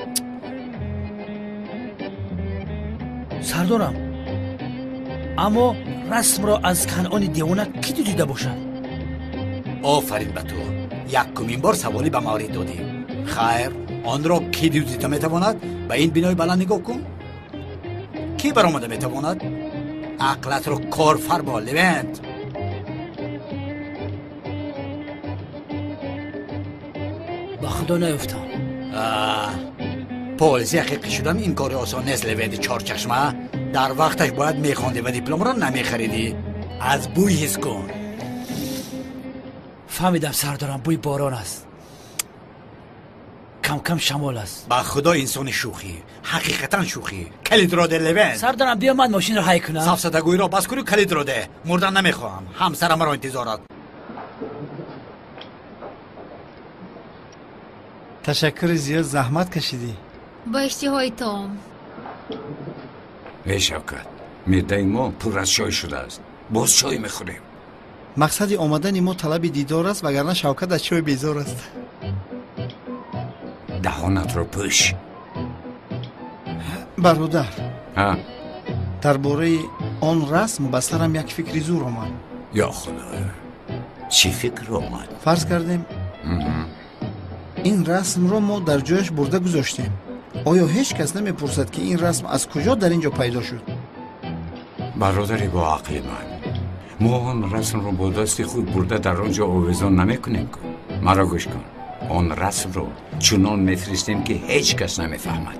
Speaker 17: سردارم اما رسم را از کنعان دیوانه کی دیده باشد؟
Speaker 14: آفرین به تو، یکمین بار سوالی به مورد دادی. خیر آن را کی دیده میتواند؟ به این بنای بلند نگاه کن. کی برآمده میتواند؟ عقلت رو کار فرما لوینت.
Speaker 17: با خدا نیفتم.
Speaker 14: پلیسی حقیقی شدن این کار آسان نیست لوینت چارچشمه. در وقتش باید میخوندی و دیپلم را نمیخریدی. از بوی حس کن.
Speaker 17: فهمیدم سردارم بوی باران است، کم کم شمال است.
Speaker 14: با خدا انسان شوخی، حقیقتا شوخی. کلید را ده لوینت.
Speaker 17: سردارم بیا من ماشین را حی کنم.
Speaker 14: سفسطگویی را بس کنی کلید را ده. مردن نمیخواهم، همسرم را انتظارات.
Speaker 10: تشکر زیاد، زحمت کشیدی.
Speaker 3: با اشتهای تام.
Speaker 4: ای شوکت، معده ما پر از چای شده است. باز چای میخوریم.
Speaker 10: مقصد آمدن ما طلب دیدار است، وگرنه شوکت از چای بیزار است.
Speaker 4: دهانت رو پوش.
Speaker 10: برادر
Speaker 5: درباره آن رسم به سرم یک فکری زور آمد.
Speaker 4: یا خدا، چی فکر آمد؟
Speaker 5: فرض کردیم این رسم را ما در جایش برده گذاشتیم. آیا هیچ کس نمیپرسد که این رسم از کجا در اینجا پیدا شد؟
Speaker 4: برادری با عقل ما آن رسم رو با دست خود برده در آنجا آویزان نمیکنیم. مرا گوش کن، آن رسم رو چنان میفرستیم که هیچ کس نمیفهمد.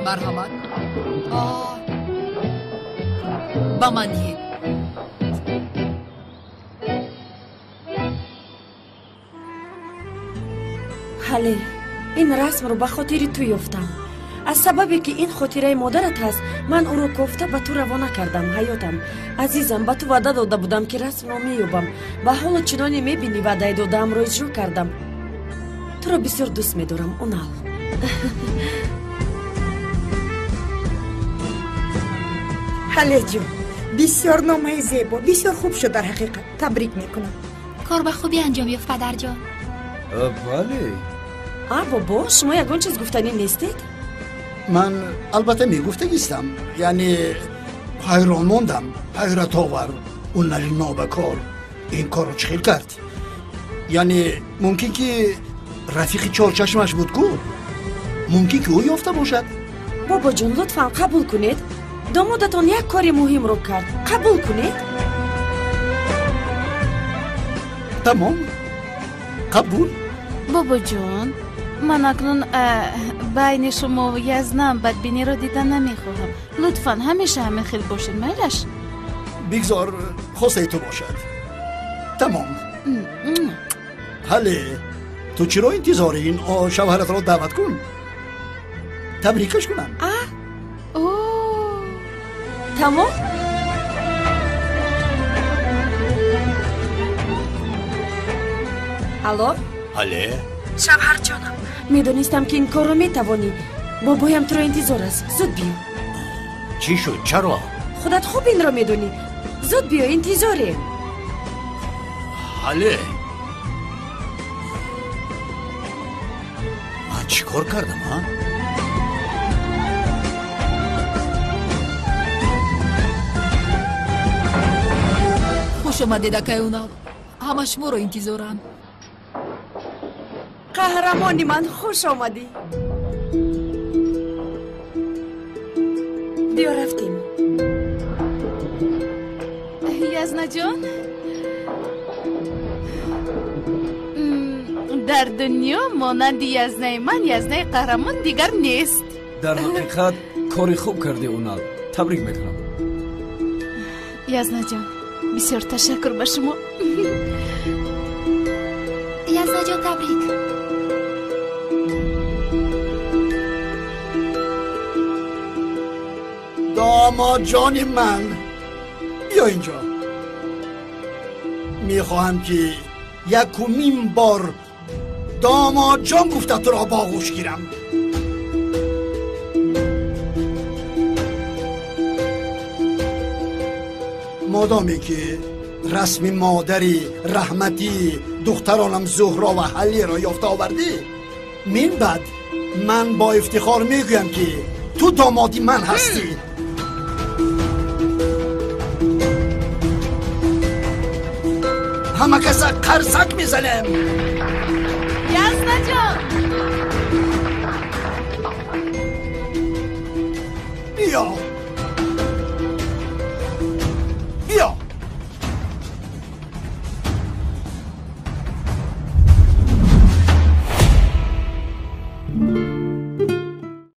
Speaker 3: مرحمت. با من دید.
Speaker 12: حالی این رسم رو به خاطر تو یافتم. از سببی که این خاطره مادرت هست من او رو گفته به تو روانه کردم. حیاتم عزیزم، به تو وعده داده بودم که رسم رو مییابم و حالا چنانی میبینی وعده دادم رو اجرا کردم. تو رو بسیار دوست میدارم اونال.
Speaker 13: حالی جون بسیار نامه زیبا، بسیار خوب شد. در حقیقت تبریک میکنم.
Speaker 3: کار به خوبی انجام یافت پدر جان.
Speaker 9: بله.
Speaker 12: بابا شما یگان چیز گفتنی نیستید؟
Speaker 5: من البته میگفتگیستم، یعنی حیران موندم. حیرت آور اون نری نابکار این کار رو چخیل کرد. یعنی ممکن که رفیق چارچشمش بود کو، ممکن که او یافته باشد.
Speaker 12: بابا جان لطفا قبول کنید، دامادتان یک کاری مهم رو کرد. قبول کنید.
Speaker 5: تمام قبول.
Speaker 1: بابا جان من اکنون بین شما و یزنم بدبینی را دیدن نمیخواهم. لطفا همیشه همه خیل باشین. میلش
Speaker 5: بگذار خواسته تو باشد. تمام. حالی تو چرا انتظار این شوهرت را دعوت کن، تبریکش کنم.
Speaker 12: تمام. الو
Speaker 14: حالی
Speaker 12: شوهر جانم، میدونستم که این کار رو میتوانی. بابایم تو رو انتظار است. زود بیا.
Speaker 14: چی شد؟ چرا؟
Speaker 12: خودت خوب این رو میدونی. زود بیا، انتظاریم.
Speaker 14: حالی من چیکار کردم ها؟
Speaker 3: خوش آمدید اکای اونال. همه شما رو انتظارن.
Speaker 12: قهرمانی من خوش آمدی. بیا رفتیم.
Speaker 1: یزنا جان در دنیا مانند یزنه من یزنه قهرمان دیگر نیست.
Speaker 9: در حقیقت کاری خوب کردی اونال. تبریک میکنم.
Speaker 1: یزنا جان بسیار تشکر به شما.
Speaker 3: یزنا جان تبریک.
Speaker 5: داماد جان من بیا اینجا. میخواهم که یکمین بار داماد جان گفته تو را با آغوش گیرم. مادامی که رسم مادری رحمتی دخترانم زهرا و حلی را یافته آوردی، من بعد من با افتخار میگویم که تو دامادی من هستی. همه کسا قرصک میزنم.
Speaker 1: یزنا جان